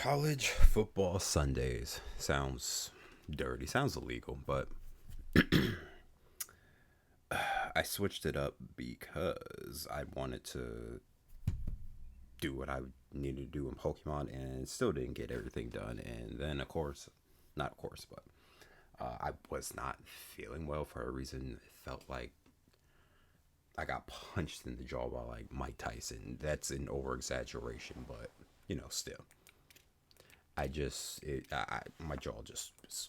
College football Sundays sounds dirty, sounds illegal, but I switched it up because I wanted to do what I needed to do in Pokemon and still didn't get everything done. And then, of course, not of course, but I was not feeling well for a reason. It felt like I got punched in the jaw by like Mike Tyson. That's an over exaggeration, but still. My jaw just was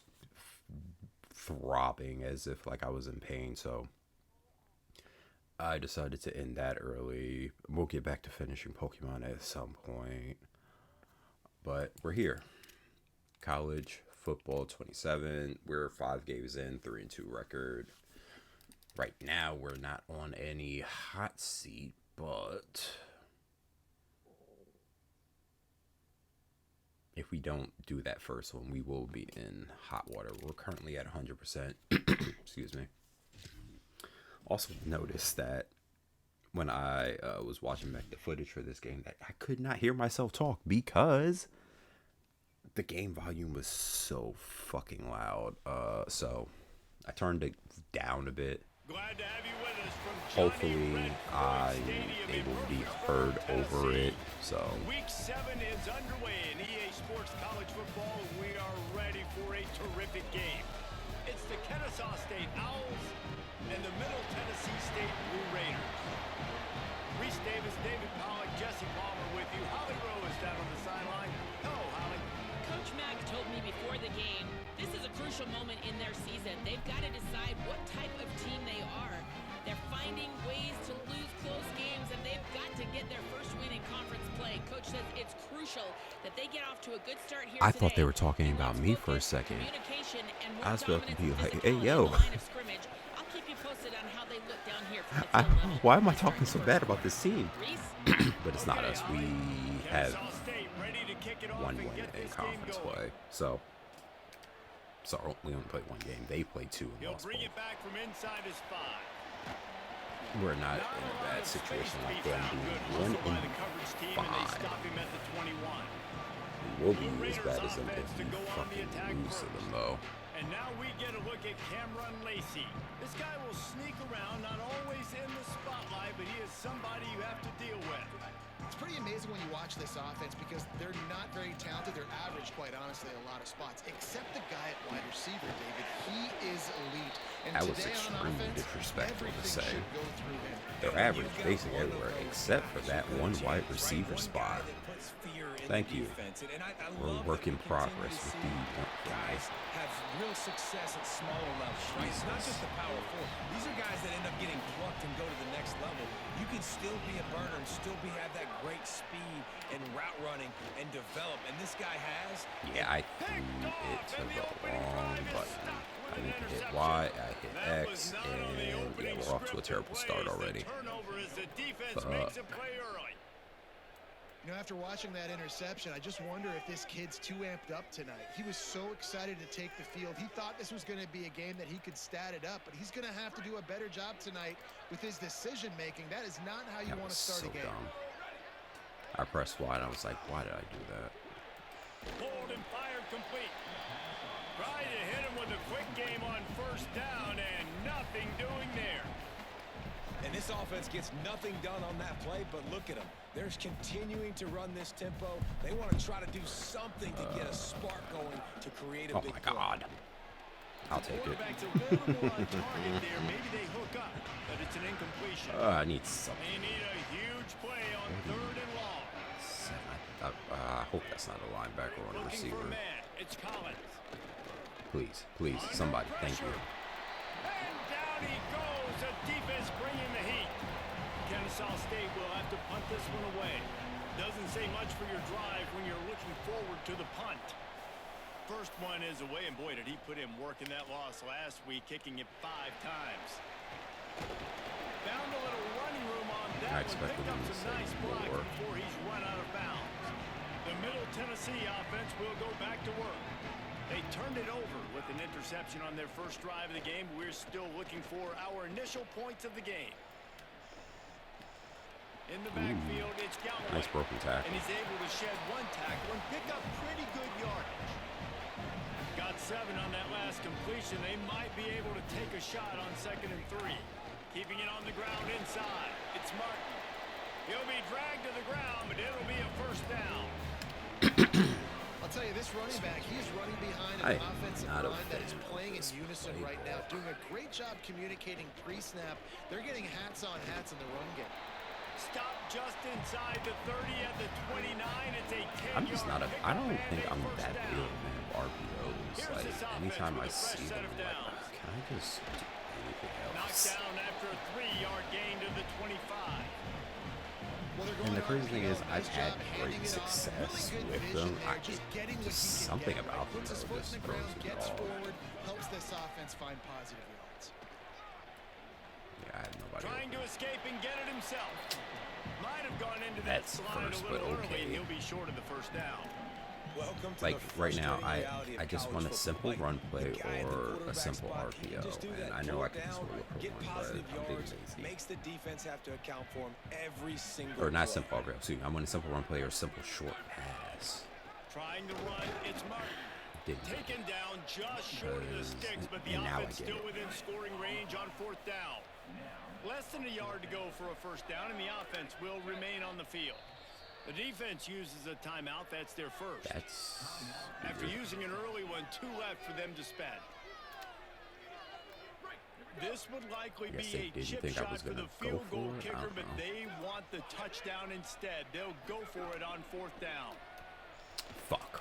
throbbing as if like I was in pain. So I decided to end that early. We'll get back to finishing Pokemon at some point, but we're here. College football 27. We're 5 games in, 3-2 record. Right now, we're not on any hot seat, but if we don't do that first one, we will be in hot water. We're currently at 100%. Excuse me. Also noticed that when I was watching back the footage for this game, that I could not hear myself talk because the game volume was so fucking loud. So I turned it down a bit. Glad to have you with us from Hopefully I'm able to be heard over it. So Week 7 is underway in EA Sports College Football, and we are ready for a terrific game. It's the Kennesaw State Owls and the Middle Tennessee State Blue Raiders. Reese Davis, David Pollock, Jesse Palmer with you. Holly Rowe is down on the sideline. Hello, Holly. Coach Mack told me before the game, this is a crucial moment in their season. They've got to decide what type of team they are. They're finding ways to lose close games, and they've got to get their first win in conference play. Coach says it's crucial that they get off to a good start here I today. thought they were talking about me for a second. I was about to be like, hey, yo. I'll keep you posted on how they look down here from the field level. Why am I talking so bad about this team? But it's not us. We have one win in conference play. So we only played one game. They played two and lost both. Bring it back from inside his 5. We're not in a bad situation like them being 1-5. We will be as bad as them if we fucking lose to them, though. And now we get a look at Cameron Lacey. This guy will sneak around, not always in the spotlight, but he is somebody you have to deal with. It's pretty amazing when you watch this offense because they're not very talented. They're average, quite honestly, a lot of spots, except the guy at wide receiver, David. He is elite. And that was extremely disrespectful to say. They're average basically everywhere except for that one wide receiver spot. Thank you. We're a work in progress with the guys have real success at smaller levels, right? It's not just the power four. These are guys that end up getting plucked and go to the next level. You can still be a burner and still have that great speed and route running and develop. And this guy has. Yeah, I threw it to the wrong button. I need to hit Y, I hit X, and yeah, we're off to a terrible start already. After watching that interception, I just wonder if this kid's too amped up tonight. He was so excited to take the field. He thought this was going to be a game that he could stat it up, but he's going to have to do a better job tonight with his decision-making. That is not how you want to start a game. Dumb. I pressed Y, and I was like, why did I do that? Pulled and fired complete. Tried to hit him with a quick game on first down, and nothing doing there. And this offense gets nothing done on that play, but look at them. They're continuing to run this tempo. They want to try to do something to get a spark going to create a big play. Oh, my God. I'll take it. Maybe they hook up, but it's an incompletion. I need something. They need a huge play on 3rd and long. I hope that's not a linebacker or a receiver. It's Collins. Please, somebody. Thank you. And down he goes. The defense bringing the heat. Kennesaw State will have to punt this one away. Doesn't say much for your drive when you're looking forward to the punt. First one is away, and boy, did he put in work in that loss last week, kicking it 5 times. Found a little running room on that one. Picked up some nice blocks before he's run out of bounds. The Middle Tennessee offense will go back to work. They turned it over with an interception on their first drive of the game. We're still looking for our initial points of the game. In the backfield, it's Galloway. Nice broken tackle. And he's able to shed one tackle and pick up pretty good yardage. Got 7 on that last completion. They might be able to take a shot on 2nd and 3. Keeping it on the ground inside. It's Martin. He'll be dragged to the ground, but it'll be a first down. I'll tell you, this running back, he's running behind an offensive line that is playing in unison right now, doing a great job communicating pre-snap. They're getting hats on hats in the run game. Stop just inside the 30 at the 29. It's a 10-yard I'm just not a. I don't think I'm first that down. big of a fan of RPOs. Here's this Like anytime I offense with a fresh see set them, of I'm like, downs. can I just do anything Knocked else? down after a 3-yard gain to the 25. Well, they're And going the crazy thing is, RPO. I've Nice had job great handing it off. success Really good with vision them. there, I just getting what just he can something get. about them Puts his though foot just in the throws ground, me gets off. forward, helps this offense find positive yards. Yeah, I have nobody. Trying to escape and get it himself. Might have gone into That's that slide first, a but little early. okay. He'll be short of the first down. Welcome to Like the right now, frustrating reality I of just want a college simple football. run Like, play the guy at the or a quarterback simple spot, he can RPO, just do and that. I know I Pull can just down, look for get one, but positive I'm being yards, lazy. makes the defense have to account for him every single Or not play. simple RPO. Excuse me, I want a simple run play or a simple short pass. Trying to run, it's Martin. Didn't get Taken down just short of the sticks, but the and now I offense get still it. within scoring range on 4th down. Less than a yard to go for a first down, and the offense will remain on the field. The defense uses a timeout. That's their first. That's After weird. using an early one, 2 left for them to spend. This would likely Guess be they a didn't chip think I shot was for gonna the go field goal for it. I kicker, don't but know. they want the touchdown instead. They'll go for it on 4th down. Fuck.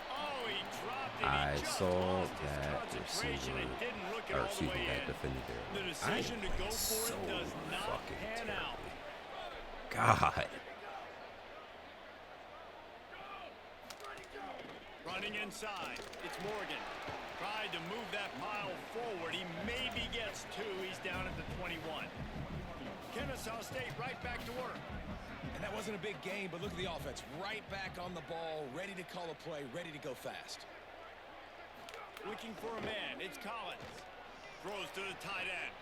Oh, he dropped it. I He just saw lost his that concentration receiver, and didn't look it or all the excuse me, way that in. defender The there. decision to go for so it does not fucking pan out. terribly. God. Running inside, it's Morgan. Tried to move that mile forward. He maybe gets 2. He's down at the 21. Kennesaw State right back to work. And that wasn't a big game, but look at the offense. Right back on the ball, ready to call a play, ready to go fast. Looking for a man. It's Collins. Throws to the tight end.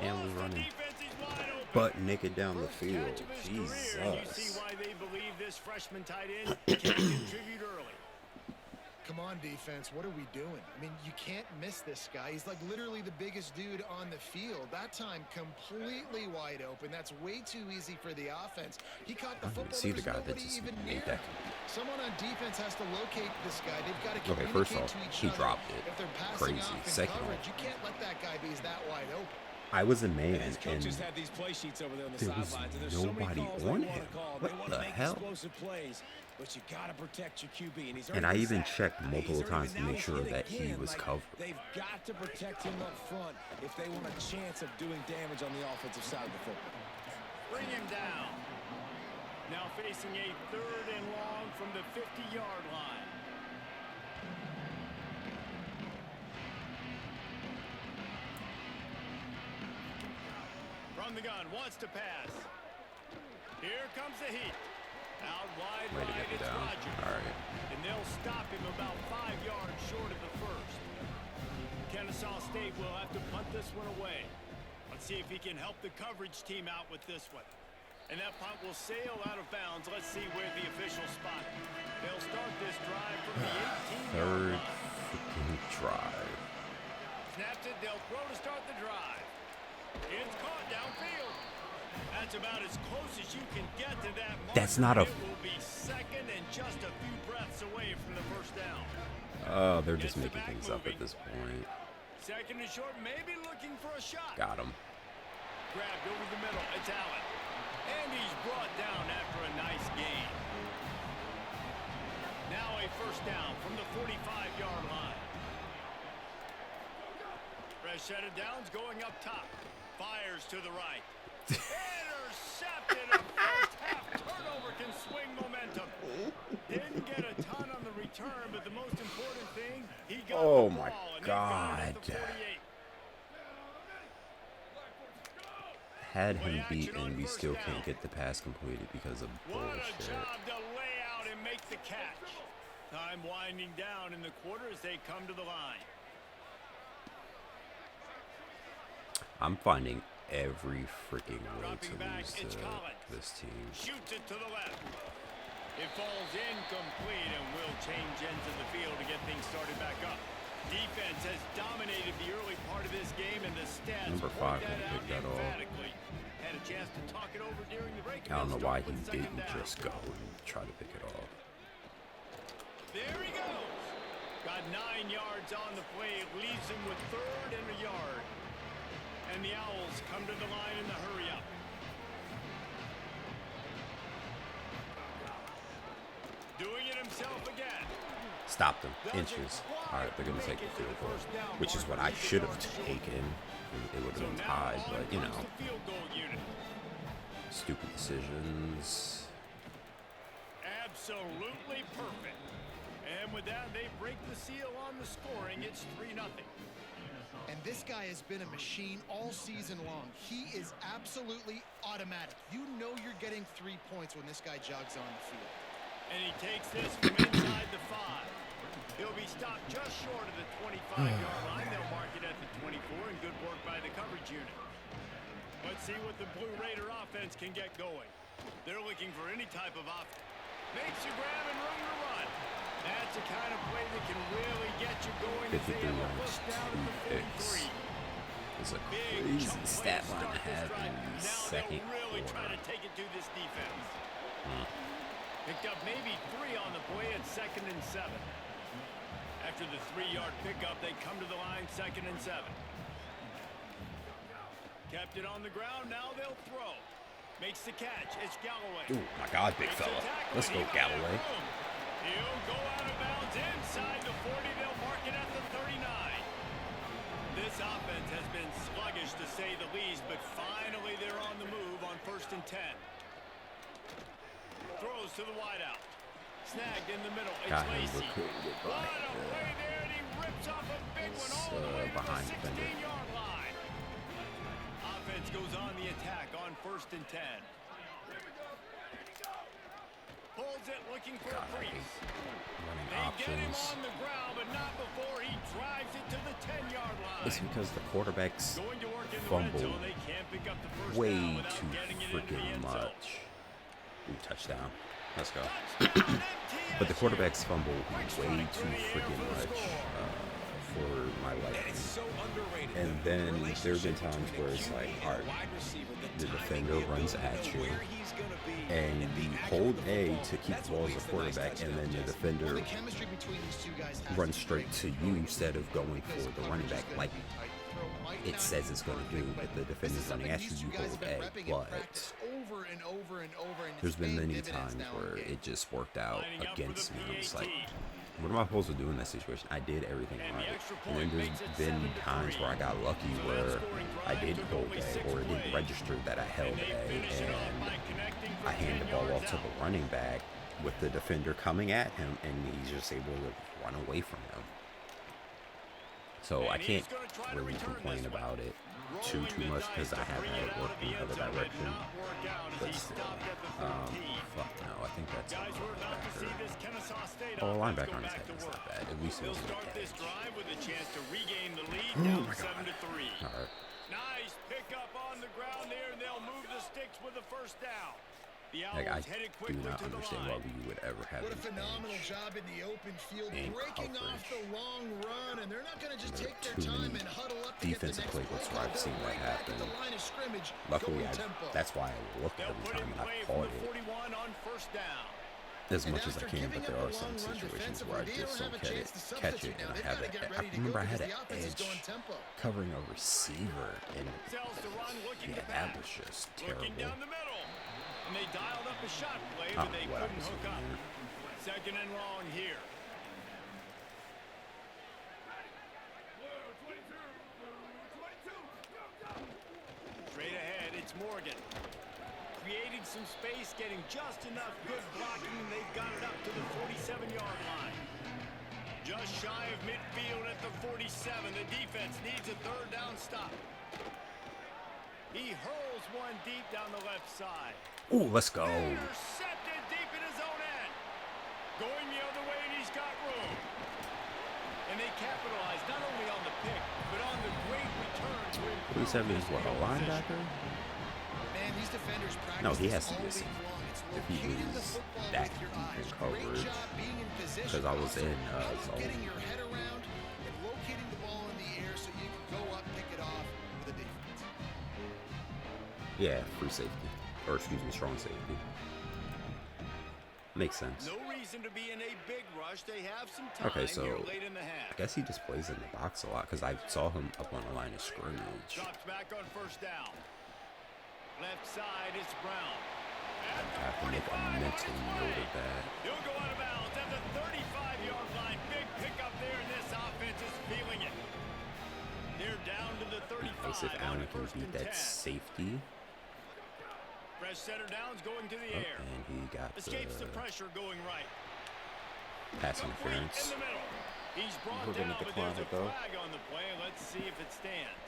And Lost we're the running defense. He's wide open. butt naked down the First field. catch of his career, and you see Jesus. why they believe this freshman tight end can contribute early. Come on, defense. What are we doing? I mean, you can't miss this guy. He's like literally the biggest dude on the field. That time, completely wide open. That's way too easy for the offense. He caught the I didn't football. see the There was guy that nobody just even made near that. him. Someone on defense has to locate this guy. They've got to Okay, communicate first off, to each he other. dropped it. If they're passing Crazy. off in Second coverage, off, you can't let that guy be that wide open. I was a man, And his and coaches have these play sheets over there on the there was sidelines, and there's so many nobody calls on they want him. to call. What They want the to make hell? explosive plays, but you got to protect your QB. And he's And already I even been sacked. checked multiple He's already times to been- make now sure he's hit that he again. was Like, covered. They've got to protect him up front if they want a chance of doing damage on the offensive side of the football. Bring him down. Now facing a 3rd and long from the 50-yard line. From the gun, wants to pass. Here comes the heat. Out wide Way to right, get me it's down. Rogers. All right. And they'll stop him about 5 yards short of the first. Kennesaw State will have to punt this one away. Let's see if he can help the coverage team out with this one. And that punt will sail out of bounds. Let's see where the official spot it. They'll start this drive from the 18-yard Third line. freaking drive. Snaps it, they'll throw to start the drive. It's caught downfield. That's about as close as you can get to that mark. That's not a- It will be 2nd and just a few breaths away from the first down. Oh, they're just Gets the making back things up moving. at this point. 2nd and short, maybe looking for a shot. Got him. Grabbed over the middle, it's Allen. And he's brought down after a nice gain. Now a first down from the 45-yard line. Fresh set of downs going up top. Fires to the right. Intercepted. A first half turnover can swing momentum. Didn't get a ton on the return, but the most important thing, he got Oh the my ball, and they've got it at the God. 48. Had him beat, and we still can't get the pass completed because of What a bullshit. job to lay out and make the catch. Time winding down in the quarter as they come to the line. I'm finding every freaking way to Dropping back, lose it's to Collins. this team. Shoots it to the left. It falls incomplete and will change ends of the field to get things started back up. Defense has dominated the early part of this game, and the stats Number point 5 that won't out pick that off. emphatically. Had a chance to talk it over during the break. I don't know why he They'll start with didn't second down. just go and try to pick it off. There he goes. Got 9 yards on the play. It leaves him with 3rd and a yard. And the Owls come to the line in the hurry up. Doing it himself again. Stopped them. Inches. All right, they're going to take the field goal, which is what I should have taken. It would have been tied, but, you know, Field goal unit. stupid decisions. Absolutely perfect. And with that, they break the seal on the scoring. It's 3-0. And this guy has been a machine all season long. He is absolutely automatic. You know you're getting 3 points when this guy jogs on the field. And he takes this from inside the 5. He'll be stopped just short of the 25-yard line. They'll mark it at the 24, and good work by the coverage unit. Let's see what the Blue Raider offense can get going. They're looking for any type of offense. Makes you grab and room to run. That's the kind of play that can really get you going as they 53 have a yards, first down at 2 the picks. 43. It's a Big crazy chunk stat play to line to start this have drive. in the Now second they'll really try quarter. to take it to this defense. Picked up maybe 3 on the play at 2nd and 7. After the 3-yard pickup, they come to the line 2nd and 7. Kept it on the ground. Now they'll throw. Makes the catch. It's Galloway. Oh my God, big Makes the fella. tackle, Let's and go, he might have Galloway. room. He'll go out of bounds inside the 40. They'll mark it at the 39. This offense has been sluggish to say the least, but finally they're on the move on 1st and 10. Throws to the wideout. Snagged in the middle. It's Got him Lacy. recruited by What a play there, and he rips off a big one all the way to behind the defender. 16-yard line. Offense goes on the attack on 1st and 10. Pulls it, looking for a crease. Running They get him options. on the ground, but not before he drives it to the 10-yard line. It's because the quarterbacks Going to work in the red fumble zone. They can't pick up the first way down without too getting it into the freaking end zone. much. Ooh, touchdown. Let's go. Touchdown, But the MTSU. quarterbacks fumble Quick way strike too through the air freaking for the much score. for my And liking. it's so underrated. And The then there have been relationship times between where a it's QB like, and a all right, wide receiver, the timing, defender the runs ability at to know you, where he's gonna be, and the you action hold of the A football. to keep That's the ball what as a makes the nice quarterback, and touchdown, then the Jesse. defender Well, the chemistry between these two guys has runs to be straight great. to you instead of going for the running back like it It says it's going to do. If the defender's running at you, you hold A. But over and over and over, and there's it's been paying many dividends times now in where the game. it just worked out Lining up for against the me. It's PAT. like, what am I supposed to do in that situation? I did everything And the right. extra And then point there's makes it been 7-3. times where I got lucky So that where scoring I drive didn't took hold only A 6 or it didn't plays. register that I held And they A, finish it off and by connecting for I hand 10 the ball off yards to out. the running back with the defender coming at him, and he's just able to run away from him. So I And he's can't gonna try to really return complain this one. about it Rolling too the much dice because to I have bring had it it out work of in the the end other zone. Did direction. not work out as But he still, stopped at the 13. fuck no, I think that's a Guys, we're about to see linebacker. this Kennesaw State Oh, a offense linebacker go on his back head to is work. not bad. At least it They'll was start a this catch. drive with a chance to regain the lead Oh down my God. 7-3. All right. Nice pickup on the ground there, and they'll move the sticks with the first down. The Owls Like, I headed do quickly not to the understand line. why we would ever have What a an phenomenal edge job in the open field, in breaking off coverage. the long run, and they're not going to just There are take their too time many and huddle up to get the defensive next playbooks play. where I've They're seen that right back at happen. the line of scrimmage, Luckily, going tempo. that's why I look They'll every put time it and away I from caught the it 41 on first down. as And much as I after can, giving but there up are a some long run situations where I defensively, they just don't don't have a chance to catch substitute it, now. and I They've have got to it. get I ready to remember go I had because an the offense is edge going tempo. covering a receiver, and Sells to run, looking yeah, to that pass. was just Looking terrible. down the middle. And they dialed up a shot play, I but don't they know what I couldn't was hook doing up. there. 2nd and long here. Straight ahead, it's Morgan. Creating some space, getting just enough good blocking. They've got it up to the 47-yard line. Just shy of midfield at the 47. The defense needs a 3rd down stop. He hurls one deep down the left side. Ooh, let's go. Intercepted deep in his own end. Going the other way, and he's got room. And they capitalize not only on the pick, but on the great return to improve 47 is his what, a field position. linebacker? Man, these defenders practice No, he this has to all be a week safety. long. It's If he locating the was football that with your deep in eyes. Great coverage. job being in position. Because I was Also, in how about zone. getting your head around and locating the ball in the air so you can go up, pick it off with a defense. Yeah, free safety. Or excuse me, strong safety. Makes sense. No reason to be in a big rush. They have some time Okay, so here late in the half. I guess he just plays in the box a lot because I saw him up on the line of scrimmage. Drops back on first down. Left side, it's Brown. At I have to make a mental note of that. He'll go out of bounds at the 35-yard line. Big pickup there, and this offense is feeling it. They're down to the 35 Nice if on Allen can first beat and 10. that safety. Fresh center downs going to the air. And he got Escapes the the pressure going right. pass Complete interference. in the middle. He's brought We're gonna down, but decline there's a it, though. flag on the play. Let's see if it stands.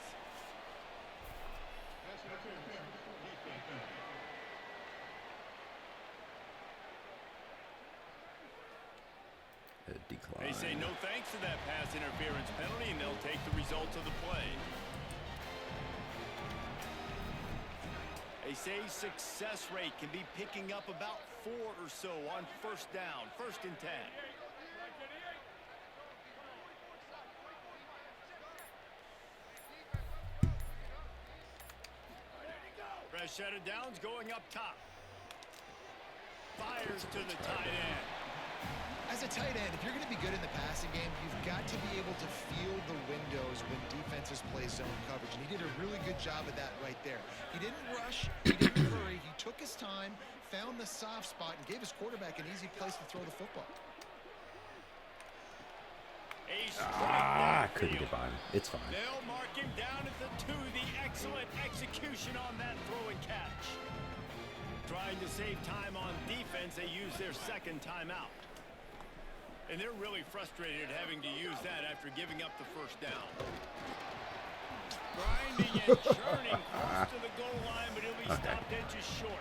Decline. They say no thanks to that pass interference penalty, and they'll take the results of the play. They say success rate can be picking up about 4 or so on first down, 1st and 10. Fresh set of downs going up top. Fires to the tight end. As a tight end, if you're going to be good in the passing game, you've got to be able to feel the windows when defenses play zone coverage. And he did a really good job of that right there. He didn't rush. He didn't hurry. He took his time, found the soft spot, and gave his quarterback an easy place to throw the football. Couldn't get by him. It's fine. They'll mark him down at the 2. The excellent execution on that throw and catch. Trying to save time on defense, they use their second timeout. And they're really frustrated having to use that after giving up the first down. Grinding and churning close to the goal line, but he'll be stopped dead just short.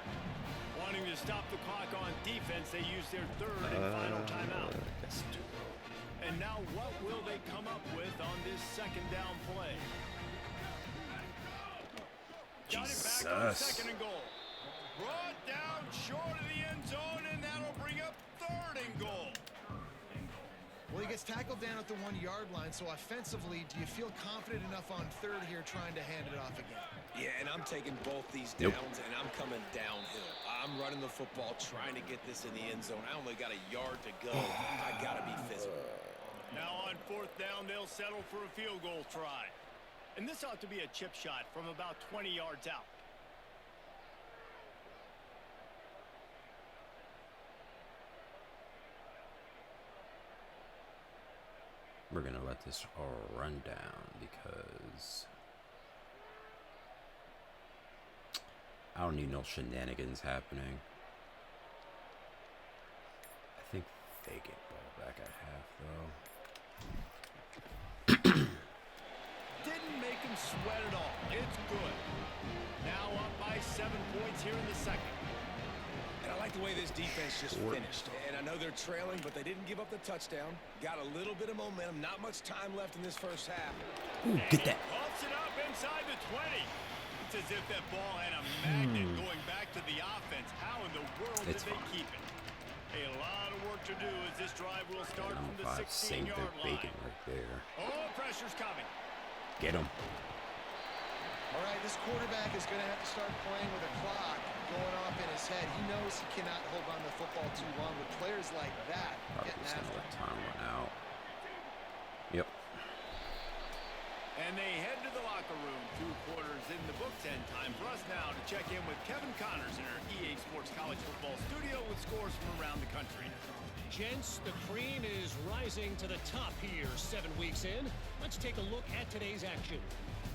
Wanting to stop the clock on defense, they use their third and final timeout. That's too low. And now what will they come up with on this second down play? Got it back on Jesus. 2nd and goal. Brought down short of the end zone, and that'll bring up 3rd and goal. Well, he gets tackled down at the 1-yard line, so offensively, do you feel confident enough on 3rd here trying to hand it off again? Yeah, and I'm taking both these Nope. downs, and I'm coming downhill. I'm running the football, trying to get this in the end zone. I only got a yard to go. I got to be physical. Now on 4th down, they'll settle for a field goal try. And this ought to be a chip shot from about 20 yards out. We're going to let this all run down because I don't need no shenanigans happening. I think they get ball back at half, though. Didn't make him sweat at all. It's good. Now up by 7 points here in the second. And I like the way this defense just finished. And I know they're trailing, but they didn't give up the touchdown. Got a little bit of momentum. Not much time left in this first half. Ooh, get that. Pops it up inside the 20. It's as if that ball had a magnet going back to the offense. How in the world It's did they fine. keep it? A lot of work to do as this drive will start from the 5 saved their 16-yard bacon line. right there. Oh, pressure's coming. Get him. All right, this quarterback is going to have to start playing with a clock going off in his head. He knows he cannot hold on to the football too long with players like that Probably getting just after gonna him. let time run out. Yep. And they head to the locker room. 2 quarters in the books, and time for us now to check in with Kevin Connors in our EA Sports College Football Studio with scores from around the country. Gents, the cream is rising to the top here 7 weeks in. Let's take a look at today's action.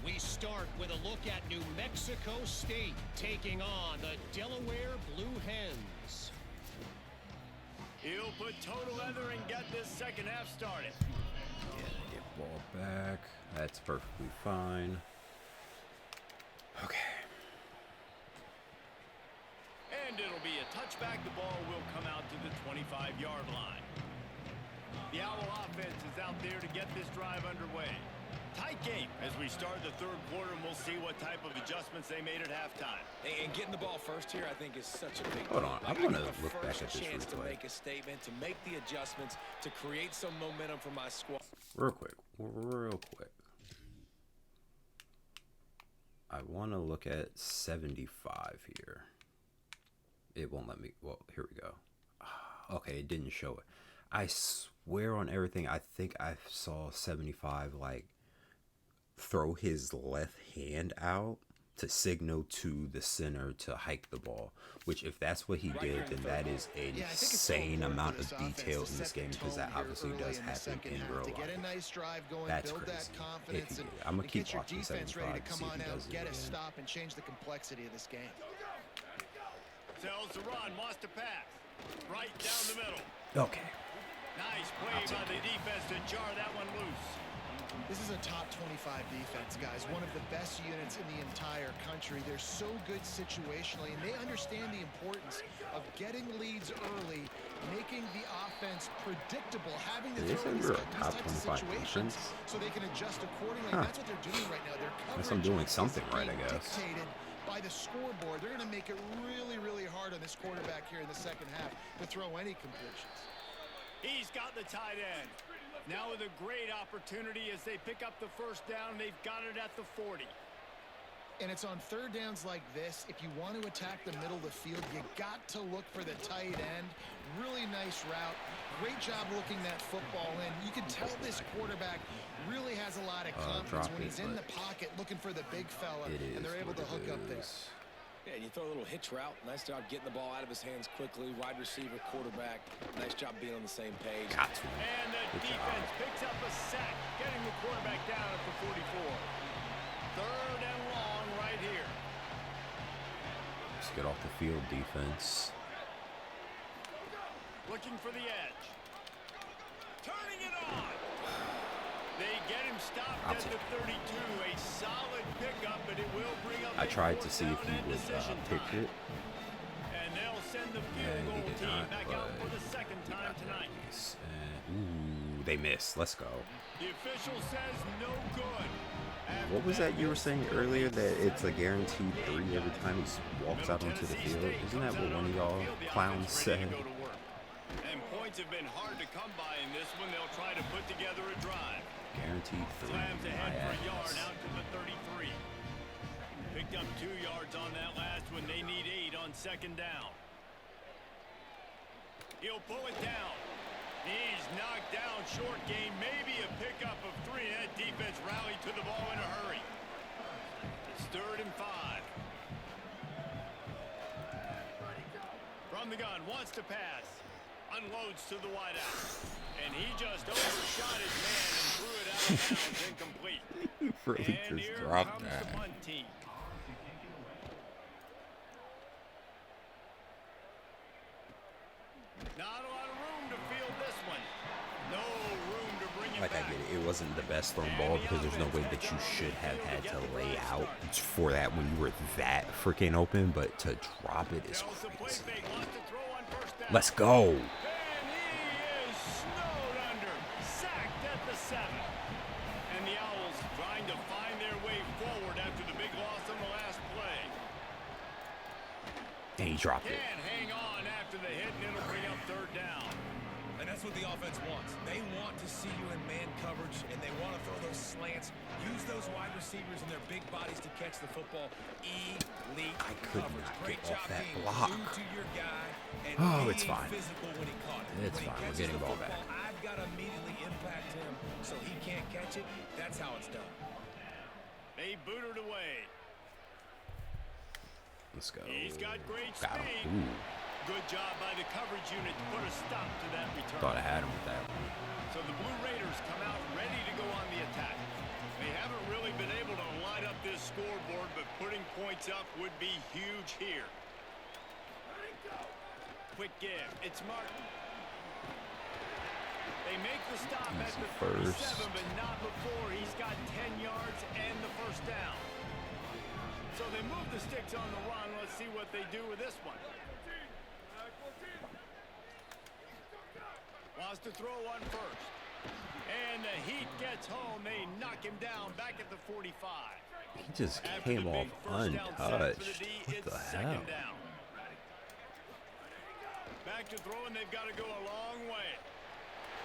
We start with a look at New Mexico State taking on the Delaware Blue Hens. He'll put total leather and get this second half started. Get ball back. That's perfectly fine. Okay. And it'll be a touchback. The ball will come out to the 25-yard line. The Owl offense is out there to get this drive underway. Tight game as we start the third quarter, and we'll see what type of adjustments they made at halftime. And getting the ball first here, I think, is such a big Hold on, I want to look back at this chance to replay. make a statement, to make the adjustments, to create some momentum for my squad. Real quick. I want to look at 75 here. It won't let me. Well, here we go. Okay, it didn't show it. I swear on everything, I think I saw 75 like throw his left hand out to signal to the center to hike the ball, which if that's what he did, then that is an insane amount of detail in this game, because that obviously does happen in real life. That's crazy. If he did. I'm going to keep watching 75 to see if he does it Get a again. stop and change the complexity of this game. Sells the run, wants to pass. Right down the middle. Okay. Nice play by the defense to jar that one loose. This is a top 25 defense, guys. One of the best units in the entire country. They're so good situationally, and they understand the importance of getting leads early, making the offense predictable, having to throw these types of situations so they can adjust accordingly. That's what they're doing right now. Their coverage I'm doing something right, I guess. Dictated by the scoreboard. They're going to make it really, really hard on this quarterback here in the second half to throw any completions. He's got the tight end. Now with a great opportunity as they pick up the first down. They've got it at the 40. And it's on third downs like this. If you want to attack the middle of the field, you got to look for the tight end. Really nice route. Great job looking that football in. You can tell this quarterback really has a lot of confidence when he's in the pocket looking for the big fella, and they're able to hook up there. Yeah, and you throw a little hitch route. Nice job getting the ball out of his hands quickly. Wide receiver, quarterback. Nice job being on the same page. And the defense picks up a sack, getting the quarterback down at the 44. Third and long right here. Let's get off the field, defense. Looking for the edge. Turning it on. They get him stopped at the 32. A solid pickup, but it will bring up. I tried to see if he would pick it. And they'll send the field goal team back out for the second time tonight. Ooh, they missed. Let's go. The official says no good. What was that you were saying earlier, that it's a guaranteed 3 every time he walks out onto the field? Isn't that what one of y'all clowns said? And points have been hard to come by in this one. They'll try to put together a drive. Guaranteed 3. Slams ahead for a yard ass. out to the 33. Picked up 2 yards on that last one. They need 8 on second down. He'll pull it down. He's knocked down short game. Maybe a pickup of 3. That defense rallied to the ball in a hurry. It's 3rd and 5. From the gun, wants to pass. Unloads to the wideout. And he just overshot his man and threw it out of bounds, incomplete. Really And just here dropped comes that. the punt team. Not a lot of room to field this one. No room to bring it Like, I back. get it. It wasn't the best thrown ball because there's no way that you should have had to lay out for that when you were that freaking open, but to drop it is Tells the play crazy. fake, wants to throw on first down. Let's go. And he is snowed under. Sacked at the 7. And the Owls trying to find their way forward after the big loss on the last play. And he dropped it. Can hang on after the hit, and it'll bring up 3rd down. And that's what the offense wants. They want to see you in man coverage, and they want to throw those slants. Use those wide receivers and their big bodies to catch the football. Elite I could coverage. not Great get job off that being block. glued to your guy and Oh, it's being fine. physical when he caught it. It's when he fine. We're catches getting the ball football, back. I've got to immediately impact him so he can't catch it. That's how it's done. They booted away. Let's go. He's got great Got speed. him. Ooh. Good job by the coverage unit to put a stop to that return. Thought I had him with that one. So the Blue Raiders come out ready to go on the attack. They haven't really been able to light up this scoreboard, but putting points up would be huge here. Quick give. It's Martin. They make the stop at Easy the first. 37, but not before. He's got 10 yards and the first down. So they move the sticks on the run. Let's see what they do with this one. Wants to throw one first. And the Heat gets home. They knock him down back at the 45. He just After came the off big first down sack for the untouched. D, What it's the hell? second down. Back to throwing, they've got to go a long way.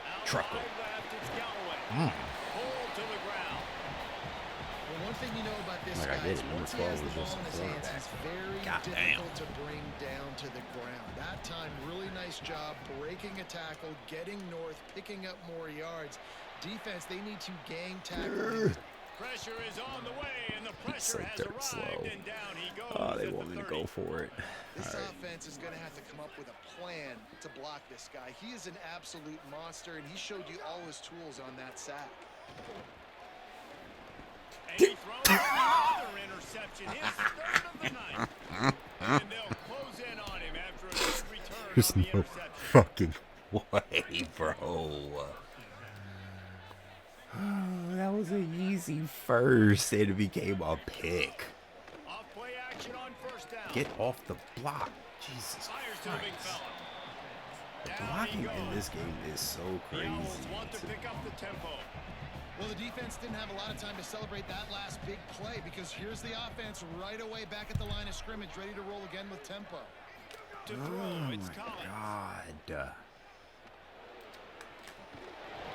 Out Truckle. wide left, it's Galloway. Pulled to the ground. Well, one thing you know about this Like I guy did, is number once he 12 has the was ball just in his a hands, he's very Goddamn. difficult to bring down to the ground. That time, really nice job breaking a tackle, getting north, picking up more yards. Defense, they need to gang tackle. Pressure is on the way, and the pressure So has dirt arrived, slow. and down he goes. Oh, they at want the me to 30. go for it. This All right. offense is going to have to come up with a plan to block this guy. He is an absolute monster, and he showed you all his tools on that sack. And he throws another interception, his third of the night. And they'll close in on him after a good return There's on the no interception. fucking way, bro. That was an easy first, and it became a pick. Off play action on first down. Get off the block. Jesus Fires to the big Christ. fella. The Down he blocking in goes. this game is so The crazy. Owls want to pick up the tempo. Well, the defense didn't have a lot of time to celebrate that last big play because here's the offense right away back at the line of scrimmage, ready to roll again with tempo. To throw, Oh it's my Collins. God.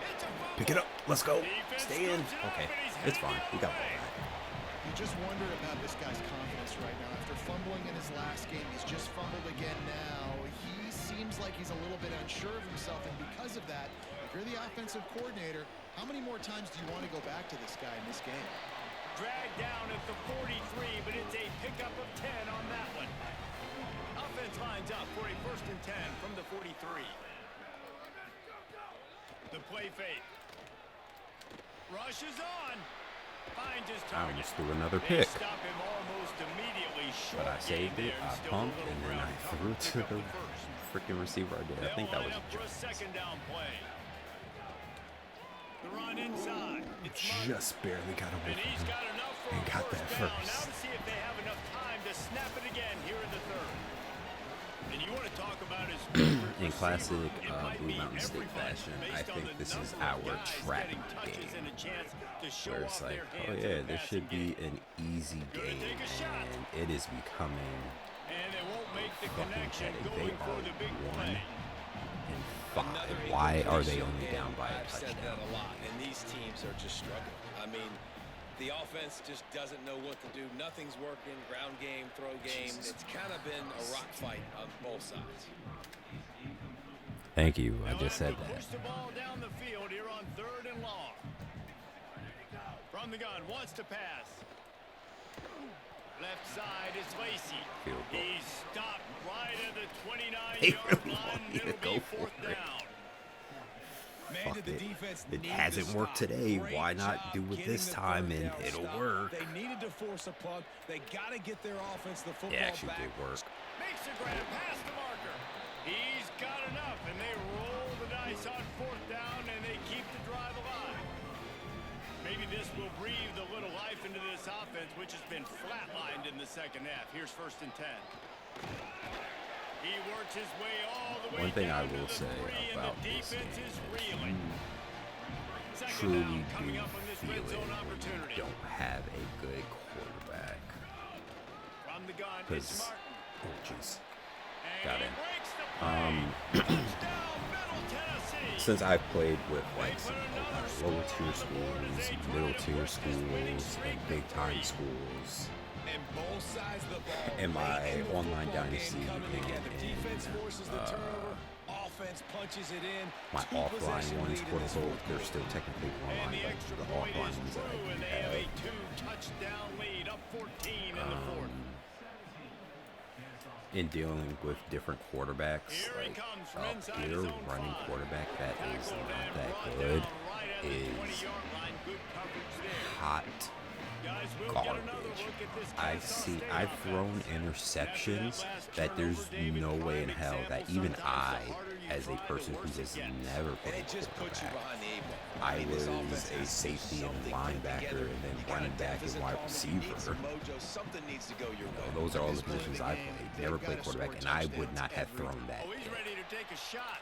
It's a fumble. Pick it up. Let's go. Defense Stay in. scoops it up, Okay. and he's It's heading fine. the We got other all way. that. You just wonder about this guy's confidence right now. After fumbling in his last game, he's just fumbled again now. He seems like he's a little bit unsure of himself, and because of that, if you're the offensive coordinator, how many more times do you want to go back to this guy in this game? Dragged down at the 43, but it's a pickup of 10 on that one. Offense lines up for a 1st and 10 from the 43. The play fake. Rushes on. Finds his I target. almost threw another They pick. stop him almost immediately. But I Short saved game it. there, I still a pumped, little and then ground I cover threw to to pick up the first. freaking receiver I did. I think that was They'll line up for a Jones. 2nd down play. The run inside. It's Martin. Just barely got away And from he's him. got enough for And a got first that down. first. Now to see if they have enough time to snap it again here in the 3rd. And you want to talk about his In classic it might Blue be Mountain State everybody fashion, I based on think the this is number of our guys trap getting touches game. and a chance to show Where it's off like, their oh hands yeah, in the this should passing be game. an easy Gonna game, take a shot. and it is becoming And they won't make the fucking connection headache. going They for are the big 1 play. and 5. Another Why are they indication, only and down by a I've said that touchdown? a lot, and these teams are just struggling. I mean, the offense just doesn't know what to do. Nothing's working. Ground game, throw game. It's kind of been a rock fight on both sides. Thank you. I They'll just have said to that. push the ball down the field here on 3rd and long. From the gun, wants to pass. Left side is Lacey. Field goal. He's stopped right at the They 29-yard really line. want me to It'll go be for 4th it. down. Man, Fuck did the it. defense It need hasn't to worked stop. today. Great Why not job do it getting this the time third and down it'll stop. work? They needed to force a punt. They got to get their offense the football It actually back. did work. Makes a grab past the marker. He's got enough, and they roll the dice on 4th down, and they keep the drive alive. Maybe this will breathe a little life into this offense, which has been flatlined in the 2nd half. Here's 1st and 10. He works his way all the way One thing I down to will the say 3, and about the this defense game is is reeling. you 2nd truly down do coming up on this feel red it zone when you opportunity. don't have a good quarterback. From the gun, it's Because, Martin. oh jeez. And Got he it. breaks the play. Touchdown, Middle Tennessee. Since I've played with like some lower tier schools, middle tier schools, and big time schools, And both sides of the ball. in my late in the online football game dynasty coming together. and Defense forces the turnover. Offense punches it in. my 2 offline possession ones, lead in quote this unquote, fourth they're quarter. still technically And online, the but extra the point offline is ones that I through, and do they have a have. 2-touchdown lead, up 14 in the 4th. In dealing with different quarterbacks, Here he like comes from a inside pure his own running 5. quarterback that is Tackled not and that brought good down right at the is 20-yard line. Good coverage there. hot Guys, we'll get another garbage. look at this I've Kansas seen, State I've offense. thrown After interceptions that last that there's turnover, David, no way in prime hell that example, even sometimes I, the harder you as a try, the person who worse it has gets. never And played it just puts you quarterback, behind the 8 ball. I mean, this was offense a has to do safety and something linebacker together. and then You got a running back and deficit wide problem, you need receiver. some mojo. Something needs to go your way. Those are all the At this point in positions the I game, played. they've Never gotta played quarterback, score and I would touchdowns not have every thrown that Oh, he's pick ready to take a shot.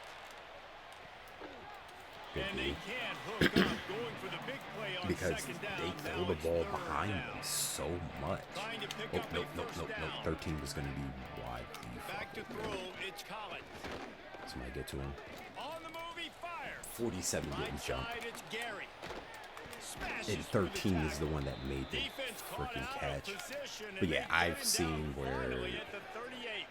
could And be. they can't hook up, going for the big play on Because second down. they throw Now the it's ball third behind down. them so much. Trying to pick Oh, up a nope. first down. 13 was going to be wide. Back to throw, it's Collins. Somebody get to him. On the move, he fires. 47 Right didn't jump. side, it's Gary. Smashes And through 13 is the tackle. one that made the Defense caught freaking out of catch. position, and But yeah, they get I've him seen down where finally at the 38.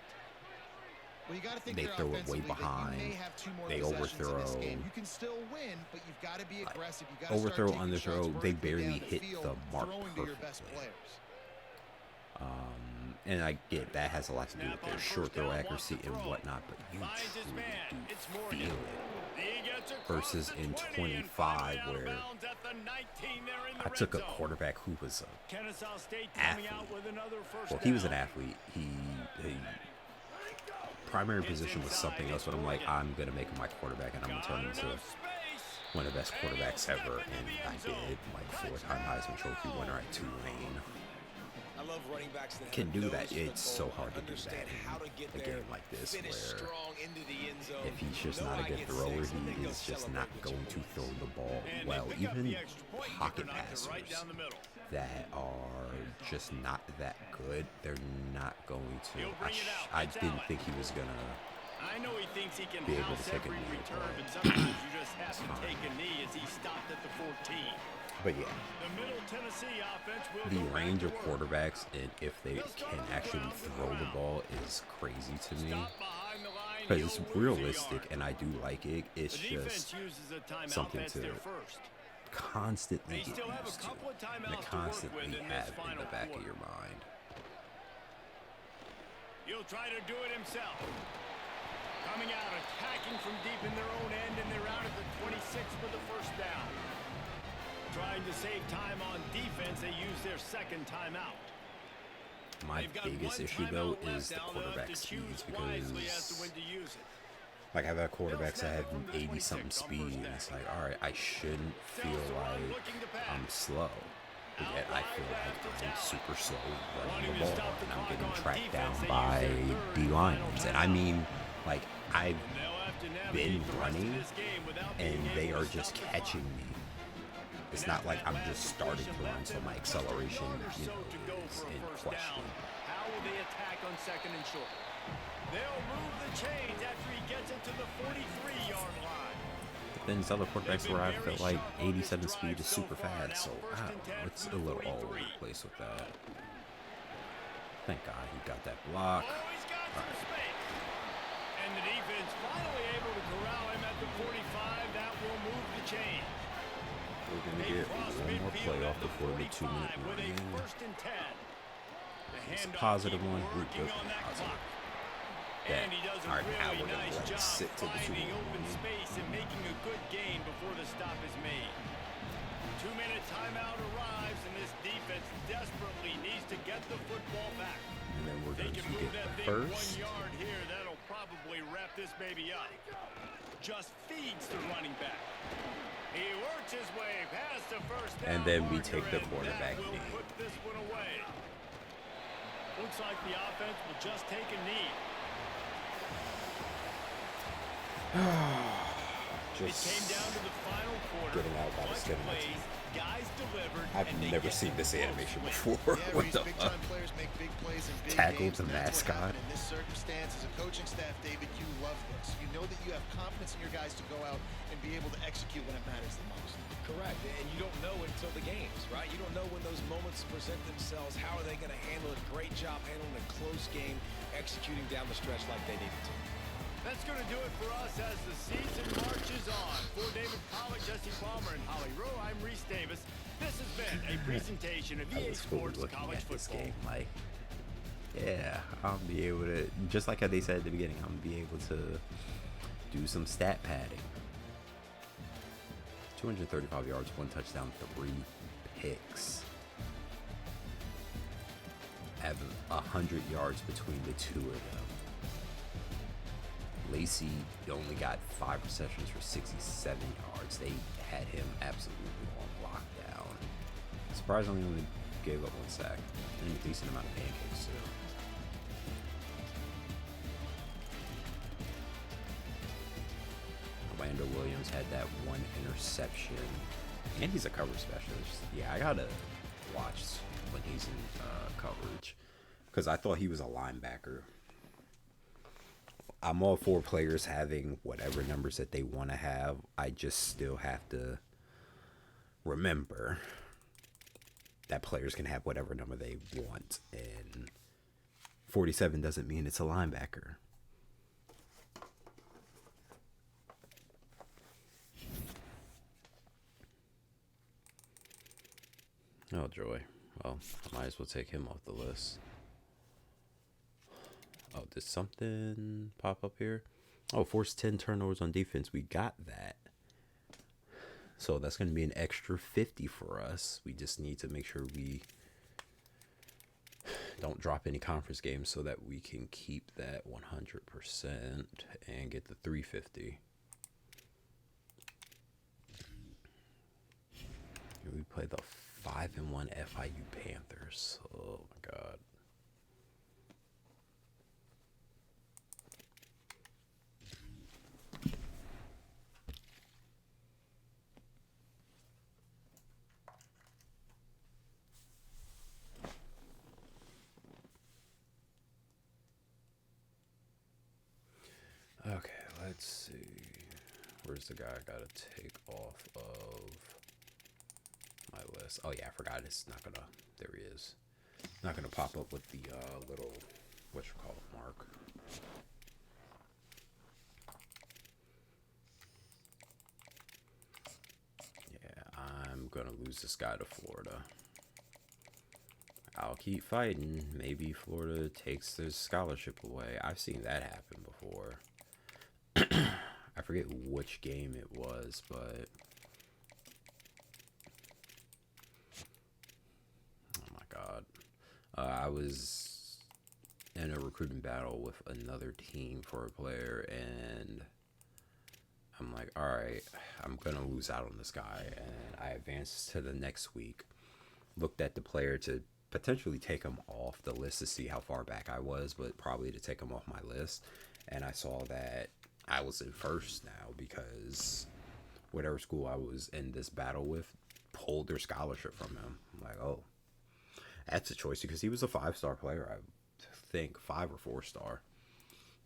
Well, you got to think they here throw it way offensively that behind. You may have 2 more They possessions in this overthrow. game. You can still win, but you've got to be aggressive. You got to Overthrow, start taking underthrow, shots they vertically barely down hit field, the mark throwing to your best perfectly. players. And I get that has a lot to do with Snap their on short first throw down, accuracy wants to and throw. whatnot, but you Finds his truly man. do It's Morgan. feel it. He gets across Versus the in 20 and 25 finally out of where bounds at the 19. They're in the I red took a zone. quarterback who was a Kennesaw State coming out athlete. with another first Well, he was an down. athlete. He primary position was something else, but I'm like, I'm gonna make him my quarterback, and I'm gonna turn him Got into enough space. one of the best quarterbacks ever, and I did. Like 4-time Heisman Trophy winner at Tulane. I love running backs that Can have do nose that. for the It's so ball hard to and do understand that how to get in a there, game like this, finish where strong into the end zone. if he's just Know not a I good get thrower, six, and then he go is just celebrate not with going your to boys. throw the ball And well. they pick up Even the extra point, pocket keeping it passers right down the middle. that are just not that good, they're not going to. He'll bring it out. I It's didn't Allen. think he was gonna. I know he thinks he can Be able to house take a every knee, return, but but sometimes you just have it's to fine. take a knee as he stopped at the 14. But yeah, The Middle Tennessee offense will the go back range to of work. quarterbacks and if they can actually throw the ball is crazy to me. Stop behind the line, Because he'll it's lose a realistic, yard. and I do like it. It's The defense just uses a timeout. something That's to their first. constantly They get still have a used to, couple of and timeouts to to work constantly with in this have in final the back of quarter. your mind. He'll try to do it himself. Coming out, attacking from deep in their own end, and they're out at the 26 for the first down. Trying to save time on defense, they use their second timeout. My They've got biggest one issue though timeout is left. the Now they'll have quarterback to choose speeds, wisely as to when because to use it. like I've had quarterbacks that have From the 80 something 26 on speed, first and down. it's like, all right, I shouldn't feel Sells the run, like looking to pass. I'm slow, but yet I feel like I'm super slow running the ball, and I'm getting tracked down by D linemen, and I mean, like I've They'll have to been navigate the rest of running, this game without and being they able are to just stop the catching clock. me. It's not like I'm just starting to run, so my acceleration, you know, is in question. How will they attack on second and short? They'll move the chains after he gets it to the 43-yard line. But then there's other quarterbacks where I feel like 87 speed is super fast, so I don't know, it's a little all over the place with that. Thank God he got that block. Oh, he's got some space. And the defense finally able to corral him at the 45. That will move the chain. We're going to They get cross one more midfield play at off the before the 2-minute 45 with a warning. first and 10. The It's a handoff positive keep one. working Good on that positive. clock. Yeah. And he does a All right, now really we're gonna nice let it job sit till the finding 2-minute open warning. space and making a good gain before the stop is made. 2-minute timeout arrives, and this defense desperately needs to get the football back. And then we're They going can to move get that the big 1 first. yard here. That'll probably wrap this baby up. Just feeds the running back. He works his way past the first down And then we marker, take the and quarterback that will knee. put this one away. Looks like the offense will just take a knee. It came down to the final quarter. getting out by the Clutch skin of my plays, guys delivered. I've and they never get seen the this football animation away. before. Yeah, What Reese, the big fuck? time players make big plays in big Tackle games, to and that's what mascot. happened in this circumstance. As a coaching staff, David, you love this. You know that you have confidence in your guys to go out and be able to execute when it matters the most. Correct, and you don't know until the games, right? You don't know when those moments present themselves. How are they going to handle it? Great job handling a close game, executing down the stretch like they needed to. That's going to do it for us as the season marches on. For David Pollack, Jesse Palmer, and Holly Rowe, I'm Reese Davis. This has been a presentation of I EA was fully Sports looking College at this Football. game like, yeah, I'll be able to, just like how they said at the beginning, I'm gonna be able to do some stat padding. 235 yards, 1 touchdown, 3 picks. Have 100 yards between the two of them. Lacey only got 5 receptions for 67 yards. They had him absolutely on lockdown. Surprisingly, only gave up 1 sack and a decent amount of pancakes too. Orlando Williams just had that one interception. And he's a coverage specialist. Yeah, I gotta watch when he's in coverage, because I thought he was a linebacker. I'm all for players having whatever numbers that they want to have. I just still have to remember that players can have whatever number they want, and 47 doesn't mean it's a linebacker. Oh, joy. Well, I might as well take him off the list. Oh, did something pop up here? Oh, force 10 turnovers on defense. We got that. So that's going to be an extra 50 for us. We just need to make sure we don't drop any conference games so that we can keep that 100% and get the 350. We play the 5-1 FIU Panthers. Oh my God. Okay, let's see. Where's the guy I gotta take off of my list? Oh yeah, I forgot. It's not gonna. There he is. Not gonna pop up with the little mark. Yeah, I'm gonna lose this guy to Florida. I'll keep fighting. Maybe Florida takes this scholarship away. I've seen that happen before. I forget which game it was, but oh my God. I was in a recruiting battle with another team for a player, and I'm like, all right, I'm going to lose out on this guy. And I advanced to the next week, looked at the player to potentially take him off the list to see how far back I was, but probably to take him off my list. And I saw that I was in first now because whatever school I was in this battle with pulled their scholarship from him. I'm like, oh, that's a choice, because he was a 5-star player. I think 5 or 4-star.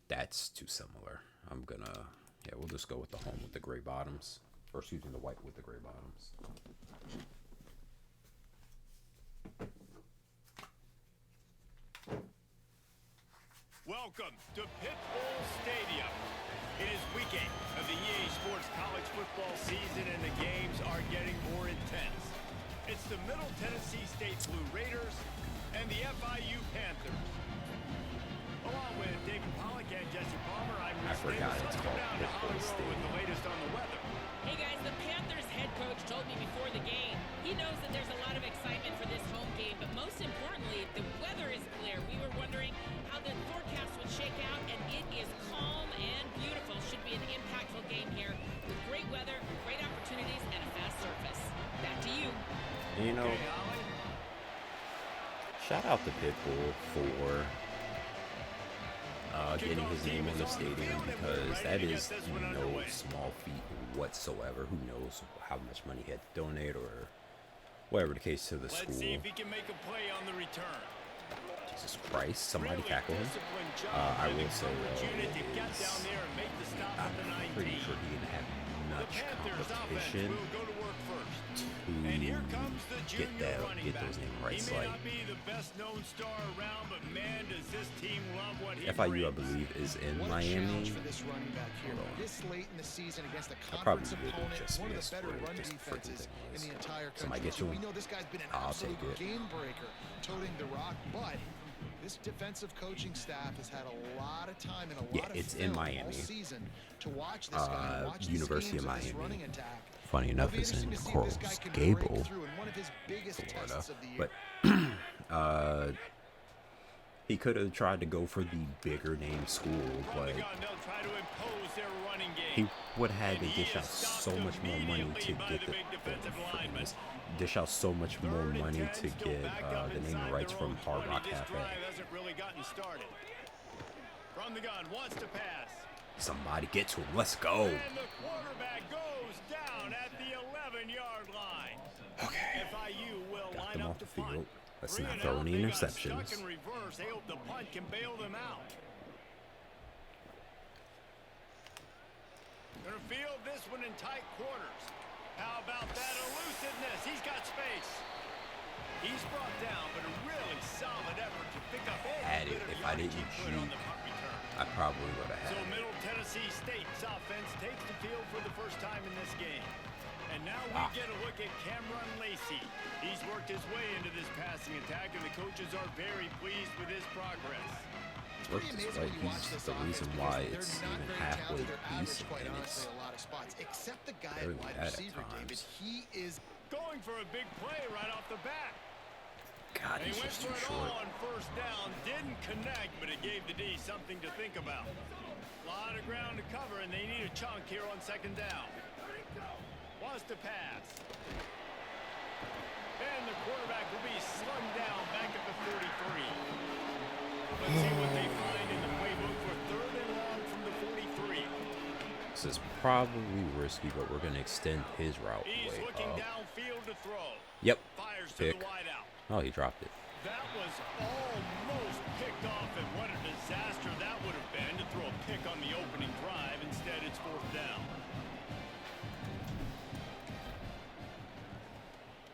That's too similar. I'm gonna, yeah, we'll just go with the home with the gray bottoms, or excuse me, the white with the gray bottoms. Welcome to Pitbull Stadium. It is week 8 of the EA Sports College football season, and the games are getting more intense. It's the Middle Tennessee State Blue Raiders and the FIU Panthers. Along with David Pollock and Jesse Palmer, I'm Chris forgot Davis. it's Let's go called down to Pitbull Hollywood with Stadium. the latest on the weather. Hey guys, the Panthers head coach told me before the game he knows that there's a lot of excitement for this home game, but most importantly, the weather is clear. We were wondering how the forecast would shake out, and it is calm and beautiful. Should be an impactful game here with great weather, great opportunities, and a fast surface. Back to you. You know, Okay, Ollie. shout out to Pitbull for getting his name in the stadium, because that is no small feat whatsoever. Who knows how much money he had to donate or whatever the case to the Let's school. see if he can make a play on the return. Jesus Christ, somebody Really tackle him. disciplined job I by the will say, coverage unit to get is, down there and make the stop at the 19. I'm pretty sure he didn't have The much Panthers offense competition will go to work first. to And here comes the get junior running get back. those name He rights. may Like not be the best known star around, but man, does this team love what he FIU, I brings. believe, is in What a Miami. challenge for this running back here. Hold on. This late in the season against a I probably conference would opponent, just one of the miss better where run this freaking defenses thing in is. the entire Somebody country. get to We him. know this guy's been an I'll absolute take it. game breaker, toting the rock, but this defensive coaching staff has had a lot of time and a lot of it's in film Miami. all season to watch this guy, watch the University schemes of of this Miami. running attack. Funny It'll enough, be it's in interesting to see if this Coral guy can Gable, break through in one of his biggest Florida. tests of the year. But he could have tried to go for the bigger name school, From the but gun, they'll try to impose their running he game. would have had to And he dish is out stopped so much more money immediately to by get the the big defensive lineman. dish out so much more 3rd and money 10, to still get backed up the name inside and rights their from own Hard 20. Rock This Cafe. drive hasn't really gotten started. From the gun, wants to pass. Somebody get to him. Let's go. And the quarterback goes down at the 11-yard line. Okay. FIU will Got line them up off to the field. punt. Let's Bring not it throw out. any They got stuck interceptions. in reverse. They hope the punt can bail them out. Gonna field this one in tight quarters. How about that elusiveness? He's got space. He's brought down, but a really solid effort to pick up Had every it. bit of If I yardage didn't he could on juke, the punt return. I probably would have So had it. Middle Tennessee State's offense takes the field for the first time in this game. And now we get a look at Cameron Lacey. He's worked his way into this passing attack, and the coaches are very pleased with his progress. Looks like he's the reason why it's even halfway decent, and it's a lot of spots, except the guy really at wide bad at receiver, David. times. He is Going for a big play right off the bat. God, They he's went just for too it short. all on first down, didn't connect, but it gave the D something to think about. A lot of ground to cover, and they need a chunk here on second down. Wants to pass. And the quarterback will be slung down back at the 33. Let's see what they find in the playbook for third and long from the 43. This is probably risky, but we're going to extend his route He's way looking up. downfield to throw. Yep. Fires to Pick. the wideout. Oh, he dropped it. That was almost picked off, and what a disaster that would have been to throw a pick on the opening drive. Instead, it's fourth down.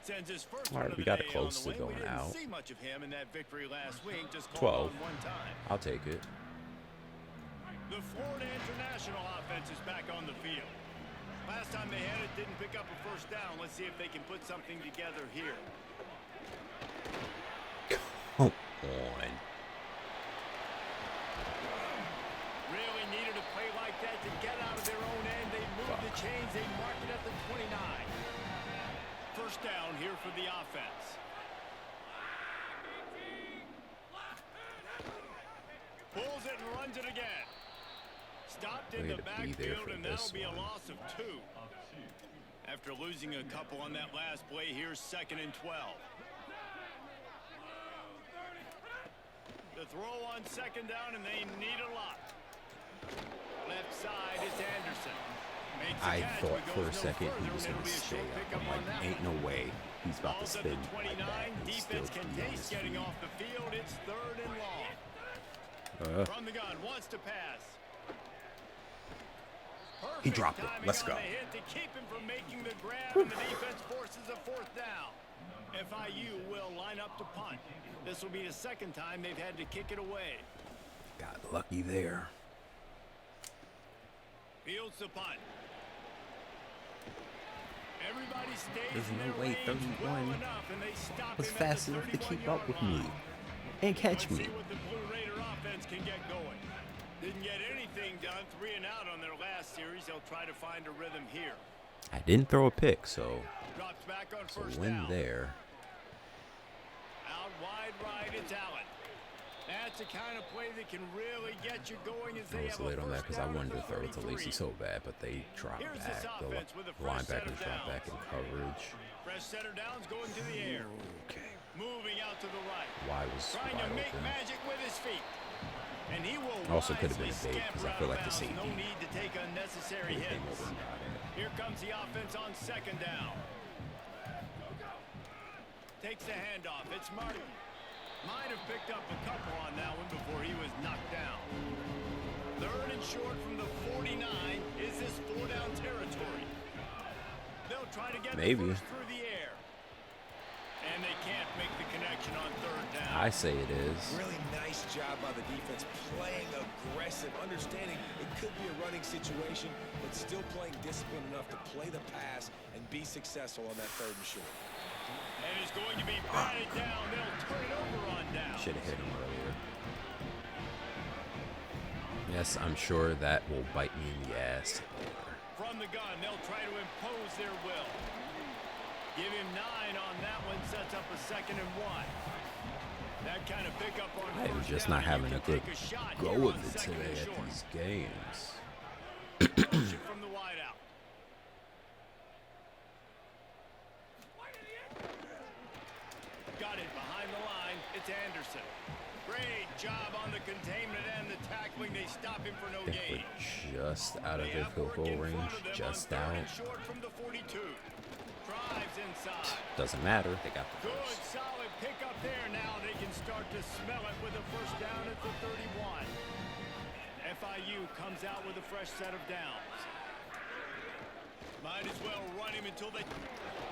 Sends his first All right, one of we the got day close on the to way. going We didn't out. see much of him in that victory last week. Just 12. called on one time. I'll take it. The Florida International offense is back on the field. Last time they had it, didn't pick up a first down. Let's see if they can put something together here. Come on. Really needed a play like that to get out of their own end. They moved the chains. They marked it at the 29. First down here for the offense. Pulls it and runs it again. Stopped in Way the to be there backfield, for and this that'll be a one. loss of 2. After losing a couple on that last play, here's 2nd and 12. The throw on second down, and they need a lot. Left side is Anderson. Makes the I catch, thought but for a goes no second further, he was and going it'll to be a stay short up. pickup I'm on like, that ain't one. no way he's about to Ball's at spin the 29. like that and still Defense can be on taste his getting feet. off the field. It's third and long. From the gun, wants to pass. He dropped it. Timing Let's on go. the hit to keep him from making the grab, and the defense forces a fourth down. FIU will line up to punt. This will be the second time they've had to kick it away. Got lucky there. Fields the punt. Everybody stays There's in no their way range 31 well enough, and they stop was him at fast the enough to keep 31-yard up with line. me and catch Let's me. see what the Blue Raider offense can get going. Didn't get anything done. 3 and out on their last series. They'll try to find a rhythm here. I didn't throw a pick, so Drops back on it's a first win down. there. Out wide right, it's Allen. That's the kind of play that can really get you going as I they was have a late on that first because I down wanted to at throw it to 33. Lacey so bad, but they dropped Here's back. this The offense with a fresh set linebackers of dropped back in downs. coverage. Fresh set of downs going to the air. Okay. Moving out to the right. Why was Trying wide to make open? magic with his feet. And he will Also could have been wisely a bait, 'cause I scamper feel out like of the bounds. No safety need to take unnecessary He came hits. over and got it. Here comes the offense on second down. Takes the handoff. It's Martin. Might have picked up a couple on that one before he was knocked down. Third and short from the 49. Is this 4-down territory? They'll try to get Maybe. the first through the air. And they can't make the connection on third down. I say it is. Really nice job by the defense, playing aggressive, understanding it could be a running situation, but still playing disciplined enough to play the pass and be successful on that third and short. And it's going to be batted down. They'll turn it over on down. Should have hit him earlier. Yes, I'm sure that will bite me in the ass later. From the gun, they'll try to impose their will. Give him 9 on that one, sets up a 2nd and 1. That kind of pickup on I'm first just down, not and having you a can good take a shot go here of on it second today and at short. these games. Motion from the wideout. Got it behind the line. It's Anderson. Great job on the containment and the tackling. They stop him for no I think gain. we're just out of their field goal range, just out. Short from the 42. Drives inside. Doesn't matter. They got the Good, first. solid pickup there. Now they can start to smell it with a first down at the 31. FIU comes out with a fresh set of downs. Might as well run him until they...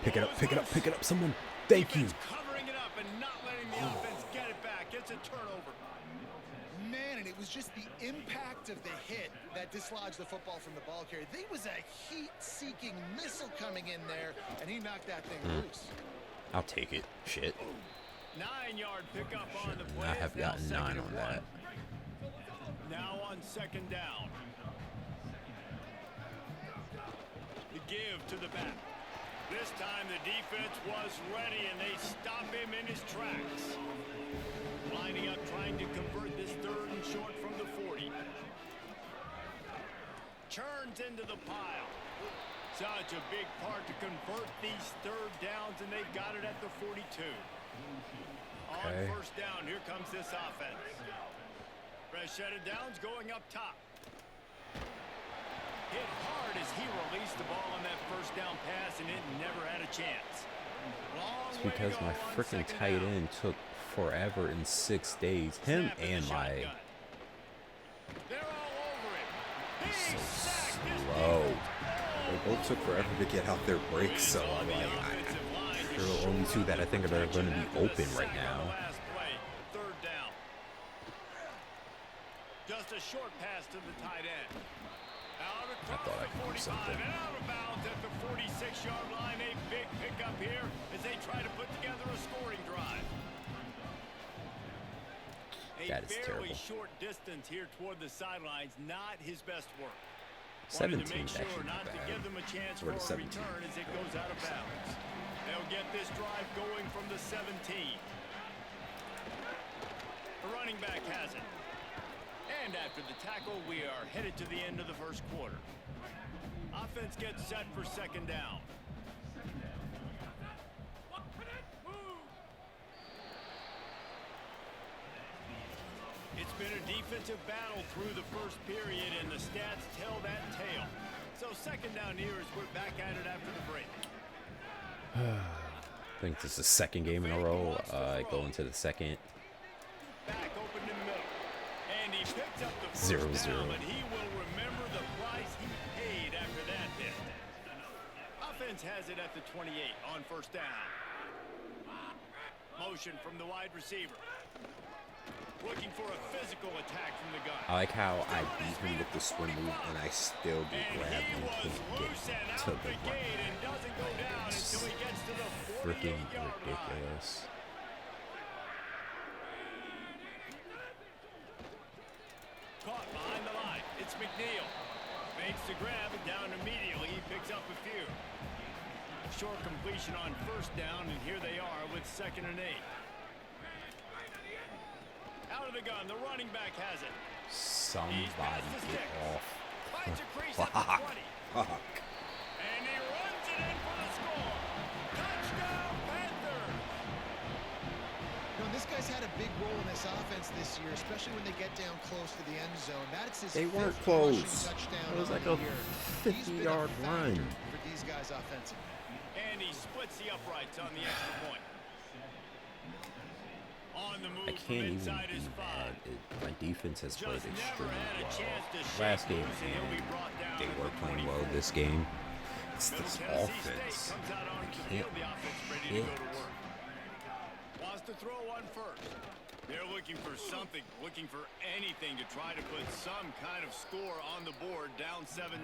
Pick it up, pick it up, pick it up, someone. Thank you. Covering it up and not letting the offense get it back. It's a turnover. Man, and it was just the impact of the hit that dislodged the football from the ball carrier. There was a heat-seeking missile coming in there, and he knocked that thing loose. I'll take it. Shit. 9-yard pickup on the Should play. not have Now gotten 9 second on and that. one. Now on second down. The give to the back. This time the defense was ready and they stop him in his tracks. Lining up trying to convert this third and short from the 40. Churns into the pile. Such a big part to convert these third downs, and they've got it at the 42. On first down, here comes this offense. Fresh set of downs going up top. Hit hard as he released the ball on that first down pass, and it never had a chance. It's because my freaking tight end took forever in 6 days. Him and my... They're all over it. He's so slow. They both took forever to get out their breaks, so I'm like, there are only 2 that I think are going to be open right now. Third down. Just a short pass to the tight end. Out across thought I the could do 45 something. and out of bounds at the 46-yard line. A big pickup here as they try to put together a scoring drive. That is fairly terrible. short distance here toward the sidelines, not his best work. 17 Wanted to make sure actually not not to bad. give them a chance Or for the a 17. return as it goes out of bounds. They'll get this drive going from the 17. The running back has it. And after the tackle, we are headed to the end of the first quarter. Offense gets set for second down. It's been a defensive battle through the first period, and the stats tell that tale. So second down here as we're back at it after the break. I think this is the second game in a row. I go into the second. Back open in the middle. And he picks up the first 0-0. down, but he will remember the price he paid after that hit. Offense has it at the 28 on first down. Motion from the wide receiver. Looking for a physical attack from the gun. I like how I beat him with the swim move and I still get grabbed and can't get to the run. It's freaking ridiculous. Caught behind the line. It's McNeil. Makes the grab and down immediately. He picks up a few. Short completion on first down, and here they are with second and 8. Out of the gun, the running back has it. Somebody get off. Finds a crease at the 20. Fuck. And he runs it in for the score. Touchdown, Panthers! You know, this guy's had a big role in this offense this year, especially when they get down close to the end zone. That's his They weren't fifth rushing close. touchdown It was on like the a year. 50-yard run. For these guys offensively. And he splits the uprights on the extra point. On the move I can't even inside be his 5. mad. My defense has played Just never extremely had a chance to well. shake Last game, loose, and he'll be brought down they at were the playing 24. well this game. It's Middle this Tennessee offense. State comes out onto the can't field. The offense ready to go hit. to work. Wants to throw one first. They're looking for something, looking for anything to try to put some kind of score on the board, down 7-0.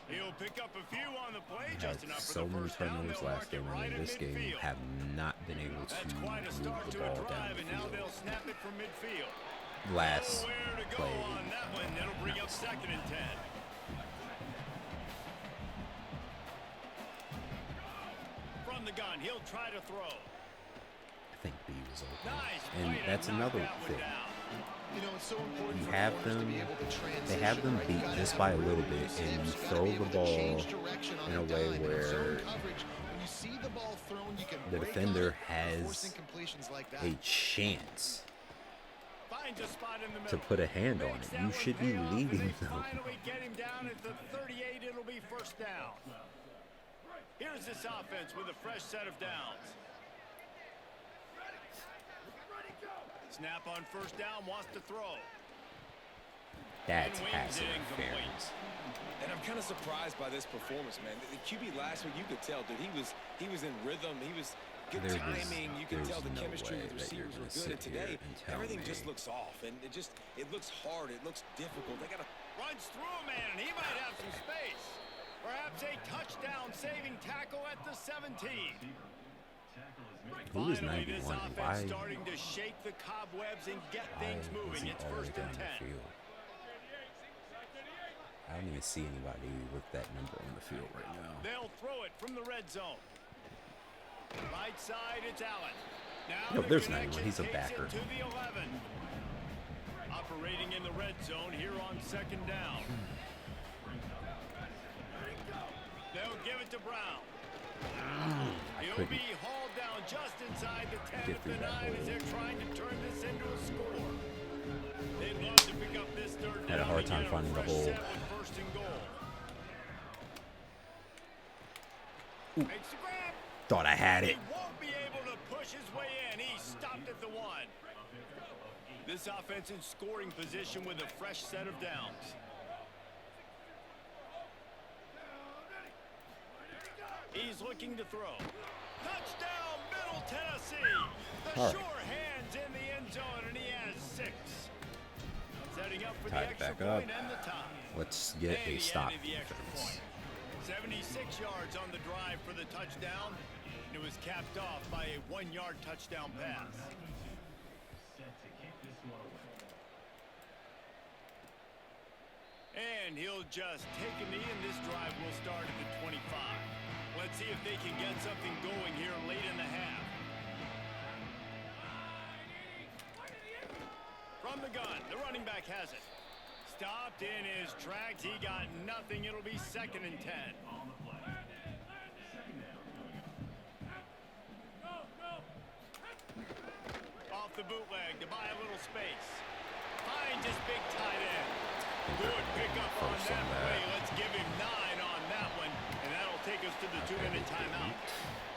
He'll pick up a few on the play, just Had enough for so the many first down. turnovers They'll last mark it game, right and in in this game midfield. have not been able to That's quite a move start the to a ball down drive, the and now field. they'll snap it from midfield. Last Nowhere to go play, on that one. That'll bring up second and 10. From the gun, he'll try to throw. I think B was open. Nice And play to that's knock another that one thing. down. You know, it's so important You for have corners to them, be able to transition, they have them right? You beat gotta just have by a them little move bit, and steps, you gotta throw be the able to ball change direction on in a a way dime. In where zone coverage, when you see the ball thrown, you can the break defender on it, has forcing completions like that. a chance Finds a spot in the to middle. put a hand on Makes it. that You one should be pay off, and leading they them. finally get him down at the 38. It'll be first down. Here's this offense with a fresh set of downs. Snap on first down, wants to throw. That's And wings passive it incomplete. interference. And I'm kind of surprised by this performance, man. The QB last week, you could tell, dude, he was in rhythm. He was good timing. You could tell the no chemistry way with the that you're receivers were gonna good. And sit here today, and tell everything me. just looks off, and it looks hard. It looks difficult. They got to. Runs through a man, and he might have some space. Perhaps a touchdown-saving tackle at the 17. Who is Finally, this 91? offense Why starting to shake the cobwebs and get things is moving. he It's all the way first down and the 10. field? I don't even see anybody with that number on the field right now. They'll throw it from the red zone. Right side, it's Allen. Now No, the there's 91. connection He's a takes backer. it to the 11. Operating in the red zone here on second down. They'll give it to Brown. He'll couldn't be hauled down just inside the 10 get of the through that 9 as hole. they're trying to turn this into a score. They'd love to pick up this third down. Had a hard and time get finding the fresh hole. set with first and goal. Makes the grab. Thought I had He it. won't be able to push his way in. He stopped at the 1. This offense in scoring position with a fresh set of downs. He's looking to throw. Touchdown, Middle Tennessee. The All right. sure hands in the end zone, and he has 6. Setting up for Tie the it extra back up. point and the tie. Let's get And a he stop added the extra defense. point. 76 yards on the drive for the touchdown. It was capped off by a 1-yard touchdown pass. And he'll just take a knee, and this drive will start at the 25. Let's see if they can get something going here late in the half. From the gun, the running back has it. Stopped in his tracks. He got nothing. It'll be 2nd and 10. Off the bootleg to buy a little space. Finds his big tight end. Good pickup on First that on that. play. Let's give him 9 on that one, and that'll take us to the 2-minute timeout.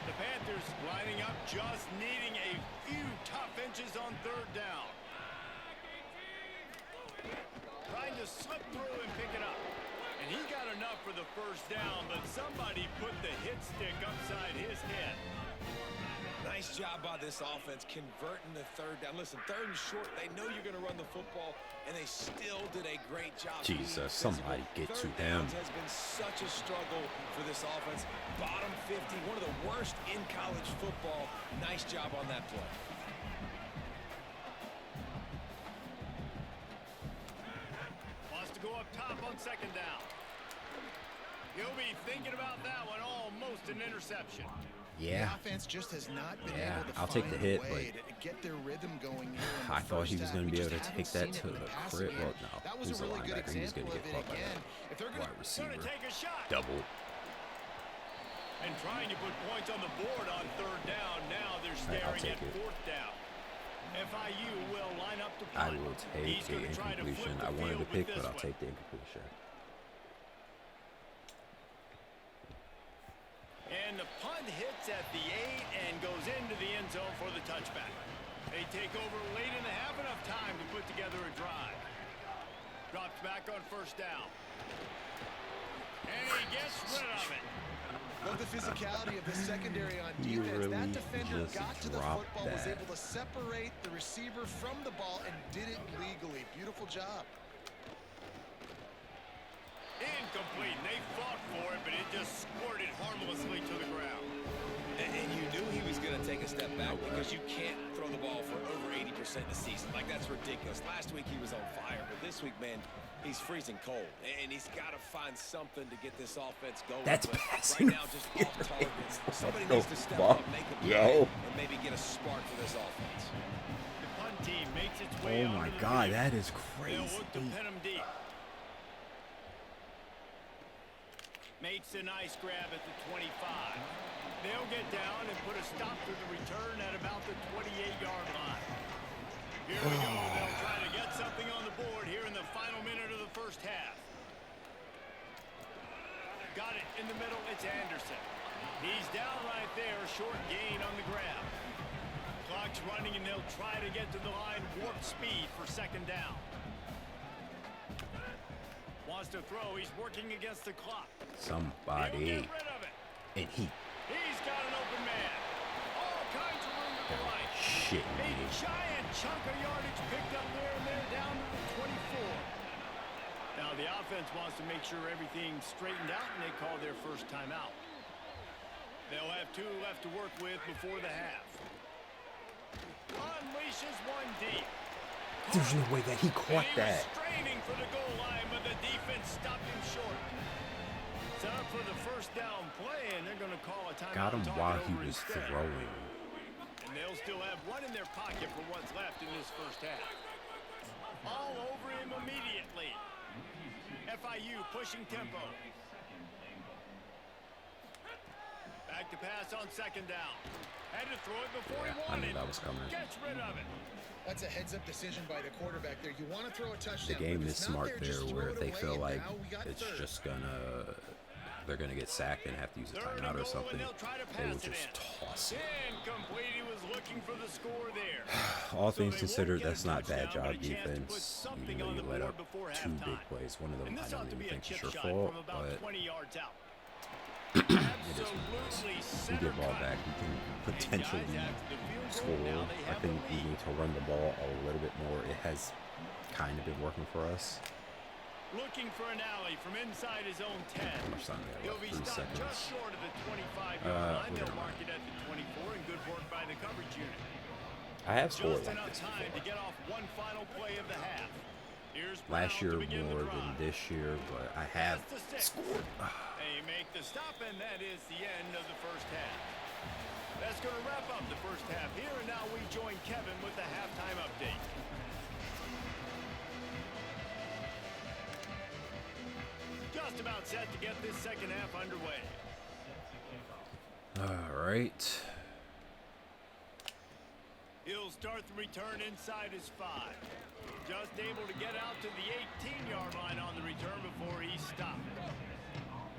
The Panthers lining up, just needing a few tough inches on third down. Trying to slip through and pick it up. And he got enough for the first down, but somebody put the hit stick upside his head. Nice job by this offense converting the third down. Listen, 3rd and short, they know you're going to run the football, and they still did a great job. Jesus, somebody get to Third him. downs has been such a struggle for this offense. Bottom 50, one of the worst in college football. Nice job on that play. Wants to go up top on second down. He'll be thinking about that one. Almost an interception. Yeah. The offense just has not been Yeah, able to I'll take find the hit, a way to get their rhythm going here in the I thought he first was half. going to We be able just to haven't take that seen to it in the passing crib. game. Well, no, That was he's a a really good linebacker. He was going example to of get it caught by again. that If they're wide Gonna receiver. take a shot. Double. And trying to put points on the board on third down. Now they're Right, I'll staring at take it. 4th down. FIU will line up to I punt. will take He's the gonna try to flip incompletion. the I wanted to field with pick, this but I'll one. take the incompletion. And the punt hits at the 8 and goes into the end zone for the touchback. They take over late in the half, enough time to put together a drive. Drops back on first down. And he gets rid of it. Love the physicality of the secondary on You defense. That really defender just got to the dropped football, was that. able to separate the receiver from the ball, and did it legally. Beautiful job. Incomplete. And they fought for it, but it just squirted harmlessly to the ground. And you knew he was going to take a step back because you can't throw the ball for over 80% of the season. Like, that's ridiculous. Last week he was on fire, but this week, man, he's freezing cold. And he's got to find something to get this offense going. That's But passing right now, just off targets. Somebody What needs the to step fuck, up, make a yo? play, and maybe get a spark for this offense. The punt team makes its way Oh onto my the God, field. that is They'll look to crazy. pin him deep. Makes a nice grab at the 25. They'll get down and put a stop to the return at about the 28-yard line. Here we go. They'll try to get something on the board here in the final minute of the first half. Got it in the middle. It's Anderson. He's down right there. Short gain on the grab. Clock's running, and they'll try to get to the line. Warp speed for second down. Wants to throw. He's working against the clock. Somebody. And He's got an open man. All kinds of room to the right. Shit, A man. giant chunk of yardage picked up there, and they're down to the 24. Now the offense wants to make sure everything's straightened out, and they call their first timeout. They'll have 2 left to work with before the half. Unleashes one deep. There's no way that he caught And he that. was straining for the goal line, but the defense stopped him short. Set up for the first down play, and they're going to call a timeout. Got him Talk while it he over was instead. throwing. And they'll still have one in their pocket for what's left in this first half. All over him immediately. FIU pushing tempo. Back to pass on second down. Had to throw it before Yeah, he I wanted. knew that was coming. Gets rid of it. That's a heads-up decision by the quarterback there. You want to throw a touchdown. The game but if is it's not smart there, there just where throw if it they away, feel and like now we got it's third. just they're gonna get sacked and have to use a Third timeout and or goal, something, and they'll try to they would pass it just in. toss it. Incomplete. He was looking for the score there. All So things they considered, won't get a that's not bad touchdown, job but a chance to put defense. something Even though on you the let board up before 2 halftime. big plays. One of them And I this don't ought to even be a think chip it's your shot fault, from about but 20 yards out. it is what it Absolutely is. We get ball back, we can potentially score. I think we need to run the ball a little bit more. It has kind of been working for us. Looking for an alley from inside his own 10. How much time we He'll have be left? 3 stopped just seconds. short of the 25-yard line. we're They'll gonna mark run. it at the 24, and good work by the coverage unit. I have scored Just like enough this time to before. get off one final play of the half. Here's Last Brown year to begin more the than drive. this year, but I have That's the 6. scored. They make the stop, and that is the end of the first half. That's going to wrap up the first half here, and now we join Kevin with the halftime update. Just about set to get this second half underway. All right. He'll start the return inside his 5. Just able to get out to the 18-yard line on the return before he stopped.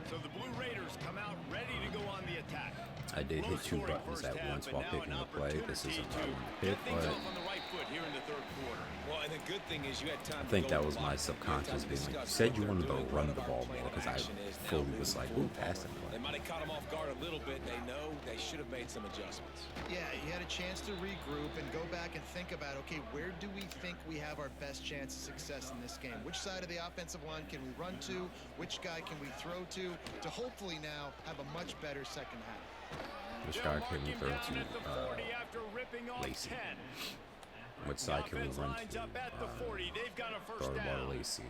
So the Blue Raiders come out ready to go on the attack. I did hit 2 buttons at once while picking the play. This isn't what I wanted to pick, but On the right foot here in the third quarter. Well, and the good thing is you had time I think to go that was over my the subconscious time to being like, you discuss said what you they're wanted to doing, run what the our ball plan more of because I action is now fully moving was like, forward. ooh, passing They play. might have caught them off guard a little bit. They know they should have made some adjustments. Yeah, you had a chance to regroup and go back and think about, okay, where do we think we have our best chance of success in this game? Which side of the offensive line can we run to? Which guy can we throw to hopefully now have a much better second half? Which They'll guy mark can we him throw down at the 40 to? after ripping off Lacey. 10. Which side can we Offense run lines to? up at the 40. They've got a Throw first the ball down. to Lacey.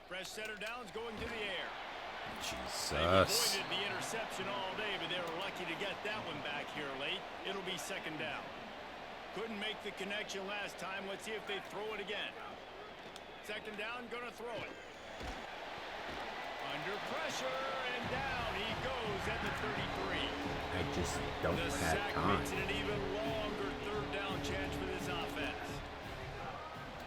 Fresh setter downs going to the air. They Jesus. avoided the interception all day, but they were lucky to get that one back here late. It'll be second down. Couldn't make the connection last time. Let's see if they throw it again. Second down, gonna throw it. Under pressure, and down he goes at the 33. I just don't The have sack time. makes it an even longer third down chance for this offense.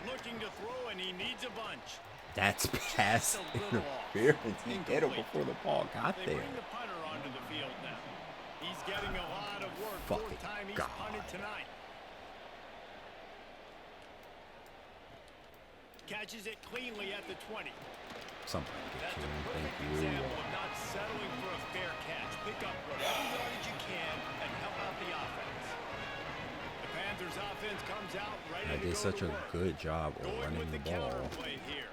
Looking to throw, and he needs a bunch. That's pass interference. He hit him before the ball got They there. bring the punter onto the field now. He's getting a lot of work. Fucking Fourth time he's God. punted tonight. Catches it cleanly at the 20. Somebody get That's to a him. Thank perfect you. example of not settling for a fair catch. Pick up whatever yardage you can and help out the offense. The Panthers offense comes out ready I to did go such to a work. good job of Going running with the the counter ball. play here.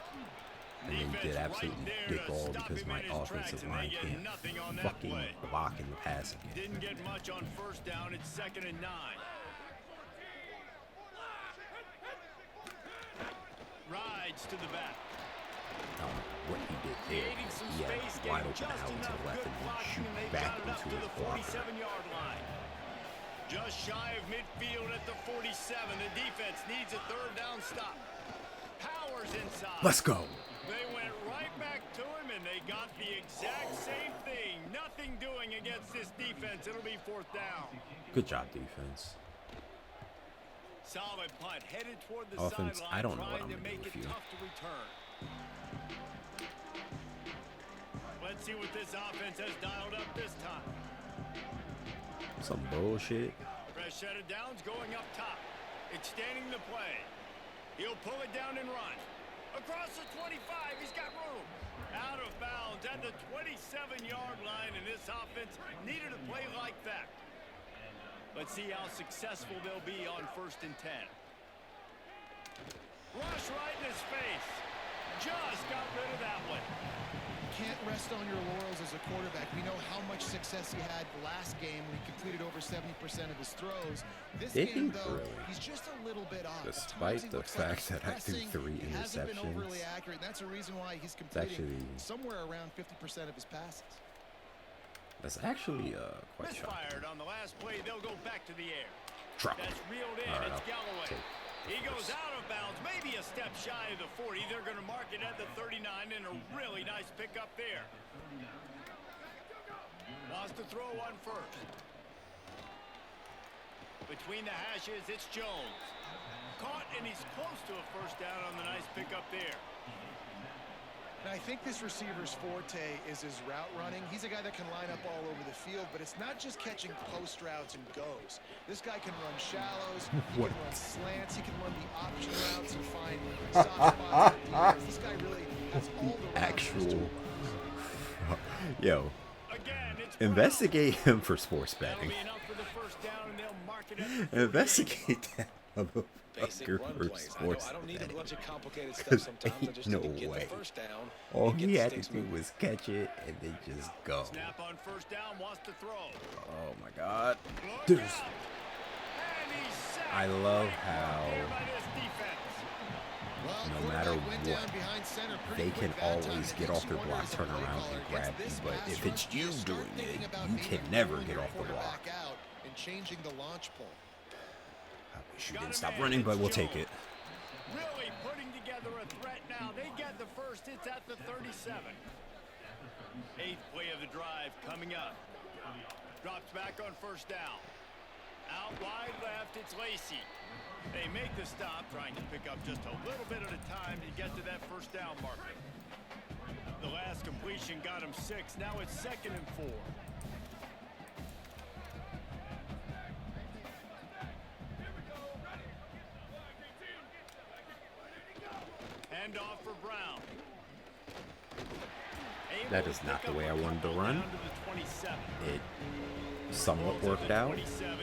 And then you Defense did right absolutely there dick to all stop because him my in his offensive tracks, and line they get can't nothing on that fucking play. block in the passing game. Didn't get much on first down. It's second and 9. Rides to the back. What he did there, Creating some he had space, wide getting open just out to enough the left good and then blocking, shoot and they've back got it up into to his the blocker. 47-yard line. Just shy of midfield at the 47. The defense needs a third down stop. Powers inside. Let's go. They went right back to him, and they got the exact same thing. Nothing doing against this defense. It'll be fourth down. Good job, defense. Solid punt headed toward the Offense, sideline, I don't know what trying I'm to gonna do make with it you. tough to return. Let's see what this offense has dialed up this time. Some bullshit. Fresh set of downs going up top. Extending the play. He'll pull it down and run. Across the 25, he's got room. Out of bounds at the 27-yard line, and this offense needed a play like that. Let's see how successful they'll be on 1st and 10. Rush right in his face. Just got rid of that one. Can't rest on your laurels as a quarterback. We know how much success he had last game when he completed over 70% of his throws. This Did game, he though, really? he's just a little bit off. At Despite times he the looks like fact he's that I threw pressing. 3 He hasn't been overly interceptions. accurate. That's a reason why he's It's completing actually, somewhere around 50% of his passes. that's actually quite Misfired shocking. on the last play. They'll go back to the air. Drop. That's reeled in. All right, It's I'll Galloway. take He goes first. out of bounds, maybe a step shy of the 40. They're going to mark it at the 39, and a really nice pickup there. Wants to throw one first. Between the hashes, it's Jones. Caught, and he's close to a first down on the nice pickup there. And I think this receiver's forte is his route running. He's a guy that can line up all over the field, but it's not just catching post routes and goes. This guy can run shallows, he can run slants, he can run the option routes and find soft spots. This guy really has all the Actual. Yo, Again, it's investigate him for sports That'll betting. be enough for the first down, and they'll mark it at the 38. Investigate that Basic motherfucker run for plays. sports I don't need a betting. bunch of complicated stuff 'Cause sometimes. I ain't just no need to get way. the first down. All and he get had the to sticks do moving. was catch it and then just go. Snap on first down, wants to throw. Oh my god. Look Dude, out. And he's sacked I love right how there by this defense. Well, no quarterback matter went down what, behind center pretty they quick can that time. always It get makes off you their wonder block, as a turn play around, caller and against grab you. this But pass if rush, it's you you start doing it, thinking about you maybe can never pulling get your off the block. quarterback out and changing the launch pull. I wish you Got didn't a stop man, running, but it's we'll take Jones. it. Really putting together a threat now. They get the first. It's at the 37. 8th play of the drive coming up. Drops back on first down. Out wide left, it's Lacey. They make the stop, trying to pick up just a little bit at a time to get to that first down marker. The last completion got him 6. Now it's 2nd and 4. Hand off for Brown. Able That to is not pick the up way a I wanted to couple run. down to the 27. It somewhat worked out.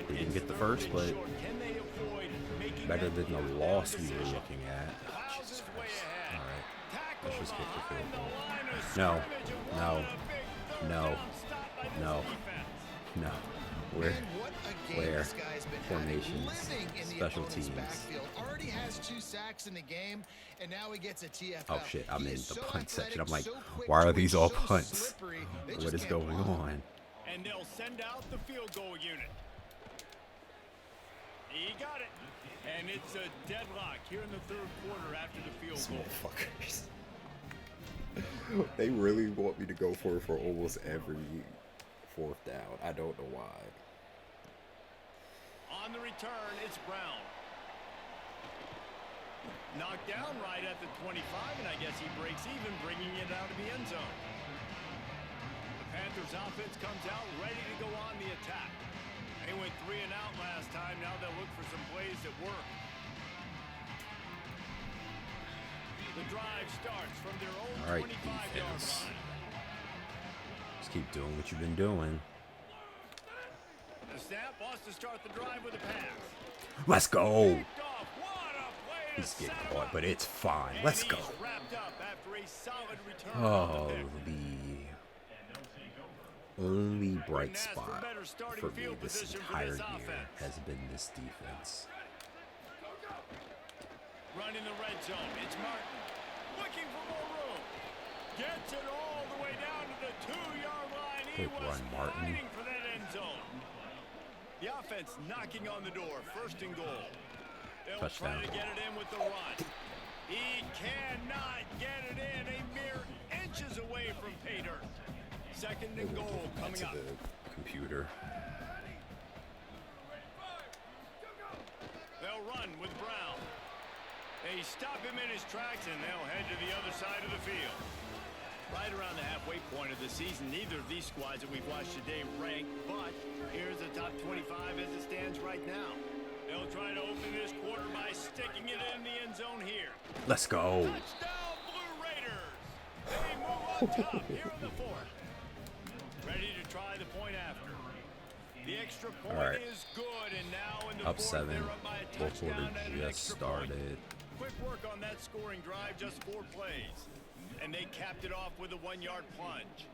We didn't get the first, but better than the loss we were looking at. Jesus Christ. Alright, let's just get the field goal. No, no, no, no, no. Man, what a game where? this guy's been having. Formations, Living in the special opponent's teams. backfield. Already has 2 sacks in the game, and now he gets a TFL. Oh shit, I'm He in is the so punt section. I'm athletic, like, so quick why are twitch, these all so punts? slippery, they What just is can't going block. on? And they'll send out the field goal unit. He got it. And it's a deadlock here in the 3rd quarter after the field These goal. motherfuckers. They really want me to go for almost every 4th down. I don't know why. On the return, it's Brown. Knocked down right at the 25, and I guess he breaks even, bringing it out of the end zone. The Panthers offense comes out ready to go on the attack. They went 3 and out last time. Now they'll look for some plays that work. The drive starts from their own All right, 25-yard defense. line. Just keep doing what you've been doing. The snap wants to start the drive with a pass. Let's go. Picked off. What a play to He's getting set him caught, up. but it's fine. And Let's go. he's wrapped up after a solid return on Oh, the pick. the only bright Couldn't ask for spot better starting for me field this position for entire this year offense. has been this defense. Running the red zone. It's Martin. Looking for more room. Gets it all the way down to the 2-yard line. He Good was run, Martin. fighting for that end zone. The offense knocking on the door. 1st and goal. They'll Touchdown. try to get it in with the run. He cannot get it in. A mere inches away from pay dirt. 2nd and goal coming to up. the computer. They'll they'll run with Brown. They stop him in his tracks, and they'll head to the other side of the field. Right around the halfway point of the season, neither of these squads that we've watched today rank, but here's the top 25 as it stands right now. They'll try to open this quarter by sticking it in the end zone here. Let's go. Touchdown, Blue Raiders! They move on top here in the fourth. Ready to try the point after. The extra point Alright. is good, and now in the Up fourth, 7. they're up by a Fourth quarter touchdown and an just extra point. started. Quick work on that scoring drive, just 4 plays. And they capped it off with a 1-yard plunge.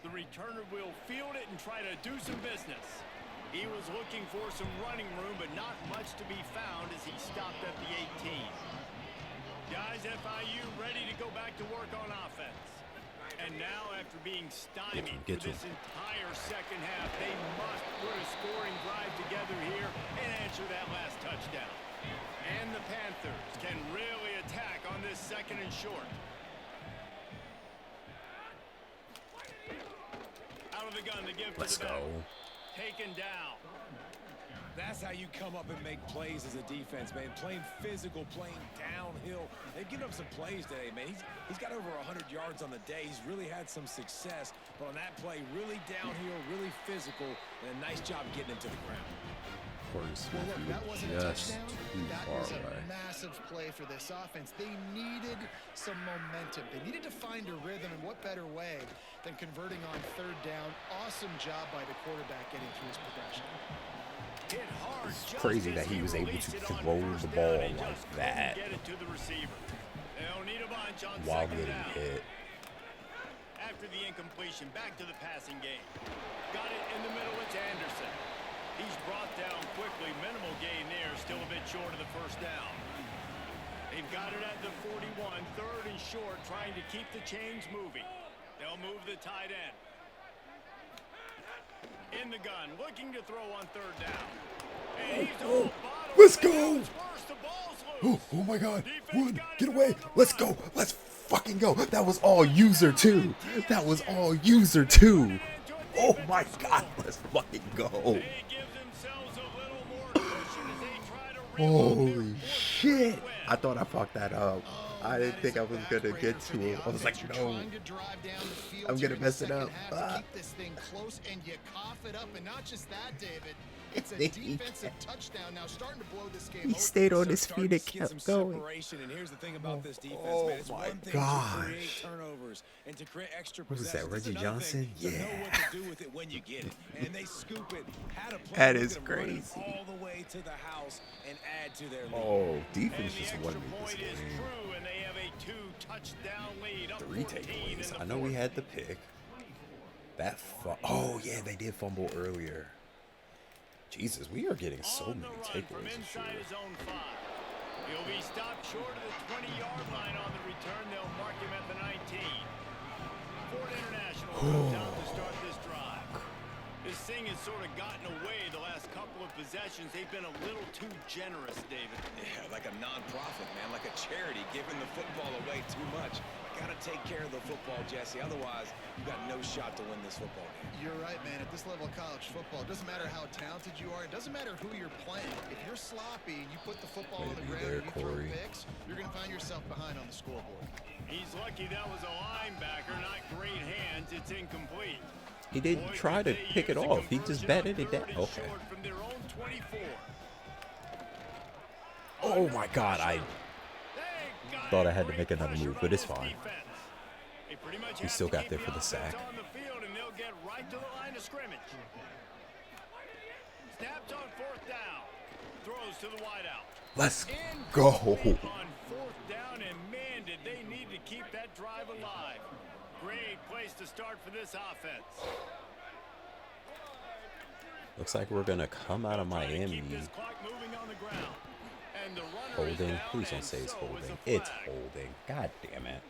The returner will field it and try to do some business. He was looking for some running room, but not much to be found as he stopped at the 18. Guys, FIU ready to go back to work on offense. And now, after being stymied for this entire second half, they must put a scoring drive together here and answer that last touchdown. And the Panthers can really attack on this second and short. Out of the gun to give Let's to the go. back. Taken down. That's how you come up and make plays as a defense, man. Playing physical, playing downhill. They've given up some plays today, man. He's got over 100 yards on the day. He's really had some success. But on that play, really downhill, really physical, and a nice job getting him to the ground. Well, look, that wasn't a Just touchdown. too That far was a away. massive play for this offense. They needed some momentum. They needed to find a rhythm, and what better way than converting on third down. Awesome job by the quarterback getting through his progression. Hit hard It's just crazy as that he was able released to it on throw first the down ball and like just couldn't that Get it to the receiver. They'll need a bunch on while second getting down. hit. After the incompletion, back to the passing game. Got it in the middle, it's Anderson. He's brought down quickly, minimal gain there, still a bit short of the first down. They've got it at the 41, third and short, trying to keep the chains moving. They'll move the tight end. In the gun, looking to throw on third down. And he's on the bottom. Let's And go. now it's worse, the ball's loose. Oh my god. Defense Run. got it Get away. from the Let's right. go. Let's fucking go. That was all user 2. That was all user 2. Oh my god. Let's fucking go. They give themselves a little more cushion as they try to reload Holy their fourth shit. win. I thought I fucked that up. I didn't That think is I a was going to backbreaker get for to the it. I was offense. like, You're no. trying to drive down the field I'm here gonna in the mess it second up. half to Ah. keep this thing close, and you cough it up. And not just that, David. It's a defensive touchdown now, starting to blow this game He open. stayed on So his starting feet to and get kept some going. separation, and here's the thing about this defense, Oh man. It's my one thing gosh. to create turnovers and to create extra What was that, possessions. It's Reggie another Johnson? thing to know Yeah. what to do with it when you get it. And they scoop it, had a play, That look is at 'em run it crazy. all the way to the house and add to their lead. Oh, And defense the just extra won me this point is game. true, and they have a 2-touchdown lead, up 3 14 in takeaways. the I know we fourth. had the pick. Oh yeah, they did fumble earlier. Jesus, we are getting so On many the run from takeaways this inside year. his own 5. He'll be stopped short of the 20-yard line on the return. They'll mark him at the 19. Ford International comes out to start this drive. This thing has sort of gotten away the last couple of possessions. They've been a little too generous, David. Yeah, like a non-profit, man, like a charity, giving the football away too much. Got to take care of the football, Jesse. Otherwise, you got no shot to win this football game. You're right, man. At this level of college football, it doesn't matter how talented you are. It doesn't matter who you're playing. If you're sloppy and you put the football on the Maybe ground there, and you throw Corey. picks, you're going to find yourself behind on the scoreboard. He's lucky that was a linebacker, not great hands. It's incomplete. He didn't Boy, try to could they pick it use a off. He just conversion batted on it down. third and Okay. short from their own 24. Oh my god, I They got thought I a had to great make another pressure move, on but it's this fine. defense. They pretty much He have still to got keep there the for the offense sack. on the field, and they'll get right to the line of scrimmage. Snaps on fourth down. Throws to the wideout. Let's Incomplete go. on fourth down, and man, did they need to keep that drive alive. Great place to start for this offense. Looks like we're gonna come out of Trying to Miami keep this clock moving on the ground. And the runner is holding. down, Please don't and say it's so is holding. a It's flag. holding. God damn it.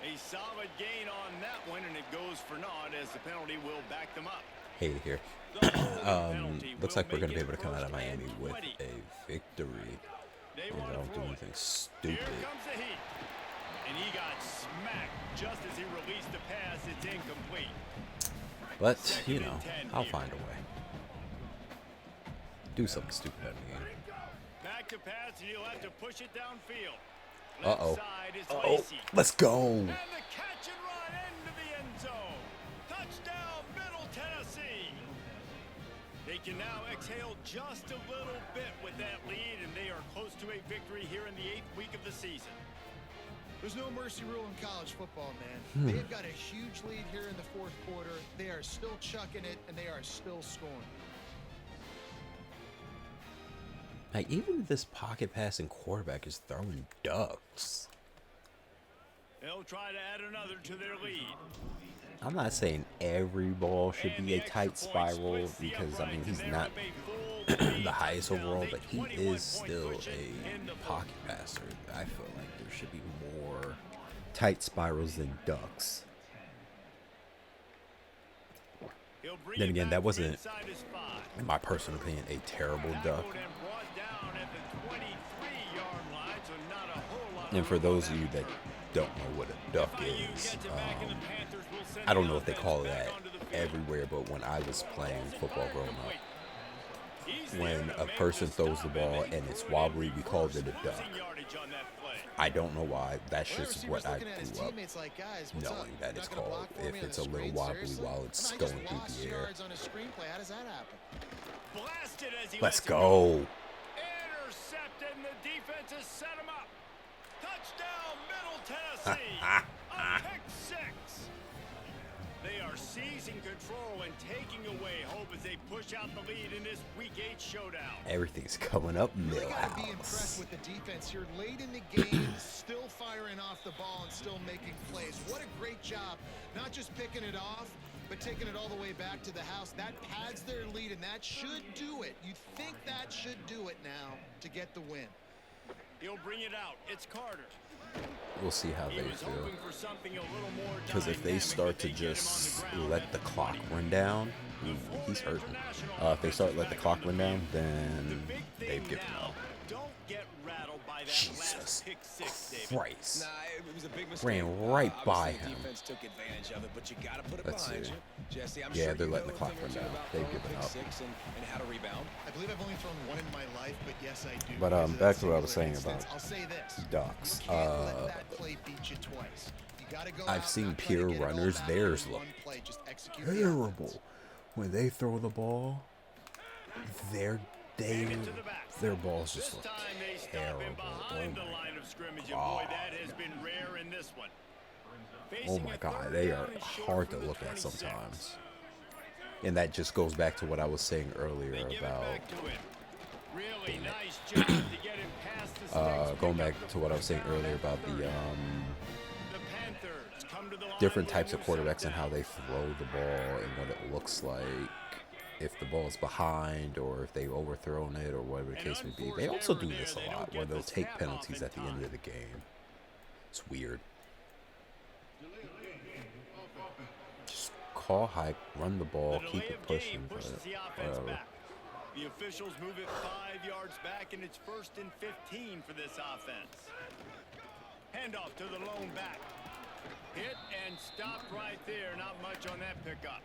A solid gain on that one, and it goes for naught as the penalty will back them up. Hate it here. The holding penalty Looks will like we're make gonna be it able to come out of first and Miami with 20. a victory. They And I want to don't do throw it. anything Here stupid. comes the heat. And he got smacked just as he released the pass. It's incomplete. But, you know, I'll find a way. Do something stupid at me. Back to pass, and he'll have to push it downfield. Uh-oh. Left side is Uh-oh. Lacey. Let's go. And the catch and run into the end zone. Touchdown, Middle Tennessee. They can now exhale just a little bit with that lead, and they are close to a victory here in the 8th week of the season. There's no mercy rule in college football, man. They've got a huge lead here in the 4th quarter. They are still chucking it, and they are still scoring. Like, even this pocket passing quarterback is throwing ducks. They'll try to add another to their lead. I'm not saying every ball should be a tight spiral because, I mean, he's not the highest overall, but he is still a pocket passer. I feel like there should be more tight spirals than ducks. Then again, that wasn't, in my personal opinion, a terrible duck. And for those of you that don't know what a duck is, I don't know if they call that everywhere, but when I was playing football growing up, when a person throws the ball and it's wobbly, we called it a duck. I don't know why. That's just what I grew up knowing that it's called. If it's a little wobbly while it's going through the air. Let's go. Intercepted, and the defense has set him up. Touchdown, Middle Tennessee. A pick six. They are seizing control and taking away hope as they push out the lead in this Week 8 showdown. Everything's coming up, They got to be impressed Millhouse. with the defense here late in the game, still firing off the ball and still making plays. What a great job, not just picking it off, but taking it all the way back to the house. That pads their lead, and that should do it. You think that should do it now to get the win. He'll bring it out. It's Carter. We'll see how He they was feel. hoping for something a little more Because if they dynamic, start but they to get him on the just ground. let the clock run down, he's hurting. If they start to let the clock run down, then they've given up. Don't get rattled by that Jesus last pick six, David. Christ. It was a big mistake. Ran right by Obviously, him. Defense took advantage of it, but you got to put it Let's behind see. you. Jesse, I'm Yeah, sure they're you letting know the clock a thing or run two down. about They've throwing given pick up. six and how to rebound. I believe I've only thrown one in my life, but yes, I do. But, Because of back that to what I was singular saying instance. about I'll say this. ducks. You can't let that play beat you twice. You gotta go I've out, seen not try to pure get it all runners, back theirs in look one play, just execute the offense. terrible. When they throw the ball, their balls just This look time they stop terrible. him behind the line of scrimmage, and boy, that has been rare in this one. Oh Facing my a God, third they down are and short hard to from the look at 26. sometimes. And that just goes back to what I was saying earlier They give it about back to him. Really nice job to get him past the sticks, going pick back up the to what I was saying first down earlier at about the The Panthers come to the line different with a types of new quarterbacks and set how down. they throw the ball and what it looks like if the ball's behind or if they've overthrown it or whatever the case may be. They also do this a lot where they'll take penalties at the end of the game. It's weird. Just call high, run the ball, The keep delay it of pushing, game but pushes the offense whatever. back. The officials move it 5 yards back, and it's 1st and 15 for this offense. Handoff to the lone back. Hit and stopped right there. Not much on that pickup.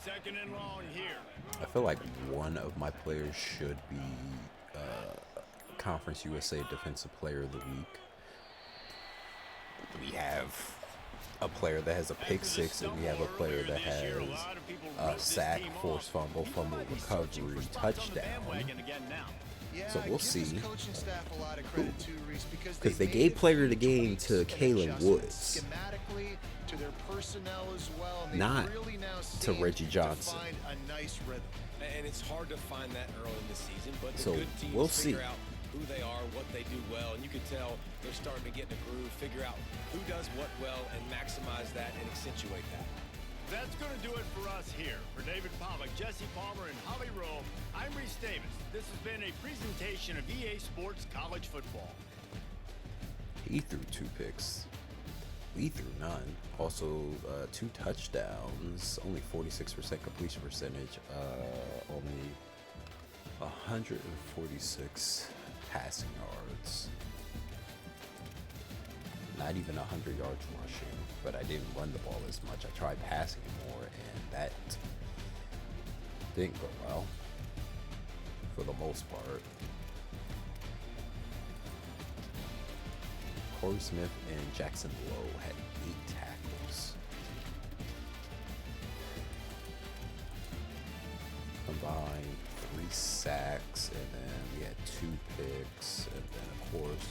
2nd and long here. I feel like one of my players should be Conference USA Defensive Player of the Week. We have a player that has a pick six, and we have a player that has a sack, forced fumble, fumble recovery, touchdown. Yeah, So we'll give see. this coaching staff a lot of credit too, Reese, because 'Cause they made gave a player of the few game tweaks to and Kalen adjustments Woods. schematically to their personnel as well, and they Not really now to seem Reggie Johnson. to find a nice rhythm. And it's hard to find that early in the season, but the So, good teams we'll figure see. out who they are, what they do well, and you can tell they're starting to get in a groove, figure out who does what well, and maximize that and accentuate that. That's going to do it for us here. For David Pollock, Jesse Palmer, and Holly Rowe, I'm Reese Davis. This has been a presentation of EA Sports College Football. He threw 2 picks. We threw none. Also, 2 touchdowns. Only 46% completion percentage. Only 146 passing yards. not even 100 yards rushing, but I didn't run the ball as much. I tried passing more, and that didn't go well for the most part. Corey Smith and Jackson Lowe had 8 tackles. Combined 3 sacks, and then we had 2 picks, and then of course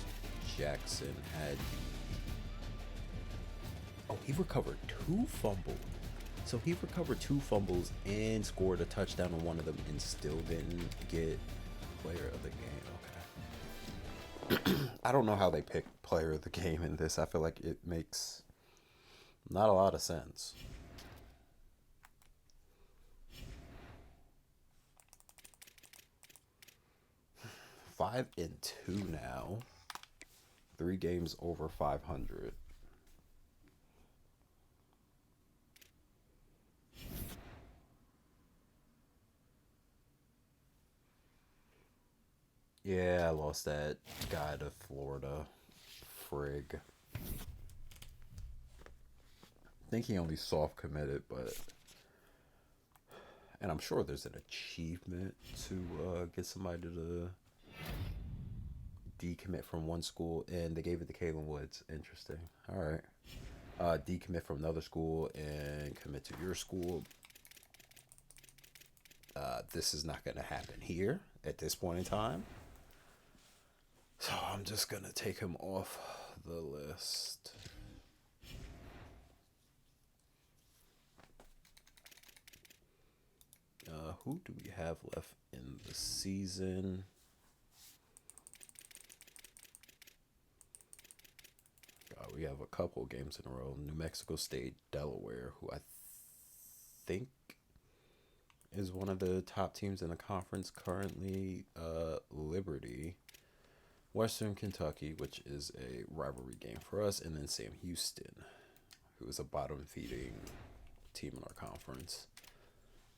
Jackson had, oh, he recovered 2 fumbles. So he recovered 2 fumbles and scored a touchdown on one of them and still didn't get player of the game. Okay. I don't know how they pick player of the game in this. I feel like it makes not a lot of sense. Five and 2 now. 3 games over 500. Yeah, I lost that guy to Florida. Frig. I think he only soft committed, but, and I'm sure there's an achievement to get somebody to decommit from one school, and they gave it to Kalen Woods. Interesting. All right. Decommit from another school and commit to your school. This is not going to happen here at this point in time. So I'm just going to take him off the list. Who do we have left in the season? We have a couple games in a row. New Mexico State, Delaware, who I think is one of the top teams in the conference currently. Liberty, Western Kentucky, which is a rivalry game for us, and then Sam Houston, who is a bottom-feeding team in our conference.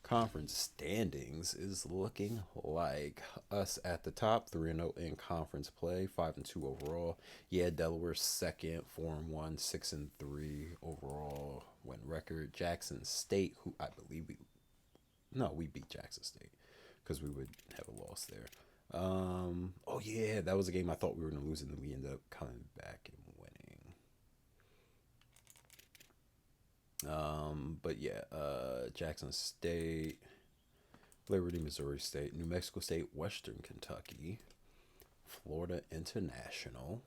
Conference standings is looking like us at the top, 3-0 in conference play, 5-2 overall. Yeah, Delaware second, 4-1, 6-3 overall win record. Jackson State, who I believe we beat Jackson State because we would have a loss there. Oh yeah, that was a game I thought we were gonna lose, and then we ended up coming back and winning. But yeah, Jackson State, Liberty, Missouri State, New Mexico State, Western Kentucky, Florida International,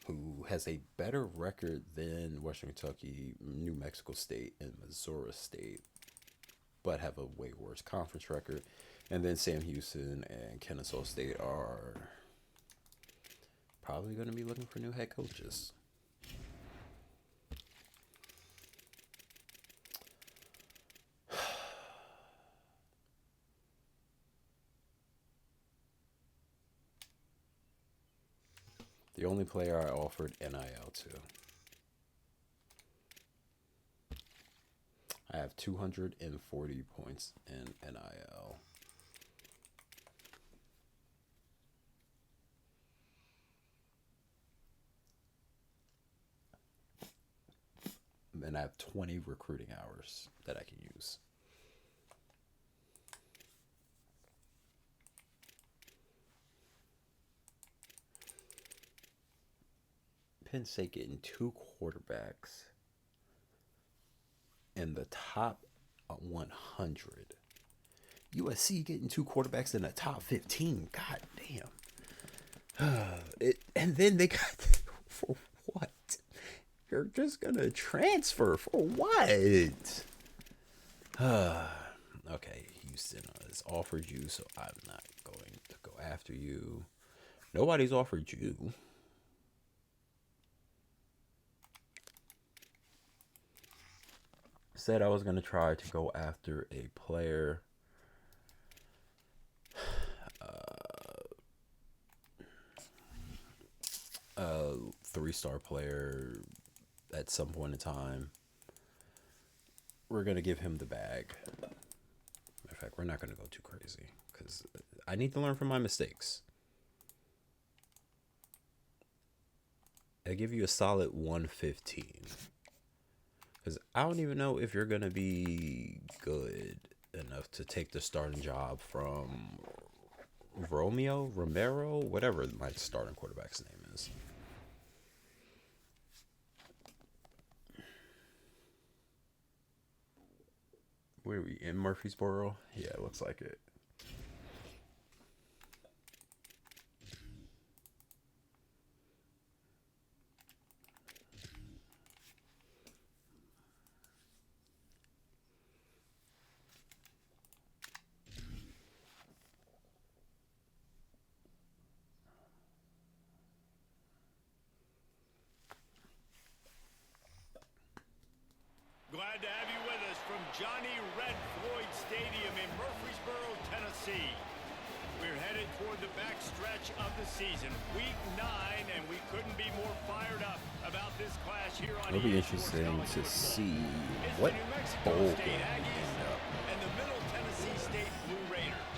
who has a better record than Western Kentucky, New Mexico State, and Missouri State, but have a way worse conference record. And then Sam Houston and Kennesaw State are probably going to be looking for new head coaches. The only player I offered NIL to. I have 240 points in NIL. And I have 20 recruiting hours that I can use. Penn State getting 2 quarterbacks in the top 100. USC getting 2 quarterbacks in the top 15. God damn. And then they got, for what? You're just going to transfer for what? Okay, Houston has offered you, so I'm not going to go after you. Nobody's offered you. Said I was going to try to go after a player. 3-star player at some point in time. We're going to give him the bag. Matter of fact, we're not going to go too crazy because I need to learn from my mistakes. I give you a solid 115. Because I don't even know if you're going to be good enough to take the starting job from Romero, whatever my starting quarterback's name is. Where are we? In Murfreesboro? Yeah, it looks like it. Glad to have you with us from Johnny Red Floyd Stadium in Murfreesboro, Tennessee. We're headed toward the backstretch of the season, week 9, and we couldn't be more fired up about this clash here on It'll be interesting to see what bowl game we end up. and the Middle Tennessee State Blue Raiders.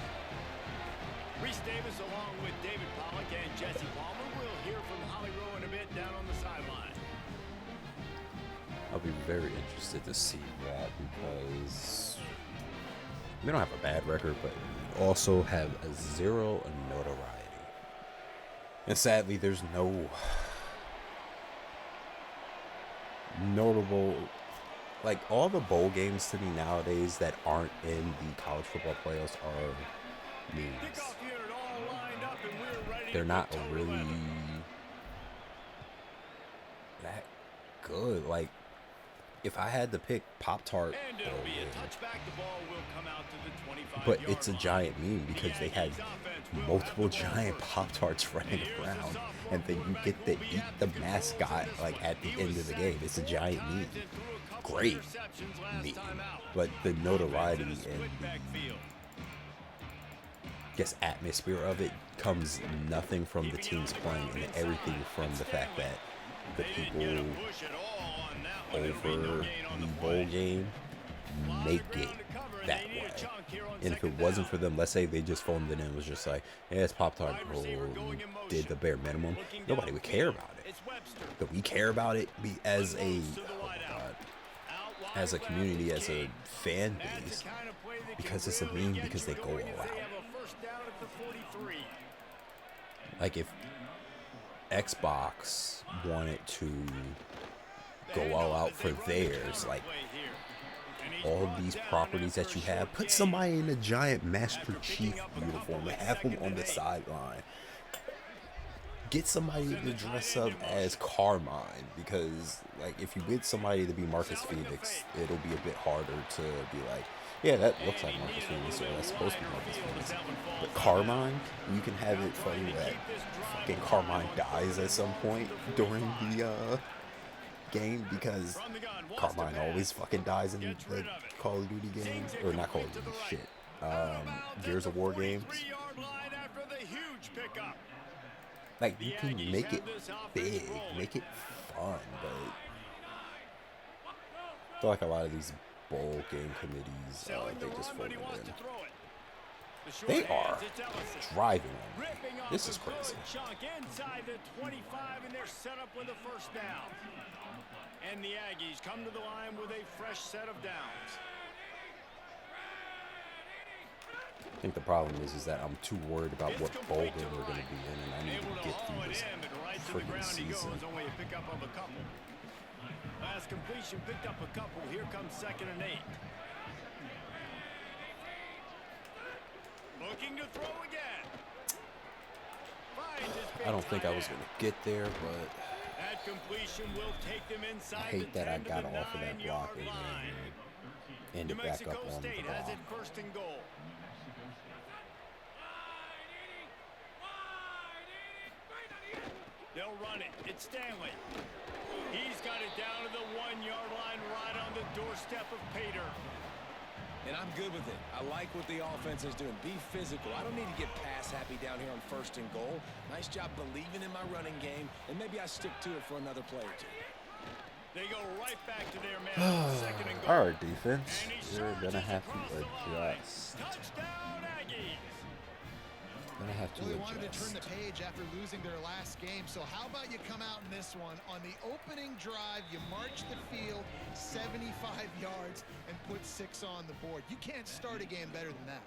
Reese Davis along with David Pollock and Jesse Palmer. We'll hear from Holly Rowe in a bit down on the sideline. I'll be very interested to see that because we don't have a bad record, but we also have a zero notoriety. And sadly, there's no notable, like all the bowl games to me nowadays that aren't in the college football playoffs are memes. They're not really that good. Like, if I had to pick Pop-Tart, but it's a giant meme because they had multiple giant Pop-Tarts running around, and then you get to eat the mascot like at the end of the game. It's a giant meme. Great meme. But the notoriety and the, I guess, atmosphere of it comes nothing from the teams playing and everything from the fact that the people over the bowl game make it that way. And if it wasn't for them, let's say they just phoned it in and was just like, yeah, it's Pop-Tart, or did the bare minimum, nobody would care about it. But we care about it as a as a community, as a fan base, because it's a meme, because they go all out. Like if Xbox wanted to go all out for theirs, like all these properties that you have, put somebody in a giant Master Chief uniform and have them on the sideline. Get somebody to dress up as Carmine, because like if you get somebody to be Marcus Phoenix, it'll be a bit harder to be like, yeah, that looks like Marcus Phoenix, or that's supposed to be Marcus Phoenix. But Carmine, you can have it funny that fucking Carmine dies at some point during the game, because Carmine always fucking dies in the Call of Duty games, or not Call of Duty, shit, Gears of War games. Like, you can make it big, make it fun, but I feel like a lot of these bowl game committees, they just fold it in. They are driving on me. This is crazy. Inside the 25, and they're set up with a first down. And the Aggies come to the line with a fresh set of downs. I think the problem is that I'm too worried about what bowl game we're going to be in, and I need to get through this freaking season. Last completion picked up a couple. Here comes 2nd and 8. Looking to throw again. I don't think I was going to get there, but that completion will take them inside. I hate that I got off of that block and then ended back up on the block. First and goal. They'll run it. It's Stanley. He's got it down to the 1-yard line, right on the doorstep of Pater. And I'm good with it. I like what the offense is doing. Be physical. I don't need to get pass happy down here on 1st and goal. Nice job believing in my running game, and maybe I stick to it for another play or two. They go right back to their man. 2nd and goal. Our defense, we're going to have to adjust. Touchdown, Aggies. Gonna have to Well, they wanted to turn adjust. the page after losing their last game, so how about you come out in this one? On the opening drive, you march the field 75 yards and put 6 on the board. You can't start a game better than that.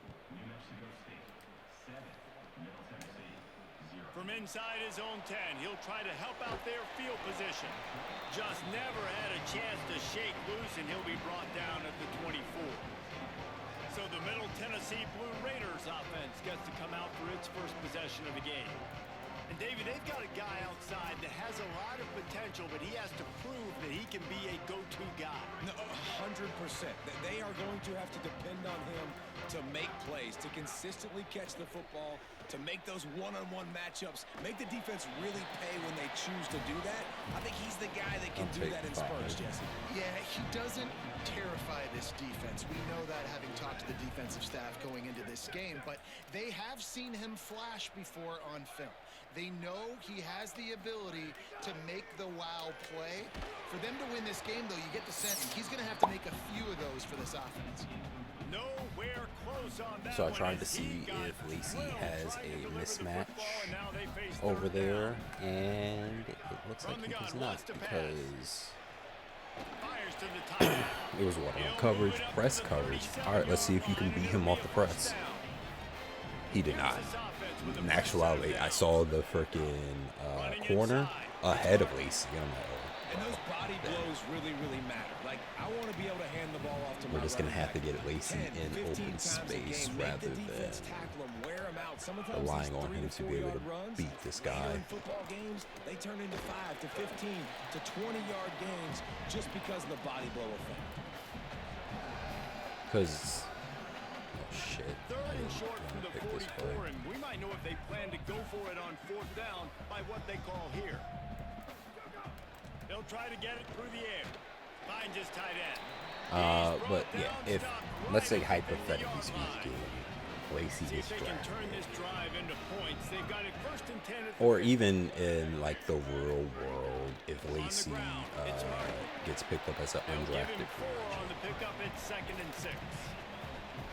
From inside his own 10, he'll try to help out their field position. Just never had a chance to shake loose, and he'll be brought down at the 24. So the Middle Tennessee Blue Raiders offense gets to come out for its first possession of the game. And Davey, they've got a guy outside that has a lot of potential, but he has to prove that he can be a go-to guy. No, 100%. They are going to have to depend on him to make plays, to consistently catch the football, to make those one-on-one matchups, make the defense really pay when they choose to do that. I think he's the guy that can do that in spurts, Jesse. Yeah, he doesn't terrify this defense. We know that, having talked to the defensive staff going into this game, but they have seen him flash before on film. They know he has the ability to make the wow play. For them to win this game, though, you get the sense he's going to have to make a few of those for this offense. Nowhere close on that. So I tried to see if Lacey has a mismatch over there, and it looks like he does not, because it was one-on-one coverage, press coverage. All right, let's see if you can beat him off the press. He did not. In actuality, I saw the freaking corner ahead of Lacey. I'm like, oh, And those body blows really, really matter. Like, I want to be able to hand the ball off to my we're just going to have to get Lacey 10, in 15 open times a space game. Make rather the defense than tackle him, wear him out. Sometimes relying these on 3 him to be able 4 to runs, beat this later guy. in football games, they turn into 5 to 15 to 20-yard gains just because of the body blow effect. Because, oh shit, Third I and didn't short from want the to pick this 44, play. and we might know if they plan to go for it on 4th down by what they call here. They'll try to get it through the air. Finds his tight end. But yeah, if, let's say hypothetically speaking, Lacey See gets if they can turn drafted, this drive into points. They've got it 1st and 10 at the or even in like the real world, if Lacey gets picked up as an They'll give undrafted him 4 free on the agent, pickup. It's 2nd and 6.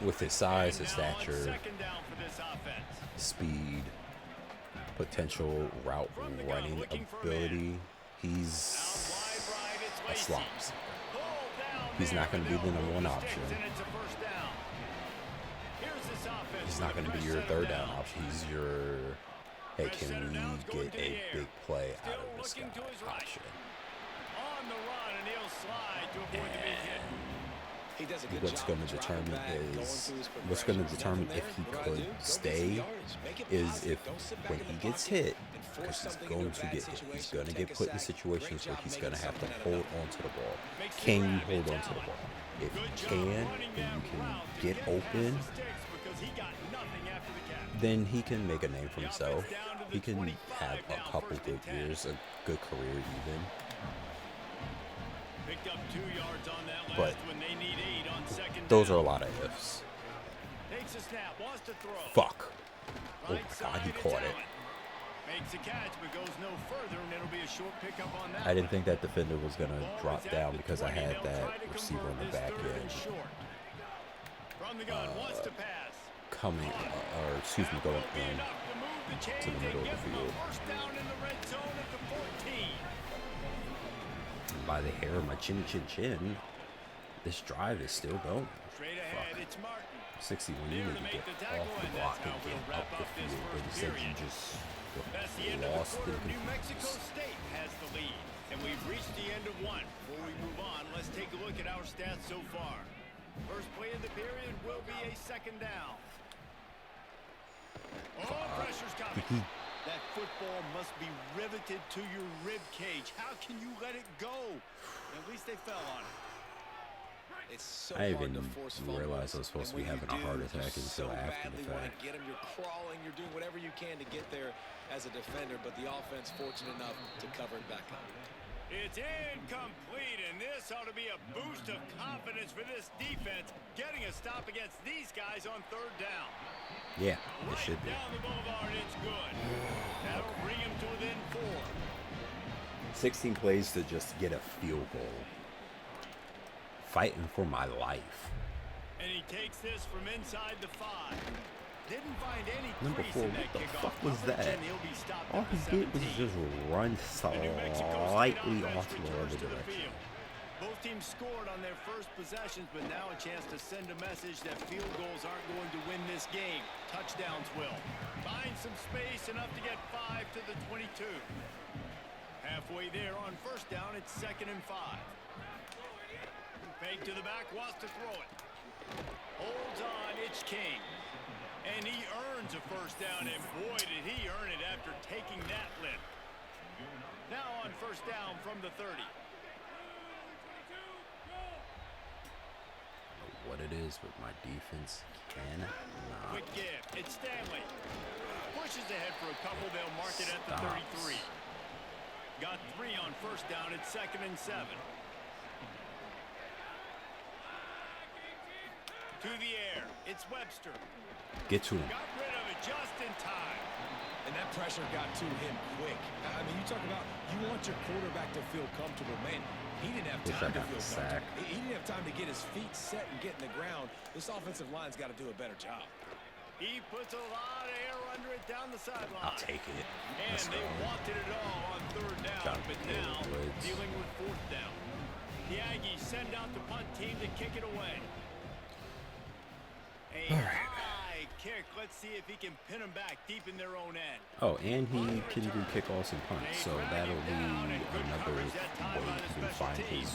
with his size, his And now on stature, 2nd down for this offense. speed, potential route running ability, he's Wide right, it's a Lacey. slot receiver. Pulled down He's there, not going to be and the they'll number one move the option. sticks, and it's a 1st down. Here's this offense He's with not a going to be fresh your set 3rd of down downs. option. He's your, hey, Fresh can set of we downs going get to the a air. big play out Still of this guy looking to his right. option? On the run, and he'll slide to avoid the big hit. He does a good What's job going to driving determine back, going is through his what's going to progressions. determine Nothing if there. he What do I could do? Go get some stay yards. Make it is positive. if Don't sit back when in he the gets pocket hit, and force because he's something going into to a get bad hit, he's situation. going to Take get a put in sack. situations Great where job he's making going to have to something out of hold nothing. onto the ball. Makes the Can you grab, hold it's onto the Allen. ball? If you Good job can, running and you that can route to get past open, the sticks because he got nothing after the catch. then he can make a name for The himself. offense down to the He can 25 have a now, couple 1st and good 10. years, a good career even. Picked up 2 yards on that last But when they need 8 on 2nd those are down. a lot of ifs. Takes a snap, wants to throw. Fuck. Oh Right my god, side, he it's caught it. Allen. Makes a catch, but goes no further, and it'll be a short pickup on that. I didn't think that defender was going to Ball drop is at down the because I 20. had They'll that try to receiver on convert the this back 3rd and end short. From the gun, wants to pass. coming, or excuse me, That going will be in. enough to move the chains the middle and of the give them a field. 1st down in the red zone at the 14. By the hair of my chin, this drive is still going. Straight ahead, Fuck. it's Martin. 61, you There need to to make get the tackle, off the and block that's and how get we'll wrap up the up this field. But first instead, you period. just That's the end of the lost quarter. and New Mexico confused. State has the lead, and we've reached the end of 1. Before we move on, let's take a look at our stats so far. First play of the period will be a 2nd down. Oh, pressure's coming. That football must be riveted to your rib cage. How can you let it go? At least they fell on it. It's so I hard even to force realized I was fumbles, supposed to and be when having you a heart do, attack you until so after the badly want to fact. get him. You're crawling. You're doing whatever you can to get there as a defender, but the offense fortunate enough to cover it back up. It's incomplete, and this ought to be a boost of confidence for this defense, getting a stop against these guys on 3rd down. Yeah, it Right should be. down the boulevard, it's good. That'll bring him to within 4. 16 plays to just get a field goal. Fighting for my life. And he takes this from inside the 5. Didn't find any Number crease 4, in what that the kickoff fuck was coverage, that? and he'll be stopped All at he the did was 17. just run The New Mexico State slightly offense off to the returns other to the direction. field. Both teams scored on their first possessions, but now a chance to send a message that field goals aren't going to win this game. Touchdowns will. Find some space, enough to get 5 to the 22. Halfway there on first down, it's 2nd and 5. Fake to the back, wants to throw it. Holds on, it's King. And he earns a first down, and boy, did he earn it after taking that lift. Now on first down from the 30. What it is with my defense cannot. Quick give, it's Stanley. Pushes ahead for a couple, they'll mark it at the 33. Got 3 on first down, it's 2nd and 7. To the air, it's Webster. Get to him. Got rid of it just in time. And that pressure got to him quick. I mean, you talk about you want your quarterback to feel comfortable. Man, he didn't have Wish I time to got feel the sack. comfortable. He didn't have time to get his feet set and get in the ground. This offensive line's got to do a better job. He puts a lot of air under it down the sideline. I'll take it. And Let's they go. wanted it all on 3rd down, Got but the now blitz. dealing with 4th down. The Aggies send out the punt team to kick it away. A high kick. Let's see if he can pin them back deep in their own end. Oh, and he can do kickoffs and punts, so that'll be another way he can find his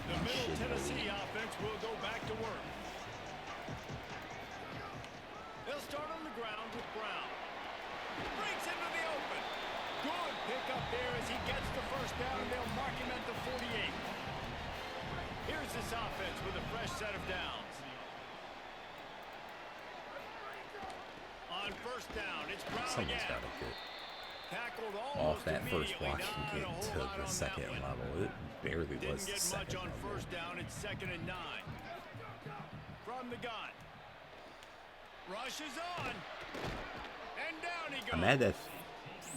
The Middle shit Tennessee load. offense will go back to work. They'll start on the ground with Brown. Breaks into the open. Good pick up there as he gets the first down, and they'll mark him at the 48. Here's this offense with a fresh set of downs. On first down, it's Brown Someone's again. got to get Tackled off almost that first immediately. block and Not get a whole to lot the on second that one. level. It barely was Didn't the get much second on level. first down. It's 2nd and 9. From the gun. Rushes on. And down he goes. I'm mad that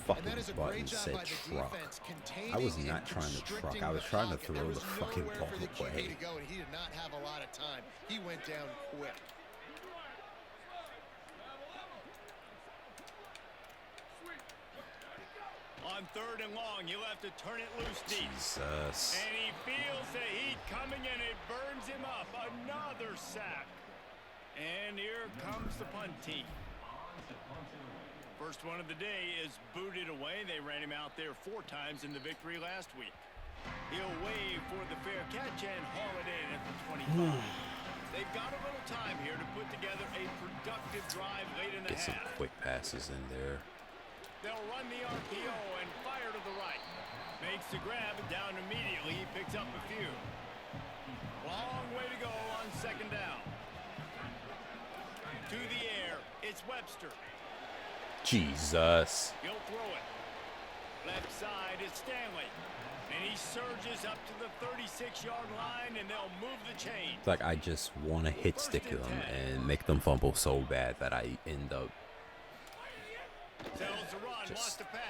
And that is a fucking great button job said by the truck. defense containing I was and not trying to truck. constricting I was the trying to pocket. throw There the was fucking nowhere ball for the QB away. to go, and he did not have a lot of time. He went down quick. On 3rd and long, he'll have to turn it loose deep. Jesus. And he feels the heat coming and it burns him up. Another sack. And here comes the punt team. First one of the day is booted away. They ran him out there 4 times in the victory last week. He'll wave for the fair catch and haul it in at the 25. They've got a little time here to put together a productive drive late in the Get some half. quick passes in there. They'll run the RPO and fire to the right. Makes the grab down immediately. He picks up a few. Long way to go on 2nd down. To the air, it's Webster. Jesus. He'll throw it. Left side is Stanley. And he surges up to the 36-yard line, and they'll move the chain. It's like I just want to hit stick them and make them fumble so bad that I end up Tells the run, Just- lost the pass.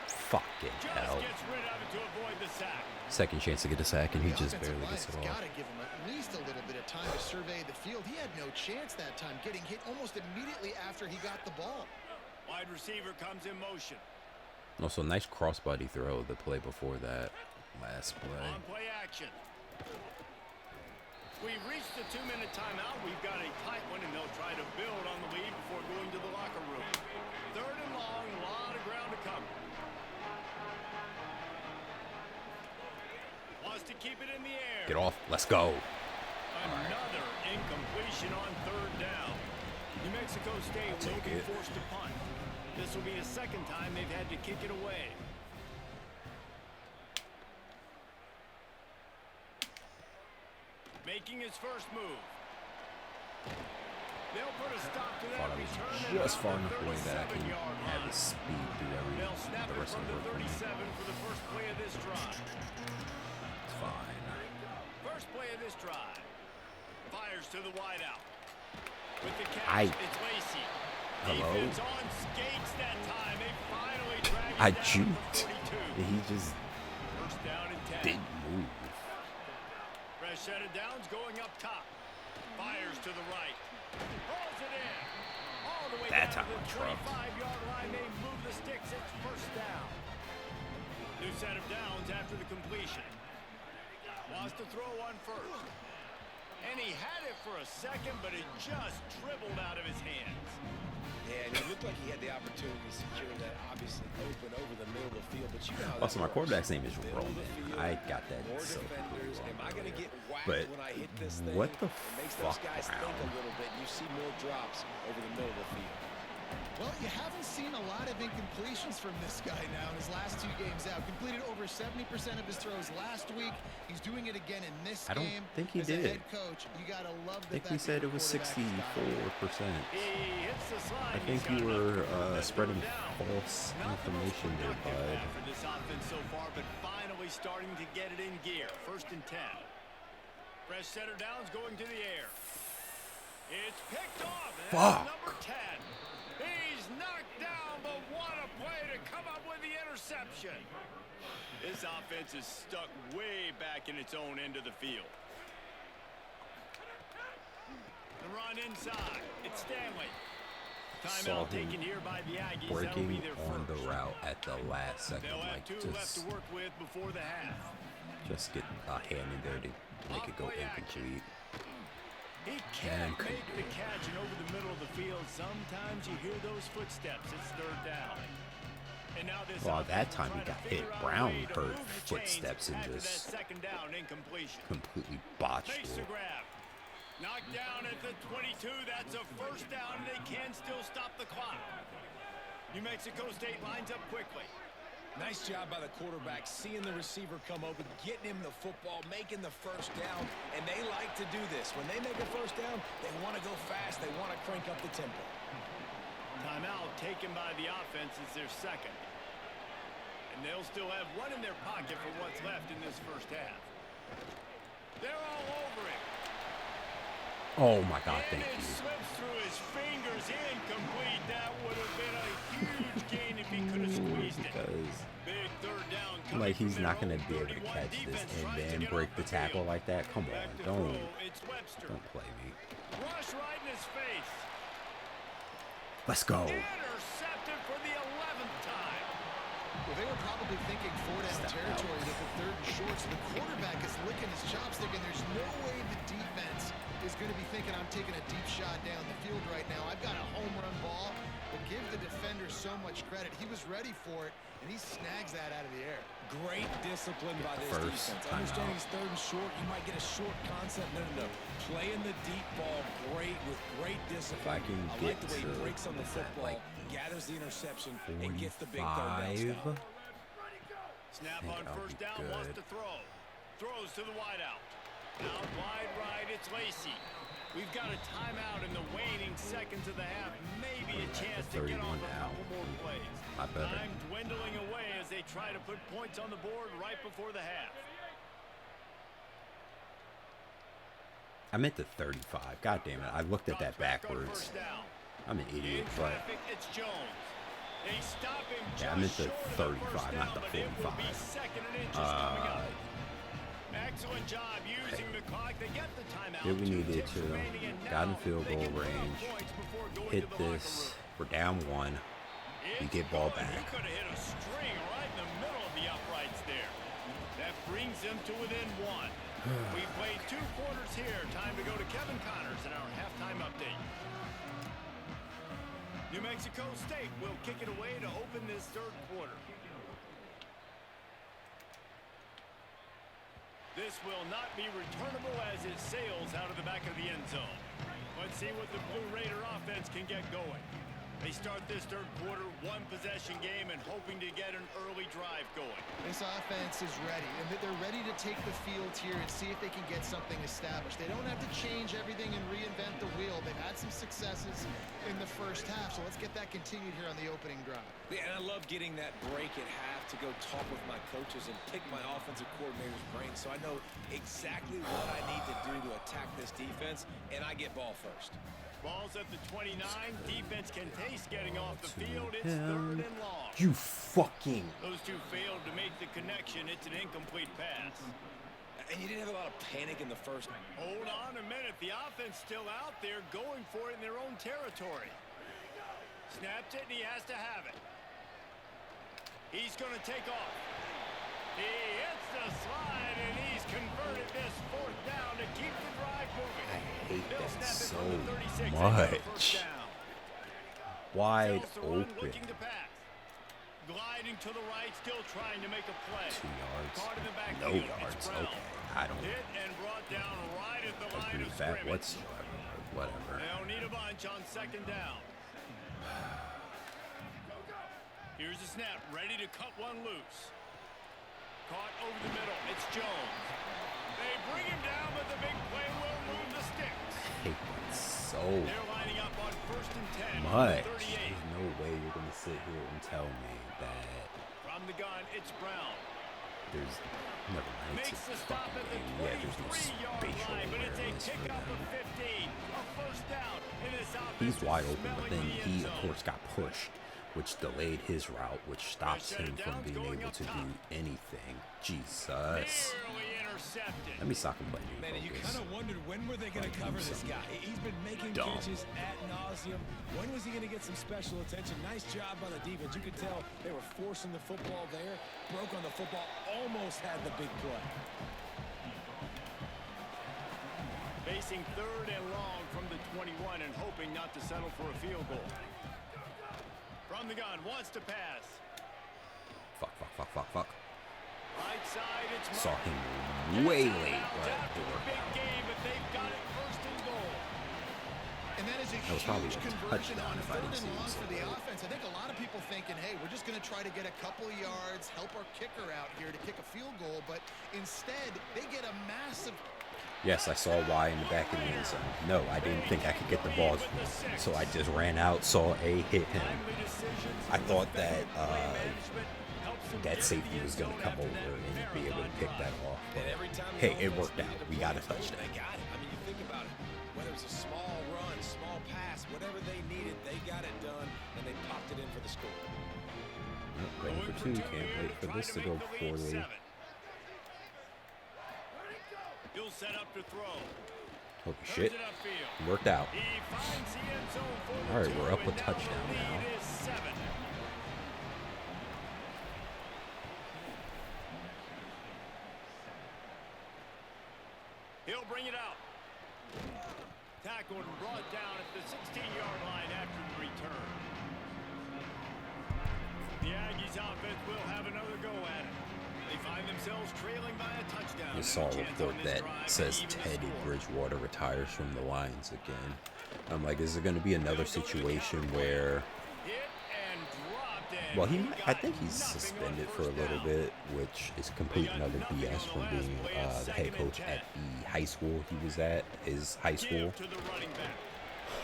fucking Just hell. gets rid of it to avoid the sack. Second chance to get a sack, and he The just offensive barely gets it line's off. got to give him at least a little bit of time to survey the field. He had no chance that time, getting hit almost immediately after he got the ball. Wide receiver comes in motion. Also, nice crossbody throw the play before that last play. On play action. We've reached the 2-minute timeout. We've got a tight one, and they'll try to build on the lead before going to the locker room. 3rd and long, a lot of ground to cover. Wants to keep it in the air. Get off. Let's go. Another incompletion on 3rd down. New Mexico State will take be it. forced to punt. This will be the 2nd time they've had to kick it away. Making his first move. They'll put a stop to that Thought I return. was at just far about enough away that I can 37-yard have line. his speed do They'll snap the it rest from of the the work for me. 37 for the first play of this drive. It's fine. First play of this drive. Fires to the wideout. With the catch, I- it's Lacey. Hello? Defense on skates that time. They finally drag it I down juked. to the 42. He just First down and 10. didn't move. Fresh set of downs going up top. Fires to the right. Rolls it in. All the way That down time to I the trucked. 25-yard line. They move the sticks. It's first down. New set of downs after the completion. Wants to throw on first. And he had it for a second, but it just dribbled out of his hands. Yeah, and it looked like he had the opportunity to secure that, obviously open over the middle of the field. But you know how Also, my that works. quarterback's name is Middle of the Roman. field, I got that more so defenders. wrong Am I going to earlier. get whacked But when I hit this thing? what the It makes those fuck, guys think Brown? a little bit. You see more drops over the middle of the field. Well, you haven't seen a lot of incompletions from this guy now in his last 2 games out. Completed over 70% of his throws last week. He's doing it again in this I don't game. think he As did. a head coach, you gotta love I that. think we said it was 64%. He hits the slide. I think you were spreading false information there, bud. For this offense so far, but finally starting to get it in gear. 1st and 10. Fresh setter downs going to the air. It's picked off. And Fuck. that's number 10. He's knocked down, but what a play to come up with the interception. This offense is stuck way back in its own end of the field. The run inside. It's Stanley. Saw Timeout him taken here by the Aggies. That'll be breaking their on the first. route at the last second. They'll have Like, 2 left to work with before the half. just get a hand in there to make it go incomplete. He can't couldn't make do the it. catch, and over the middle of the field, sometimes you hear those footsteps. It's 3rd down. And now this Well, that offense time will he try got to hit. figure out a Brown way to heard move the footsteps chains and after just that 2nd down incompletion. completely botched Makes it. the grab. Knocked down at the 22. That's a 1st down. They can still stop the clock. New Mexico State lines up quickly. Nice job by the quarterback, seeing the receiver come open, getting him the football, making the 1st down, and they like to do this. When they make a 1st down, they want to go fast. They want to crank up the tempo. Timeout taken by the offense is their 2nd. And they'll still have one in their pocket for what's left in this 1st half. They're all over it. Oh my God, thank And it you. slips through his fingers, incomplete. That would have been a huge gain if he could have squeezed it. Because Big 3rd down coming like he's from not their gonna own be able to 31. catch this Defense and tries to then get break off the tackle field. like that. Come Back on, to don't throw, it's Webster. play me. Rush right in his face. Let's go. Intercepted for the 11th time. Well, they were probably thinking 4-down Step territory out. with the 3rd and short. So the quarterback is licking his chops, thinking there's no way the defense is going to be thinking I'm taking a deep shot down the field right now. I've got a home run ball, but give the defender so much credit. He was ready for it, and he snags that out of the air. Great discipline by this First defense. timeout. Understanding it's 3rd and short, you might get a short concept. No. Playing the deep ball great with great discipline. If I can I get like the way he to, breaks on the what is that, football, like gathers the interception, and gets the big 3rd 45. down stop. Snap think on I'll 1st be down, wants good. to throw. Throws to the wideout. Out wide right, it's Lacey. We've got a timeout in the waning seconds of the half. Maybe a chance to get 31 off a now. couple more plays. I better. Time dwindling away as they try to put points on the board right before the half. I meant the 35. God damn it. I looked at that Drops back on backwards. 1st down. I'm an idiot, In but traffic, it's Jones. They stop him yeah, I meant just the short of the 35, 1st not down, the but it will be 45. 2nd and inches coming up. Uh, Excellent job using the clock. They get the timeout. did we 2 needed ticks to. remaining, and Got in now field they goal can put up range. points before going Hit to the locker this. room. We're down 1. You It's get ball going. He back. could have hit a string right in the middle of the uprights there. That brings them to within 1. We played 2 quarters here. Time to go to Kevin Connors in our halftime update. New Mexico State will kick it away to open this 3rd quarter. This will not be returnable as it sails out of the back of the end zone. Let's see what the Blue Raider offense can get going. They start this 3rd quarter, 1-possession game, and hoping to get an early drive going. This offense is ready, and they're ready to take the field here and see if they can get something established. They don't have to change everything and reinvent the wheel. They've had some successes in the 1st half, so let's get that continued here on the opening drive. Yeah, and I love getting that break at half to go talk with my coaches and pick my offensive coordinator's brain so I know exactly what I need to do to attack this defense, and I get ball first. Ball's at the 29. Defense can taste getting off the field. It's 3rd and long. You fucking. Those 2 failed to make the connection. It's an incomplete pass. And you didn't have a lot of panic in the 1st. Hold on a minute. The offense offense still out there going for it in their own territory. Snaps it, and he has to have it. He's going to take off. He hits the slide, and he's converted this 4th down to keep the drive moving. I hate They'll that snap it so from the 36 and much. go 1st down. Wide Sells the run, open. looking to pass. Gliding to the right, still trying to make a play. 2 yards. Caught in the No backfield. yards. It's Brown. Okay. I don't Hit and brought down right at the line agree of with that scrimmage. whatsoever. Whatever. They'll need a bunch on 2nd down. Here's the snap, ready to cut one loose. Caught over the middle. It's Jones. They bring him down, but the big play will move the sticks. I hate that so They're lining up on 1st and 10. much. 38. There's no way you're going to sit here and tell me that From the gun, it's Brown. there's never mind. It's Makes a the stop fucking at the game. Yeah, there's no 23-yard spatial line, but it's a awareness for pickup of them. 15. A 1st down. And this offense He's is wide open, but smelling then the he, end of zone. course, got pushed, which delayed his route, which stops him from being able to do anything. Jesus. Nearly intercepted. Let me sock him, buddy. Man, you kind of wondered when were they going to cover this guy. He's been making Dumb. catches ad nauseum. When was he going to get some special attention? Nice job by the defense. You could tell they were forcing the football there. Broke on the football. Almost had the big play. Facing 3rd and long from the 21 and hoping not to settle for a field goal. From the gun, wants to pass. Fuck. Right side, it's Saw Martin. him way late, but After it the worked big out. game, but they've got it 1st and goal. And that is a That was probably huge a conversion touchdown on if I 3rd didn't and see long it for the so late. offense. I think a lot of people thinking, hey, we're just going to try to get a couple of yards, help our kicker out here to kick a field goal. But instead, they get a massive... Yes, I saw Y in the back of the end zone. No, I didn't think I could get the ball, so I just ran out, saw A hit him. I thought that that safety was going to come over and be able to pick that off. But hey, it worked out. We got a touchdown. They got it. I mean, you think about it. Whether it's a small run, small pass, whatever they needed, they got it done, and they popped it in for the score. Ready for 2. Can't wait for this to go poorly. He'll set up to throw. Holy shit. Turns it upfield. Worked out. He finds the end zone for the All right, 2, we're up and with now touchdown the lead now. is 7. He'll bring it out. Tackled and brought down at the 16-yard line after the return. The Aggies offense will have another go at it. They find themselves trailing by a touchdown. I saw a Chance on report this that drive to says even the Teddy score. Bridgewater retires from the Lions again. I'm like, is it going to be another situation where... Hit and dropped, and Well, he I got think he's nothing on suspended for a 1st little down. bit, which is complete and utter BS from being the head coach at the high school he was at, his high school. Give to the running back.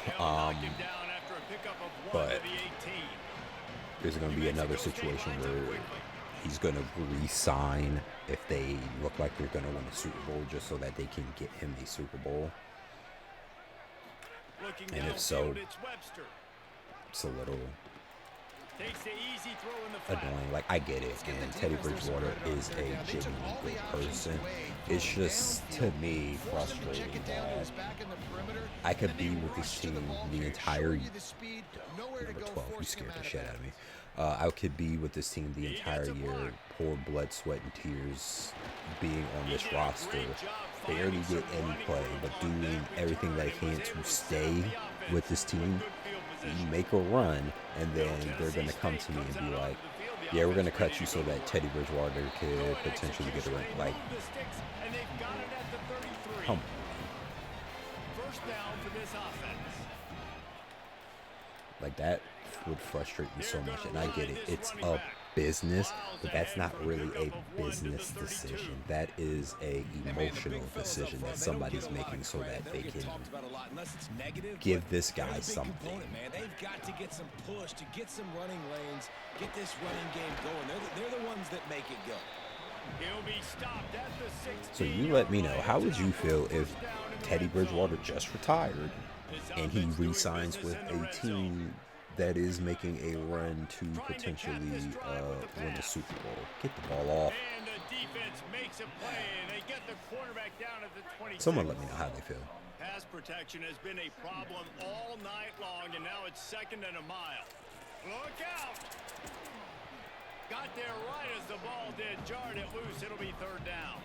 They'll knock him down after a pickup of 1 but to the 18. There's going to be another situation where he's going to re-sign if they look like they're going to win a Super Bowl just so that they can get him a Super Bowl. Looking And if so, downfield, it's Webster. It's a little Takes the easy throw in the flat. annoying. Like, I get it, and Teddy Bridgewater is a genuinely good person. It's just, to me, frustrating that I could be with this team the entire number 12. You scared the shit out of me. I could be with this team the entire year, pour blood, sweat, and tears, being on this roster, barely get any play, but doing everything that I can to stay with this team. You make a run, and then they're going to come to me and be like, yeah, we're going to cut you so that Teddy Bridgewater could potentially get a ring. Like, come on. First down for this offense. Like, that would frustrate me so much, and I get it. It's a business, but that's not really a business decision. That is a emotional decision that somebody's making so that they can give this guy something. They've got to get some push, to get some running lanes, get this running game going. They're the ones that make it go. He'll be stopped at the 16. So you let me know, how would you feel if Teddy Bridgewater just retired and he re-signs with a team that is making a run to potentially win the Super Bowl? Get the ball off defense makes a play, and they get the quarterback down at the 26. Someone let me know how they feel. Pass protection has been a problem all night long, and now it's 2nd and a mile. Look out! Got there right as the ball did. Jarred it loose. It'll be 3rd down.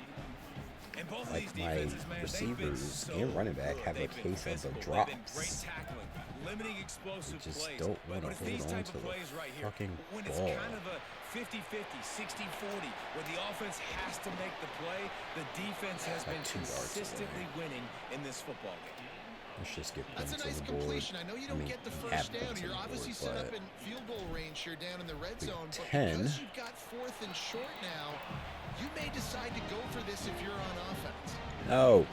And both of Like these my defenses, man, they've been receivers so and running back good. have a They've been case of the physical. They've been drops. great tackling, limiting explosive They just plays. don't wanna But it's hold these on type to of the plays right here, fucking when it's ball. kind of a 50-50, 60-40, where the offense has to make the play, the defense has Like been 2 yards consistently away. winning in this football game. Let's just get That's points a on nice the board. completion. I know you don't get the we first have down. points on You're the obviously board, set up but in field goal range here down in the red Big zone. But 10. because you've got 4th and short now, you may decide to go for this if you're on offense. no.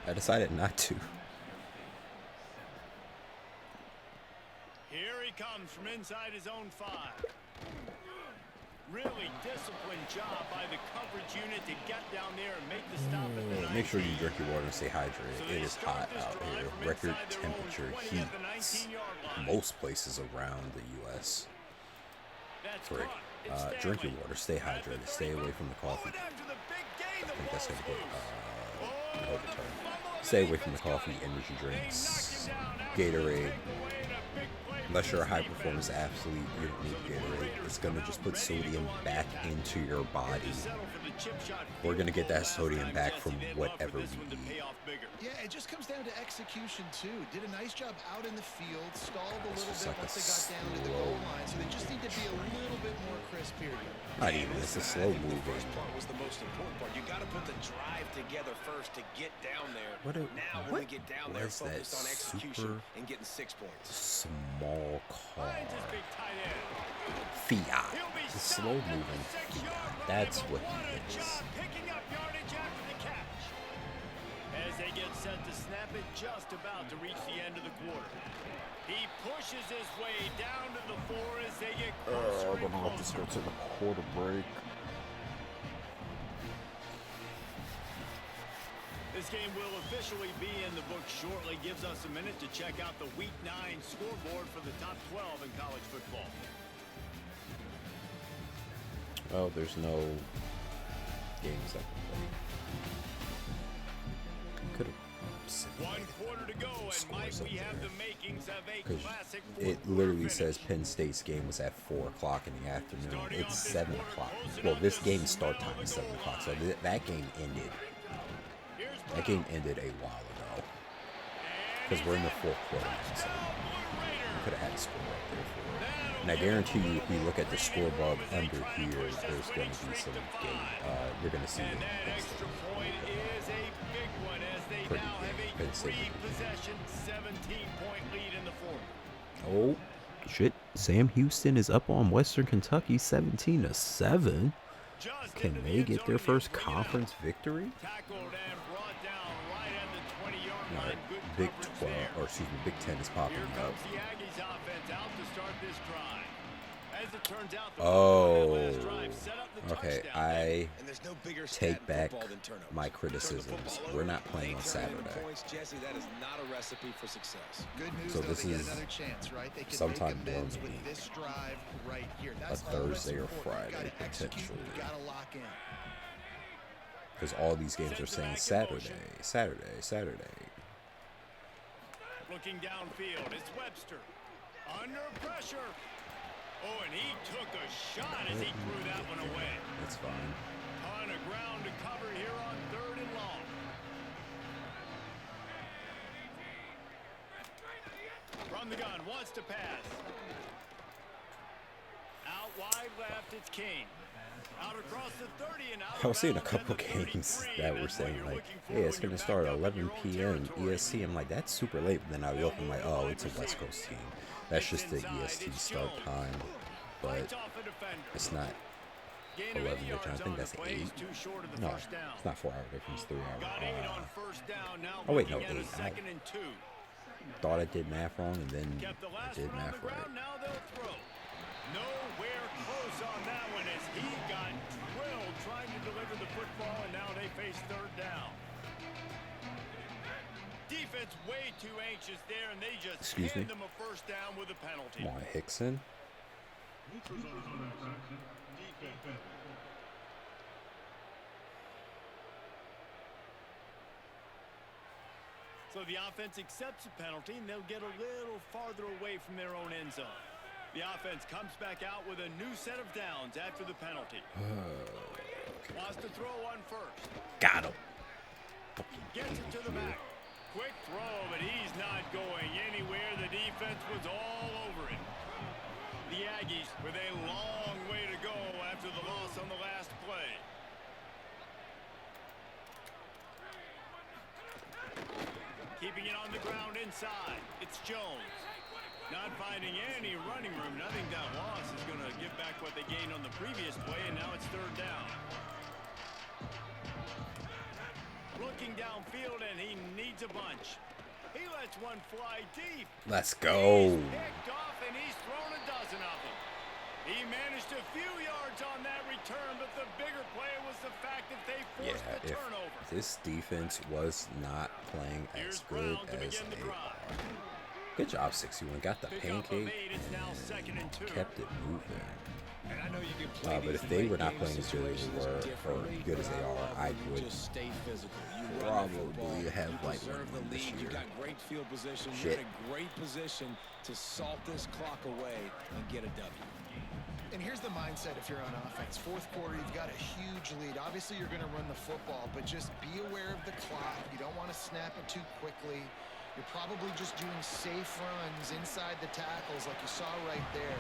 I decided not to. Here he comes from inside his own 5. Really disciplined job by the coverage unit to get down there and make the stop at the 19. Make sure you drink your water and stay hydrated. So It they is start hot this out drive here. from Record inside their own temperature 20 at the heats 19-yard line. most places around the U.S. That's Frick. caught. It's Drink your Stanley. water. Stay At the hydrated. Stay 30. away from the coffee. Going after the big gain, I the think that's ball's gonna get loose. overturned. The fumble, and Stay the away from the defense got coffee, it. energy They drinks, knocked him down after the Gatorade. takeaway and a big play Unless for you're a this high defense. performance athlete, you don't need Gatorade. It's gonna just put sodium back into your body. We're gonna get that sodium back from whatever we eat. Yeah, it just comes down to execution, too. Did a nice job out in the field, stalled a It's little just bit like a once they got down to the goal line. So they just need to be a little bit more crisp here. Not even. It's a slow I think the moving. first part was the most important part. You got to put the drive together first to get down there. Now, when we get down there, was that focused on execution super and getting 6 points. small car? Fiat. The slow moving Fiat. That's what he is. Picking up yardage after the catch. As they get set to snap it, just about to reach the end of the quarter. He pushes his way down to the 4 as they get closer and closer. to the quarter break. This game will officially be in the books shortly. Gives us a minute to check out the Week 9 scoreboard for the top 12 in college football. Well, there's no games I can play. Could have 1 quarter to go, and Mike, we have the makings of a because classic it fourth-quarter literally finish. says Penn State's game was at 4 o'clock in the afternoon. It's 7 o'clock. Well, this game's start time is 7 o'clock, so that game ended. That game ended a while ago. Because we're in the 4th quarter now, so we could have had a score right there for it. And I guarantee you, if we look at the score bug under here, there's going to be some game. You're going to see And it. that extra point is a big one as they Pretty now have big. a Penn State. 3-possession, 17-point lead in the 4th. Oh, shit. Sam Houston is up on Western Kentucky 17-7. Just Can into the they end get zone their and they'll first bring it out. conference victory? Tackled and brought down right at the 20-yard No, line. Good Big coverage 12, there. or excuse me, Big 10 is popping Here up. comes the Aggies offense out to start this drive. As it turns out, the Oh, last drive set up the okay. touchdown. I And there's no bigger stat take in back football than turnovers. my Turn the criticisms. football We're over, not playing they on turn into Saturday. Points. Jesse, that is not a recipe for success. Good news, So though, this they get is another chance, right? They can sometime make amends during with the this drive right here. a That's all that's Thursday or important. Friday, You gotta execute, potentially. you gotta lock in. Because all these games are saying Saturday, Saturday, Saturday. Looking downfield, it's Webster. Under pressure. Oh, and he took a shot as he threw that one away. That's fine. Ton of ground to cover here on 3rd and long. From the gun, wants to pass. Out wide left, it's King. Out across the 30 and out I was seeing a of bounds at couple the games 33, that and were that's what saying you're like, looking for hey, it's when going you're to start backed at up in 11 your own p.m. territory. EST. I'm like, that's super late. But then I look, I'm like, oh, it's a West Coast team. That's just the EST start time. But Fights off a defender. it's not Gain of 11 80 difference. I yards think on the that's play. 8. He's too short of the No, first down. it's not 4 hour difference, 3 hour. Got 8 on first down. Now Oh, wait, no, looking at 8. a 2nd and 2. Thought I did math wrong, and then Kept the I last did one on math the right. ground. Now they'll throw. Nowhere close on that one as he got drilled trying to deliver the football, and now they face 3rd down. Defense way too anxious there, and they just Excuse hand me? them a first down with a penalty. Come on, Hickson. So the offense accepts a penalty, and they'll get a little farther away from their own end zone. The offense comes back out with a new set of downs after the penalty. Wants to throw on first. Got him. Gets it to the back. Quick throw, but he's not going anywhere. The defense was all over it. The Aggies with a long way to go after the loss on the last play. Keeping it on the ground inside. It's Jones. Not finding any running room. Nothing that loss is going to give back what they gained on the previous play, and now it's third down. Looking downfield, and he needs a bunch. He lets one fly deep. Let's go. He's picked off, and he's thrown a dozen of them. He managed a few yards on that return, but the bigger play was the fact that they forced the turnover. This defense was not playing as good as they are. Good job, 61. Got the pancake and kept it moving. And I know you can play But if they were not playing as good as they were, or good as they are, I would probably have like one this year. You got great field position. You're in a great position to salt this clock away and get a W. And here's the mindset if you're on offense. Fourth quarter, you've got a huge lead. Obviously, you're going to run the football, but just be aware of the clock. You don't want to snap it too quickly. You're probably just doing safe runs inside the tackles like you saw right there.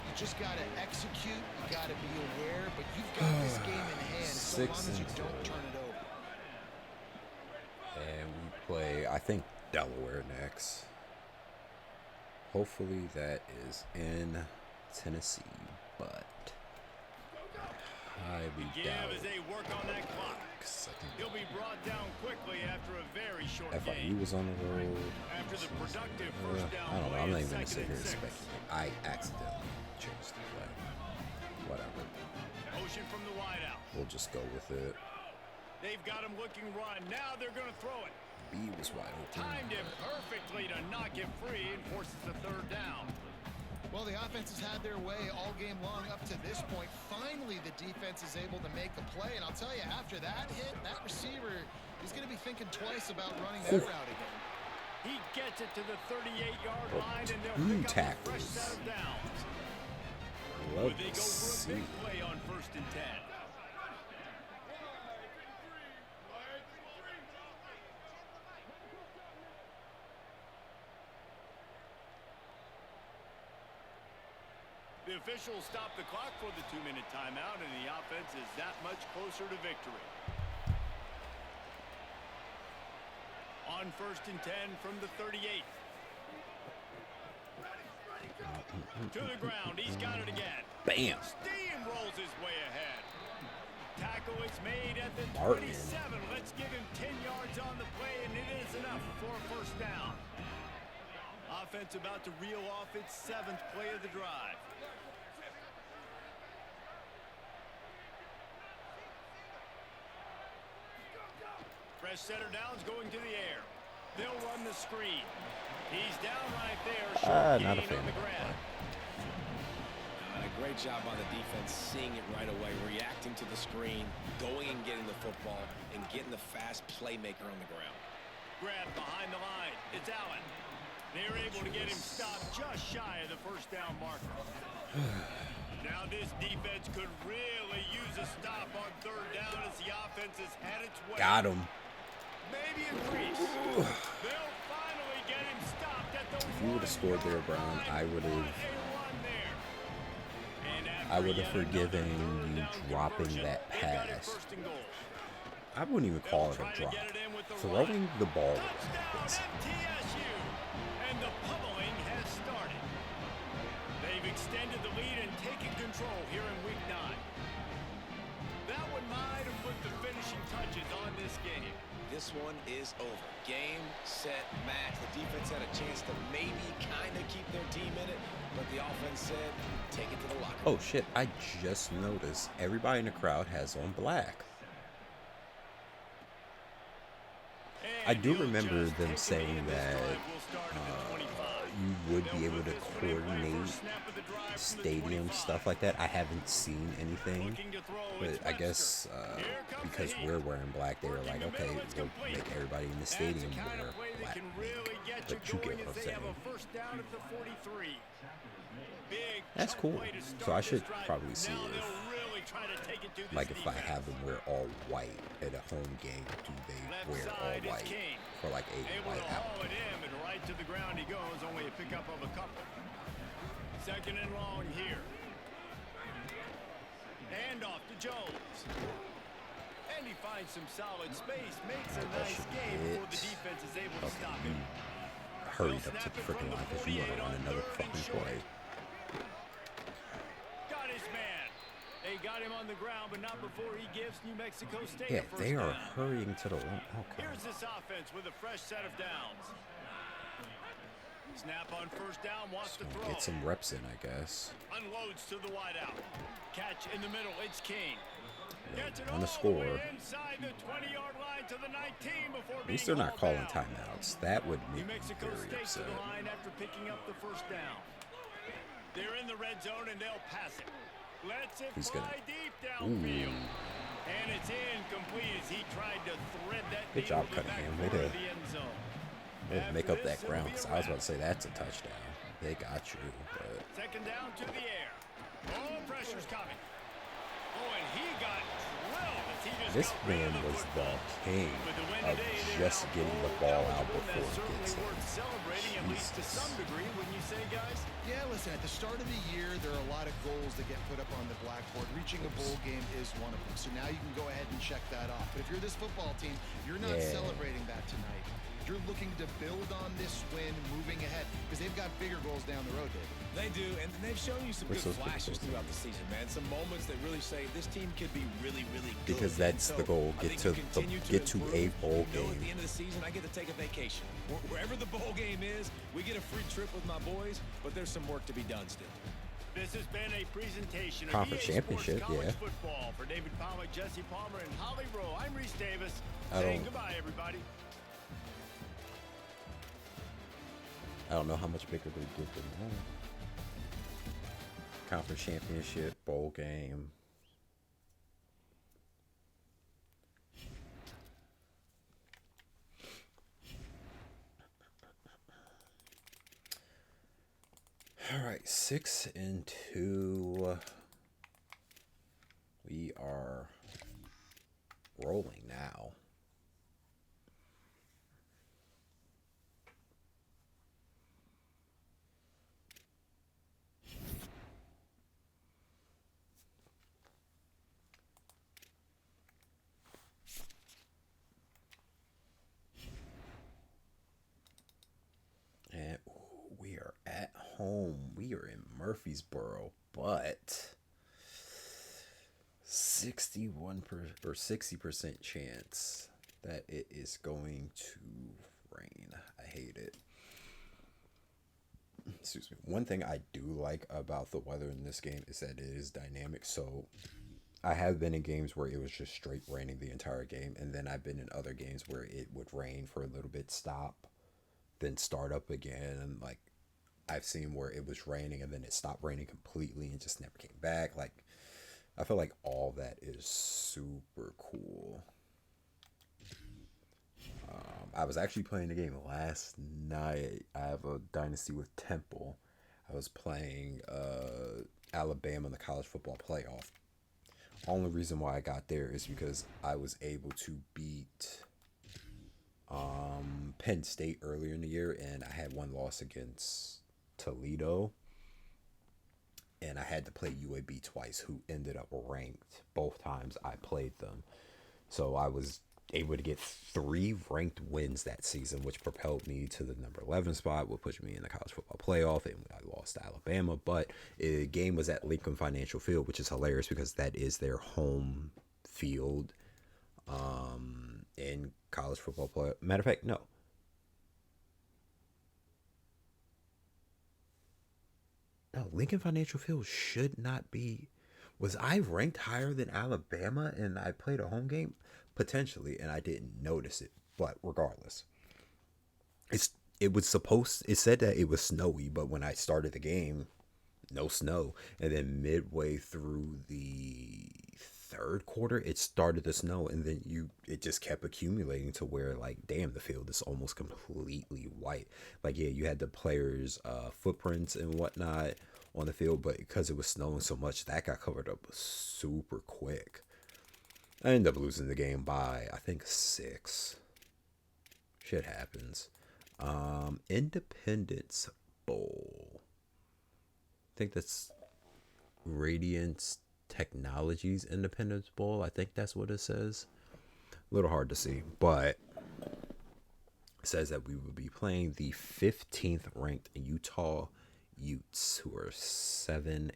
You just got to execute. You got to be aware, but you've got this game in hand so long as you don't turn it over. And we play, I think, Delaware next. Hopefully that is in Tennessee, but I doubt as they work on that clock. He'll be brought down quickly after a very short FIU was on the road. After the productive first down I don't know. I'm not even going to sit here and 6. speculate. I accidentally changed the play. Whatever. Motion from the wideout. We'll just go with it. They've got him looking run. Now they're going to throw it. B was wide open. Timed it perfectly to knock him free and forces the third down. Well, the offense has had their way all game long up to this point. Finally, the defense is able to make a play. And I'll tell you, after that hit, that receiver is going to be thinking twice about running that route again. He gets it to the 38-yard line, and they'll pick up a fresh set of downs. Love They to go for a see. big play on 1st and 10. The officials stop the clock for the 2-minute timeout, and the offense is that much closer to victory. On 1st and 10 from the 38. To the ground, he's got it again. Bam. Steamrolls his way ahead. Tackle is made at the Martin. 27. Let's give him 10 yards on the play, and it is enough for a first down. Offense about to reel off its 7th play of the drive. Fresh set of downs going to the air. They'll run the screen. He's down right there. Short Not a gain fan on the of that ground. And a great job by the defense seeing it right away, reacting to the screen, going and getting the football, and getting the fast playmaker on the ground. Grab behind the line. It's Allen. They're able to get him stopped just shy of the first down marker. Now this defense could really use a stop on third down as the offense has had its way. Got him. Maybe a crease. They'll finally get him stopped at the If you would have scored there, Brown, I would have forgiven you dropping that pass. I wouldn't even call it a drop. Throwing the ball away. MTSU, and the pummeling has started. They've extended the lead and taken control here in week 9. That one might have put the finishing touches on this game. This one is over. Game, set, match. The defense had a chance to maybe kind of keep their team in it, but the offense said, take it to the locker room. Oh shit, I just noticed everybody in the crowd has on black. I do remember them saying that you would be able to coordinate stadium stuff like that. I haven't seen anything, but I guess because we're wearing black, they were like, okay, we'll make everybody in the stadium wear black. But you get what I'm saying. That's cool. So I should probably see if, like, if I have them wear all white at a home game, do they wear all white for like a white out? Right to the ground he goes, only a pickup of a couple. Second and long here. Hand off to Jones. And he finds some solid space, makes a nice game before the defense is able to stop him. Hurried up to the freaking line because you want to run another fucking play. Got his man. They got him on the ground, but not before he gives New Mexico State a first they are down. hurrying to the line. Okay. Here's this offense with a fresh set of downs. Snap on first down, wants to throw. Get some reps in, I guess. Unloads to the wideout. Catch in the middle, it's King. Gets it On all the score. the way inside the 20-yard line to the 19 before At least they're not calling timeouts. That would make New me Mexico very State upset. to the line after picking up the first down. They're in the red zone and they'll pass it. Lets it fly deep downfield. And it's incomplete as he tried to thread that Good job, Cunningham. Way to the end zone. make up that ground, because I was about to say that's a touchdown. They got you. But second down to the air. Oh, pressure's coming. Oh, and he got drilled as he just this man was the king of just getting the ball out before it gets him. Celebrating at least to some degree, wouldn't you say, guys? Yeah, listen, at the start of the year, there are a lot of goals that get put up on the blackboard. Reaching a bowl game is one of them. So now you can go ahead and check that off. But if you're this football team, you're not celebrating that tonight. You're looking to build on this win moving ahead because they've got bigger goals down the road, David. They do, and they've shown you some good flashes throughout the season, man. Some moments that really say this team could be really, really good. Because that's the goal, get to a bowl game. At the end of the season, I get to take a vacation. Wherever the bowl game is, we get a free trip with my boys, but there's some work to be done still. This has been a presentation of Conference EA championship, Sports College Football. For David Pollack, Jesse Palmer, and Holly Rowe, I'm Reese Davis. Saying goodbye, everybody. I don't know how much bigger they get than that. Conference championship, bowl game. All right, 6-2. We are rolling now. And we are at home. We are in Murfreesboro, but 61% or 60% chance that it is going to rain. I hate it. Excuse me. One thing I do like about the weather in this game is that it is dynamic. So I have been in games where it was just straight raining the entire game, and then I've been in other games where it would rain for a little bit, stop, then start up again. And like I've seen where it was raining and then it stopped raining completely and just never came back. Like I feel like all that is super cool. I was actually playing the game last night. I have a Dynasty with Temple. I was playing Alabama in the college football playoff. Only reason why I got there is because I was able to beat Penn State earlier in the year, and I had one loss against Toledo, and I had to play UAB twice, who ended up ranked both times I played them. So I was able to get 3 ranked wins that season, which propelled me to the number 11 spot, which put me in the college football playoff, and I lost to Alabama. But the game was at Lincoln Financial Field, which is hilarious because that is their home field in college football play. Matter of fact, no. No, Lincoln Financial Field should not be. Was I ranked higher than Alabama and I played a home game? Potentially, and I didn't notice it. But regardless, it's it said that it was snowy, but when I started the game, no snow. And then midway through the third quarter, it started to snow, and then it just kept accumulating to where, like, damn, the field is almost completely white. Like, yeah, you had the players' footprints and whatnot on the field, but because it was snowing so much, that got covered up super quick. I ended up losing the game by, I think, 6. Shit happens. Independence Bowl. I think that's Radiance Technologies Independence Bowl. I think that's what it says. A little hard to see, but it says that we will be playing the 15th ranked Utah Utes, who are 7-1.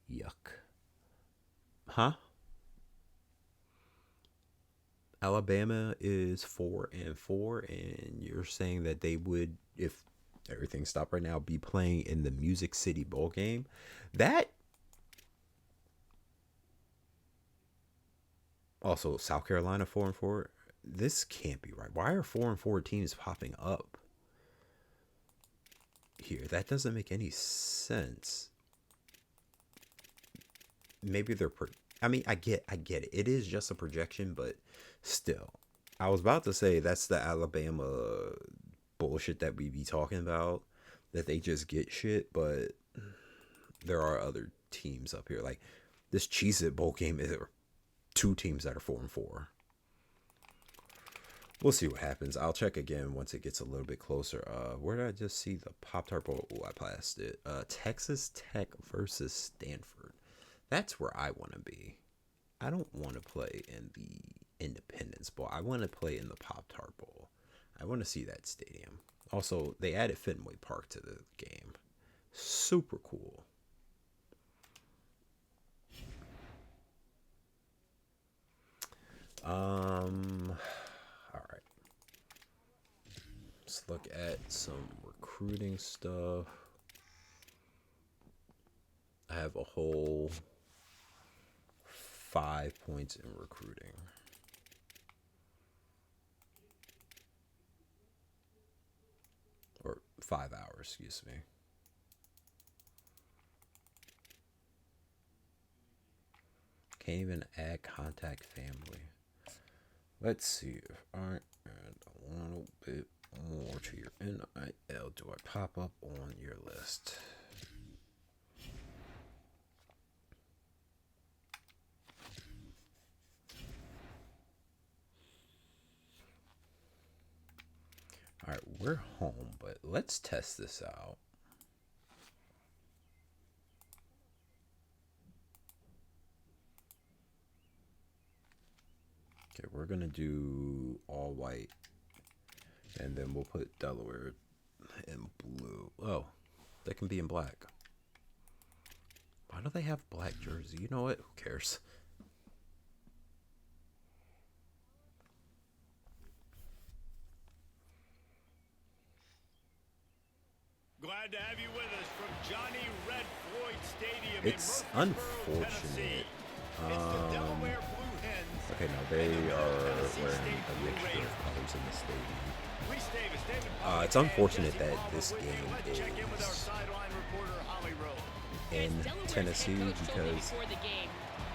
Yuck. Huh? Alabama is 4-4, and you're saying that they would, if everything stopped right now, be playing in the Music City Bowl game. That also, South Carolina 4-4. This can't be right. Why are 4-4 teams popping up here? That doesn't make any sense. Maybe they're I mean, I get it. It is just a projection, but still. I was about to say that's the Alabama bullshit that we be talking about, that they just get shit, but there are other teams up here. Like, this Cheez-It Bowl game, is 2 teams that are 4-4. We'll see what happens. I'll check again once it gets a little bit closer. Where did I just see the Pop-Tart Bowl? Oh, I passed it. Texas Tech versus Stanford. That's where I want to be. I don't want to play in the Independence Bowl. I want to play in the Pop-Tart Bowl. I want to see that stadium. Also, they added Fenway Park to the game. Super cool. All right. Let's look at some recruiting stuff. I have a whole 5 points in recruiting. Or 5 hours, excuse me. Can't even add contact family. Let's see if I add a little bit more to your NIL. Do I pop up on your list? All right, we're home, but let's test this out. Okay, we're going to do all white, and then we'll put Delaware in blue. Oh, they can be in black. Why do they have black jersey? You know what? Who cares? Glad to have you with us from Johnny Red Floyd Stadium. It's in Murfreesboro, Tennessee. unfortunate. It's the Delaware Blue Hens. Okay, no, they are wearing a mixture of colors in the stadium. Reese Davis, David It's unfortunate that this game Let's check in with our is sideline reporter, Holly Rose. in Delaware's Tennessee, head coach told me because before the game,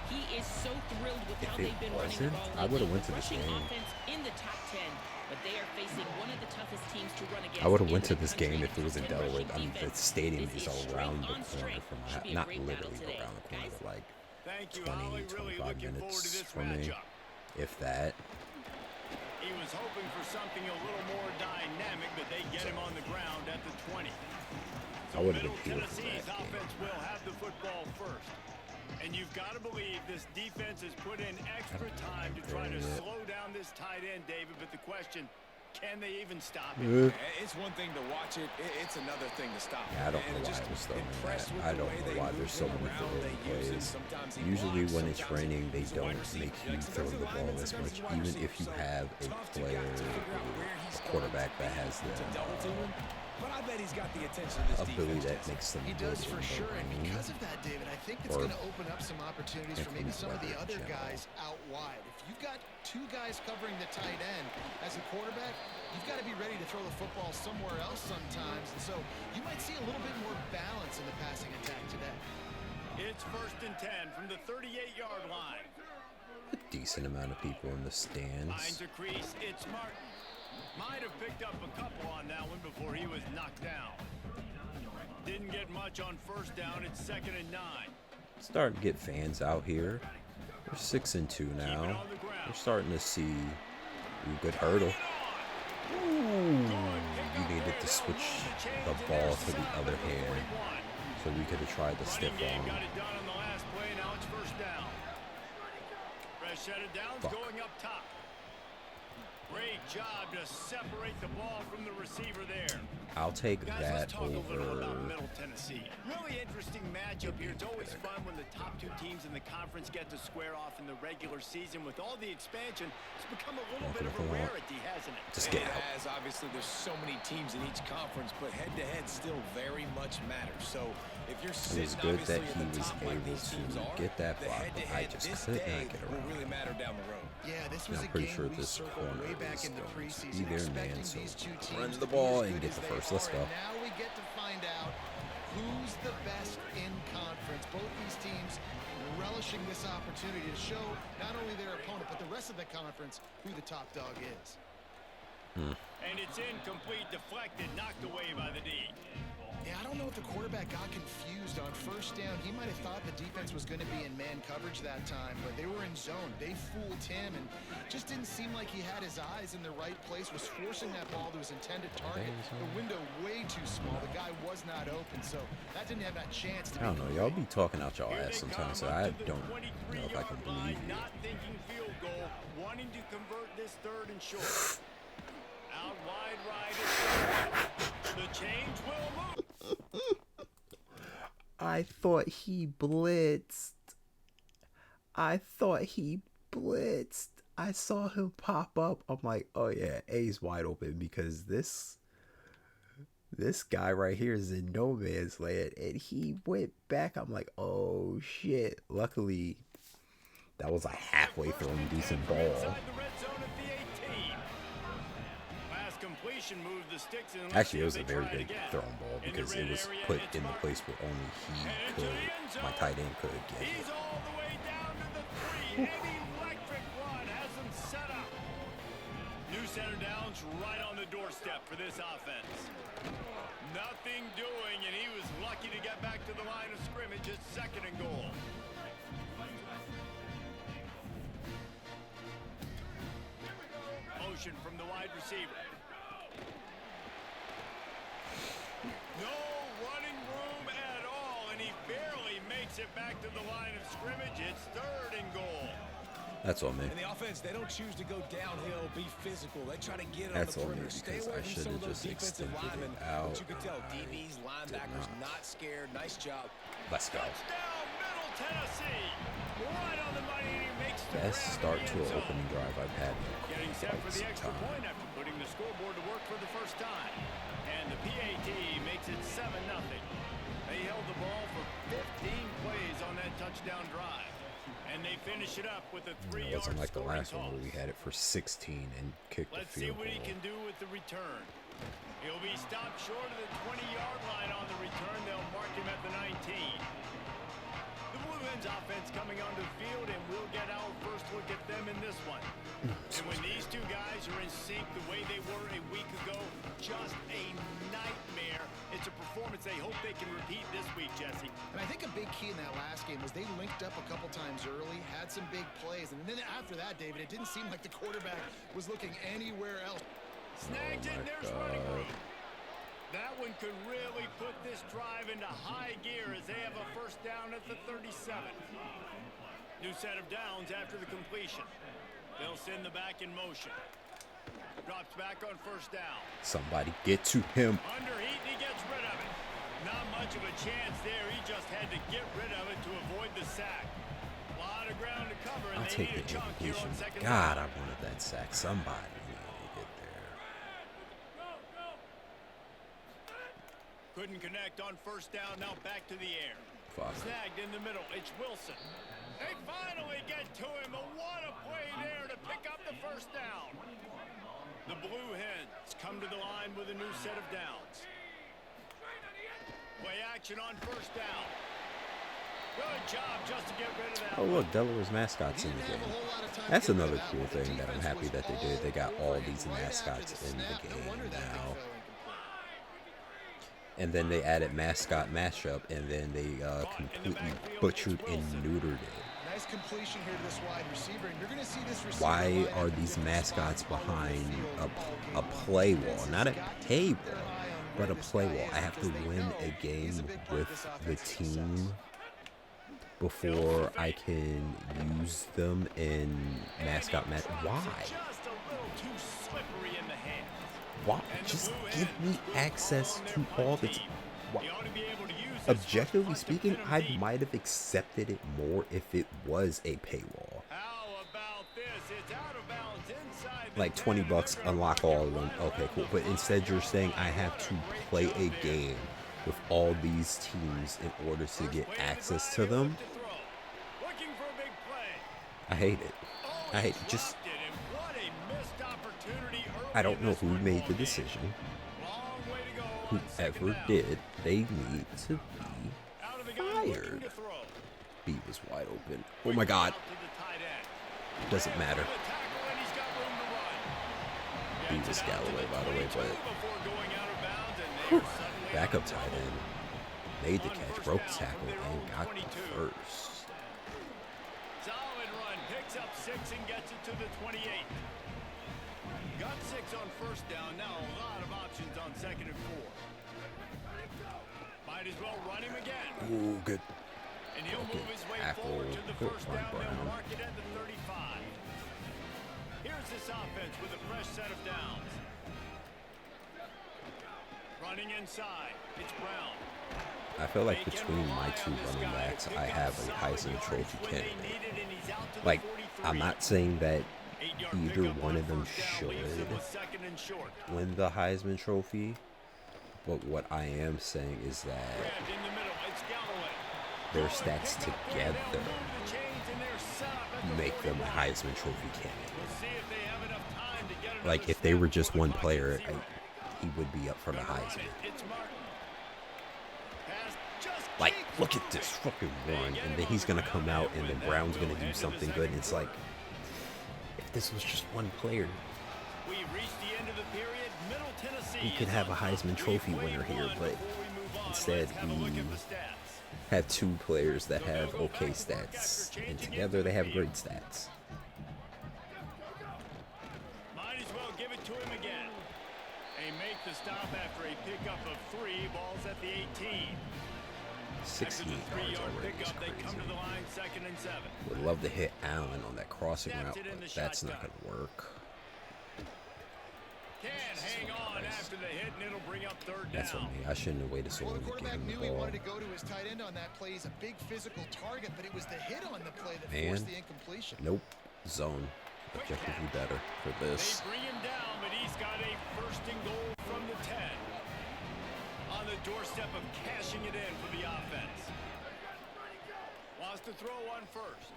he is so thrilled with if how it they've been running the wasn't, ball I would've lately. went to this Rushing game. offense in the top 10, but they are facing one of the toughest teams to run against. I would have in went to the this country. game if it was in Top 10 Delaware. rushing I mean, the defense. stadium This is is around the strength on corner strength. from my Should house. be a Not great battle literally today. around the corner, Guys? but like Thank you, 20, Holly. Really 25 looking forward to minutes this from me, matchup. if that. He was hoping for something a little more dynamic, but they get him on the ground at the 20. I would have Middle been here for Tennessee's that game. offense will have the football first. And you've got to believe this defense has put in extra time to try to slow down this tight end, David. But the question, can they even stop it? It's one thing to watch it. It's another thing to stop it. Yeah, I don't And know why just it was throwing impressed that. with I the don't way know they why move there's so him many around. throwing They use him. plays. Sometimes he Usually blocks, when it's sometimes raining, they he's a wide don't receiver. make you Next throw defensive the ball lineman, as sometimes much, he's a wide even receiver. if you So have a tough to player, figure out where he's a quarterback that has to double team him. the but I bet he's got the attention of this ability defense. that makes them He good does for in the sure, and lane. because of that, David, I think it's Or going to open up some opportunities for maybe some of the other guys out wide. If you've got two guys covering the tight end as a quarterback, you've got to be ready to throw the football somewhere else sometimes, and so you might see a little bit more balance in the passing attack today. It's 1st and 10 from the 38-yard line. A decent amount of people in the stands. Finds a crease. It's Martin. Might have picked up a couple on that one before he was knocked down. Didn't get much on 1st down. It's 2nd and 9. Starting to get fans out here. We're 6-2 now. We're starting to see a good hurdle. Ooh, you needed to switch the ball to the other hand, so we could have tried the stiff arm. Got it done on the last play. Now it's 1st down. Fresh set of downs going up top. Great job to separate the ball from the receiver there. I'll take Guys, that let's talk a little about over. Middle Tennessee. Really interesting matchup here. It's always fun when the top two teams in the conference get to square off in the regular season. With all the expansion, it's become a little bit of a rarity, hasn't it? Just get It out. has. Obviously, there's so many teams in each conference, but head-to-head still very much matters. So if you're It was sitting good that obviously he at the was top like able these teams to are, get that the block, but I head-to-head just this could day not get will around. really matter down the road. Yeah, this And was I'm a pretty game sure we this circled corner way back is in the going to preseason, be their man, expecting so these two teams run to the be ball as and good get as the they first. Let's are, go. and now we get to find out who's the best in conference. Both these teams relishing this opportunity to show not only their opponent, but the rest of the conference who the top dog is. And it's incomplete, deflected, knocked away by the D. Yeah, I don't know if the quarterback got confused on 1st down. He might have thought the defense was going to be in man coverage that time, but they were in zone. They fooled him and just didn't seem like he had his eyes in the right place, was forcing that ball to his intended target. The window way too small. The guy was not open, so that didn't have that chance to I don't know. be Y'all complete. be talking out y'all Here ass they sometimes, so come I up to the don't know if I can 23-yard believe line, you. not thinking field goal, wanting to convert this 3rd and short. Out wide right. The change will move. I thought he blitzed. I saw him pop up. I'm like, oh yeah, A's wide open, because this guy right here is in no man's land, and he went back. I'm like, oh shit. Luckily, that was a halfway thrown decent ball. Inside the red zone at the 18. Pass completion moved the sticks in. Let's Actually, see it was if a they very try it big again. thrown ball, In the because it red was area, put it's in the Martin. place where only he Headed to could, the end my zone. tight end could get He's it. all the way down to the 3. An electric run has him set up. New center downs right on the doorstep for this offense. Nothing doing, and he was lucky to get back to the line of scrimmage. It's 2nd and goal. Motion from the wide receiver. No running room at all, and he barely makes it back to the line of scrimmage. It's 3rd and goal. That's all me. And the offense, they don't choose to go downhill, be physical. They try to get That's on all the me, perimeter. Stay because away I from some should've of those just defensive extended it linemen. out. But you could tell I DBs, linebackers, not scared. Nice job. Let's go. Touchdown, Middle Tennessee. Right on the money, and he makes the Best grab start in to the an end opening zone. drive I've had in Getting set for quite the some extra time. point after putting the scoreboard to work for the first time. And the PAT makes it 7-0. They held the ball for 15 plays on that touchdown drive. And they finish it up with a 3-yard It wasn't like the scoring last one toss. where we had it for 16 and kicked the Let's see field what he goal. can do with the return. He'll be stopped short of the 20-yard line on the return. They'll mark him at the 19. The Blue Hens offense coming onto the field, and we'll get our first look at them in this one. And when these two guys are in sync the way they were a week ago, just a nightmare. It's a performance they hope they can repeat this week, Jesse. And I think a big key in that last game was they linked up a couple times early, had some big plays, and then after that, David, it didn't seem like the quarterback was looking anywhere else. Snagged it, and there's running room. That one could really put this drive into high gear as they have a 1st down at the 37. New set of downs after the completion. They'll send the back in motion. Drops back on 1st down. Somebody get to him. Under heat, and he gets rid of it. Not much of a chance there. He just had to get rid of it to avoid the sack. A lot of ground to cover, and I'll they take need a the chunk here on incompletion. 2nd God, down. I wanted that sack. Somebody needed to get there. Couldn't connect on first down. Now back to the air. Fuck. Snagged in the middle. It's Wilson. They finally get to him. What a play there to pick up the first down. The Blue Hens come to the line with a new set of downs. Play action on first down. Good job just to get rid of that. Oh look, Delaware's mascots in the game. That's another cool thing that I'm happy that they did. They got all these mascots in the game now. And then they added mascot mashup, and then they completely butchered and neutered it. Nice completion here to this wide receiver, and you're going to see this receiver. Why are these mascots behind a play wall? Not a pay wall, but a play wall. I have to win a game with the team before I can use them in mascot match. Why? Just a little too slippery in the hands. Why? Just give me access to all the team. He ought to be able to use this Objectively first one to speaking, pin him I deep. might have accepted it more if it was a paywall. How about this? It's out of bounds inside the Like 10. $20, unlock all of them. Okay, cool. But instead, you're saying I have to play a game with all these teams in order to get access to them. Looking for a big play. I hate it. I hate it. Just, Dropped it, and what a missed opportunity early I don't in know this who football made the game. decision. Long way to go on second Whoever down. did, they need to be Out of the gun, looking fired. to throw. B was wide open. Oh my God. Out to the tight end. Doesn't matter. The tackle, and he's got room to run. B Gets was it out to Galloway, the by the way, 22 but before going out of bounds, and they are suddenly backup out of tight trouble. end made the On catch, first broke down tackle, from their and own got 22. the first. Solid run, picks up 6 and gets it to the 28. Got 6 on first down. Now a lot of options on second and 4. Might as well run him again. Ooh, good. And he'll Good move his way tackle. forward to the Good first run, down. They'll Brown. mark it at the 35. Here's this offense with a fresh set of downs. Running inside. It's Brown. I feel like between my two running backs, I have a Heisman Trophy candidate. Like, I'm not saying that either one of them should win the Heisman Trophy, but what I am saying is that their stats together make them a Heisman Trophy candidate. Like, if they were just one player, he would be up for the Heisman. Like, look at this fucking run, and then he's gonna come out, and then Brown's gonna do something good, and it's like, if this was just one player, we could have a Heisman Trophy winner here, but instead we have two players that have okay stats, and together they have great stats. Might as well give it to him again. They make the stop after a pickup of 3 balls at the 18. 68 After the yards 3-yard already is pickup, they come to crazy. the line, 2nd and 7. Would love to hit Allen on that crossing route, but that's not gonna work. Can't hang on after the hit, and it'll bring up 3rd down. That's on me. I shouldn't have waited so Well, long the to give quarterback him the knew he ball. wanted to go to his tight end on that play. He's a big physical target, but it was the hit on the play that Man. forced the incompletion. Nope. Zone. Objectively better for this. They bring him down, but he's got a 1st and goal from the 10. On the doorstep of cashing it in for the offense. Wants to throw on first.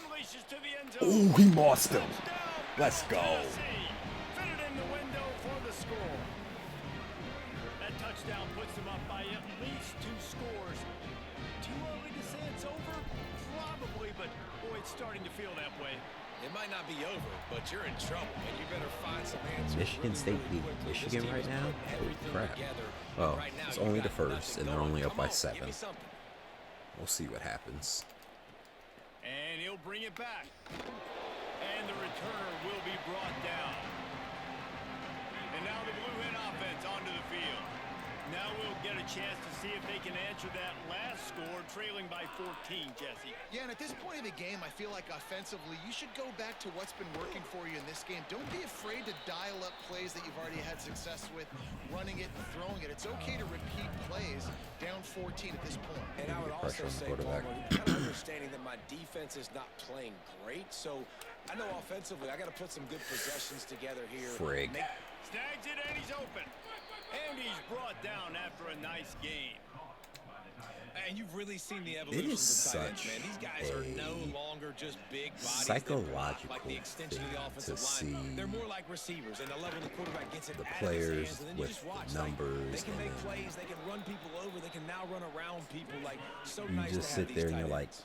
Unleashes to the end zone. Ooh, he lost him. Touchdown, Let's go. Tennessee. Fit it in the window for the score. That touchdown puts them up by at least 2 scores. Too early to say it's over? Probably, but boy, it's starting to feel that way. It might not be over, but you're in trouble, and you better find some answers. Michigan State beat quickly. This Michigan team right is now? putting Holy everything crap. together, Oh, and right now it's you only got the first, nothing and they're going. only up Come by on, give 7. me something. We'll see what happens. And he'll bring it back. And the returner will be brought down. And now the Blue Hen offense onto the field. Now we'll get a chance to see if they can answer that last score, trailing by 14, Jesse. Yeah, and at this point in the game, I feel like offensively, you should go back to what's been working for you in this game. Don't be afraid to dial up plays that you've already had success with, running it and throwing it. It's okay to repeat plays down 14 at this point. And I would Pressure on also the say, quarterback. Palmer, kind of understanding that my defense is not playing great, so I know offensively I got to put some good possessions together here. Frig. Snags it and he's open. And he's brought down after a nice gain. And you've really seen the evolution of the tight ends, man. These guys are no longer just big bodies psychological like the extension of the thing offensive to line. see They're more like receivers, and the level the quarterback gets it the out players of his hands, and then you with just watch. numbers, they can and make then plays, they can run people over, they can now run around people. Like, so you nice just to have sit these there and tight you're like, ends.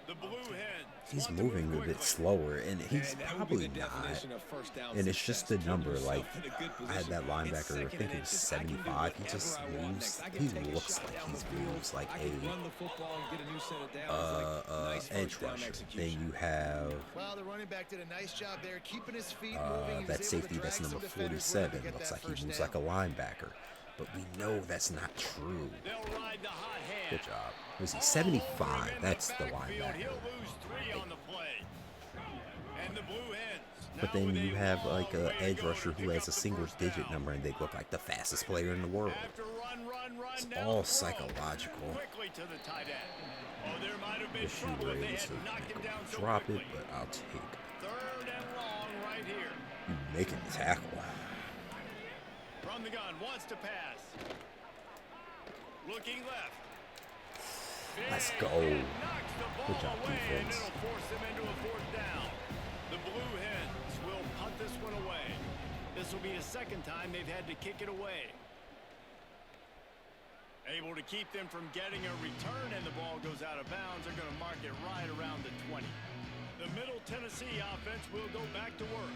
The blue hen. he's moving a bit slower, and he's And that would be probably the not. definition of first down And it's just a success. number. Put Like, yourself in a good I had that position. linebacker, I It's think he was second and inches. I can do 75. He just whatever I want moves. next. I can He take a looks shot like down he the field. moves like I a can run the football and get a new set of downs. Nice edge first down rusher. execution. Then you have Well, the running back did a nice job there, keeping his feet moving. He that was able to safety that's drag number some defenders around to 47. get Looks that like he first moves down. like a linebacker, but we know that's not true. They'll ride the hot hand. Good job. Was he 75? That's the Backfield. He'll linebacker. lose 3 on the play. And the blue hens. But now then with you a have long like a way to edge go to rusher who pick has up a the single first digit down. number, and they look like the fastest player in the world. After run, It's now all throw. psychological. Quickly to the tight end. Oh, there might have been Wish you trouble were if they able had to knocked him down so drop it, quickly. but I'll take it. 3rd and long right here. You making the tackle. From the gun, wants to pass. Looking left. Let's Big go. hit, knocks the ball Good job, away, and defense. it'll force them into a 4th down. The blue hens will punt this one away. This will be the 2nd time they've had to kick it away. Able to keep them from getting a return, and the ball goes out of bounds. They're going to mark it right around the 20. The Middle Tennessee offense will go back to work.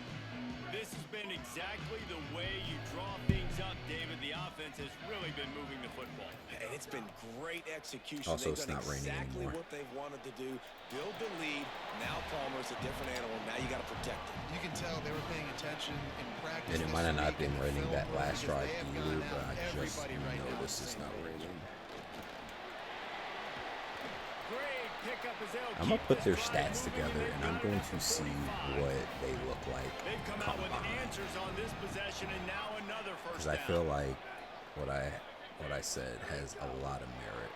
This has been exactly the way you draw things up, David. The offense has really been moving the football. And it's been great execution. Also, They've it's done not raining exactly anymore. what they've wanted to do. Build the lead. Now Palmer's a different animal. Now you got to protect it. You can tell they were paying attention in practice. And it this might have not week been in the raining film that room last because drive they have either, gone but out. I just Everybody right now noticed is it's saying not raining. Great pickup as they'll I'm gonna keep put this their drive stats moving, together, they've and I'm got it going at to the see 45. what they look like They've come out with combined. answers on this possession, and now another first Because I down. feel like what I said has a lot of merit.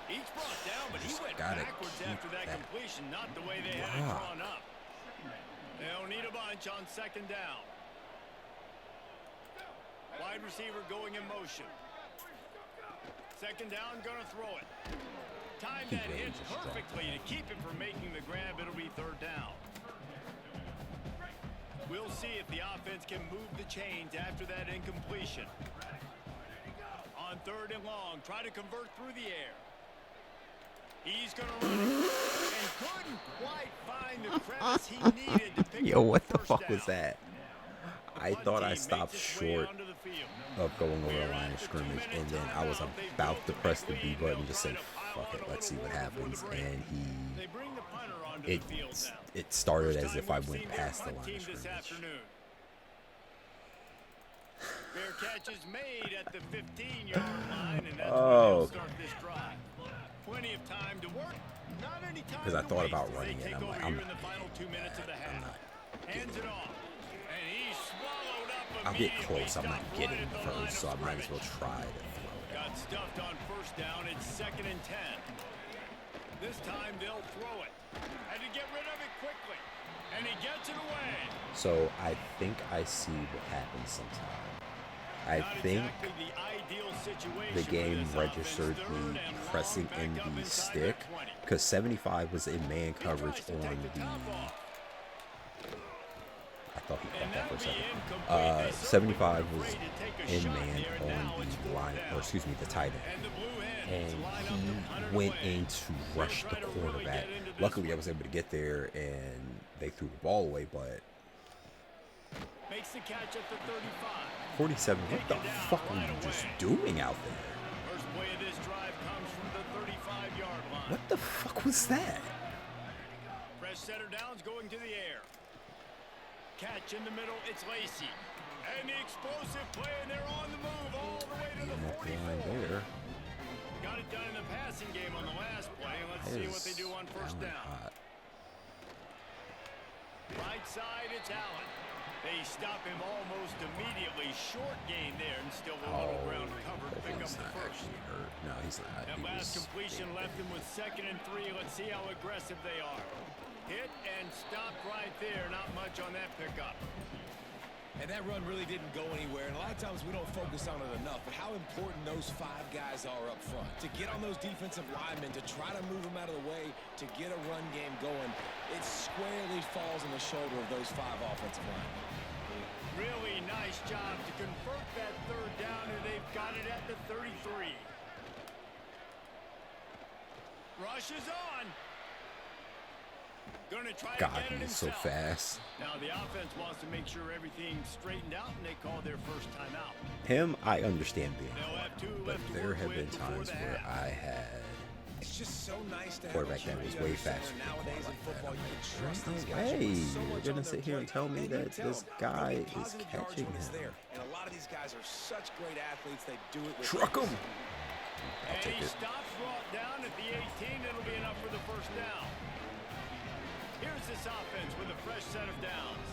Each brought down, but he Just went gotta backwards keep after that that completion, not the way they had it rock. drawn up. They'll need a bunch on 2nd down. Wide receiver going in motion. 2nd down, gonna throw it. Time He that really hit just dropped perfectly to keep him from making the grab. It'll be 3rd down. We'll see if the offense can move the chains after that incompletion. On 3rd and long, try to convert through the air. He's going to run it and couldn't quite find the crevice he needed to pick Yo, up what the first fuck was down. that? The I punt thought I team stopped makes its way short onto the field. of going over We're the line at of the scrimmage, 2-minute and then I was timeout. They've about built to a press big the B lead. button, They'll just try say, to pile fuck on it, a let's see little what more before happens. the break. And They bring the punter onto it the field now. it started First as if time I we've went seen their past the punt line team of this scrimmage. afternoon. Fair catch is made at the 15-yard line, and that's where they'll start this drive. Plenty of time to work. Not any time Because I to thought waste about as running they it. take I'm over like, here I'm in the not final 2 minutes of the I'm half. not Hands it off. And he's swallowed up I'll get immediately. close. I'm not Stopped getting right at the line first, so I of might as well scrimmage. try to throw it. Got stuffed on 1st down. It's 2nd and 10. This time they'll throw it. Had to get rid of it quickly. And he gets it away. So I think I see what happens sometimes. I Not think exactly the ideal situation the for game this offense. registered 3rd me and long, pressing back in up the inside stick their 20. because 75 was in man He coverage tries to on take the the. top off. I thought he And caught that for a that'll be second. incomplete. They certainly 75 weren't was afraid to take a in shot man there, and now on it's the 4th line, down. or excuse me, the tight end. And the blue hens And line up to punt it he went away. in to rush the try to really quarterback. get into this Luckily, I one. was able to get there, and they threw the ball away. But Makes the catch at the 35. 47, what the fuck were you just doing out there? First play of this drive comes from the 35-yard line. What the fuck was that? Fresh center downs going to the air. Catch in the middle, it's Lacey. And the explosive play, and they're on the move all the way to the Getting up the line 44. there. Got it done in the passing game on the last play. Let's see what they do on 1st down. Hot. Right side, it's Allen. They stop him almost immediately. Short gain there, and still a little ground covered. Hopefully Pick up he's the not first. actually hurt. No, he's not. That He last was completion being left him with 2nd and 3. Let's see how aggressive they are. Hit and stopped right there. Not much on that pickup. And that run really didn't go anywhere. And a lot of times we don't focus on it enough. But how important those 5 guys are up front. To get on those defensive linemen, to try to move them out of the way, to get a run game going, it squarely falls on the shoulder of those 5 offensive linemen. Really nice job to convert that 3rd down, and they've got it at the 33. Rush is on. Gonna try God, to get it he's so himself. fast. Now the offense wants to make sure everything's straightened out, and they call their first timeout. Him, I understand being They'll have 2 but left to there work have with been before times the where half. I had It's just so nice to have quarterback a that was QB way under center faster. nowadays in football. You can trust No these guys. You way. put so You're much gonna on sit their here and plate, tell me and you that tell this them, guy they'll get is positive yards catching when it's him. there. And a lot of these guys are such great athletes. They do it with Truck him. ease. I'll And take he it. stops brought down at the 18. It'll be enough for the first down. Here's this offense with a fresh set of downs.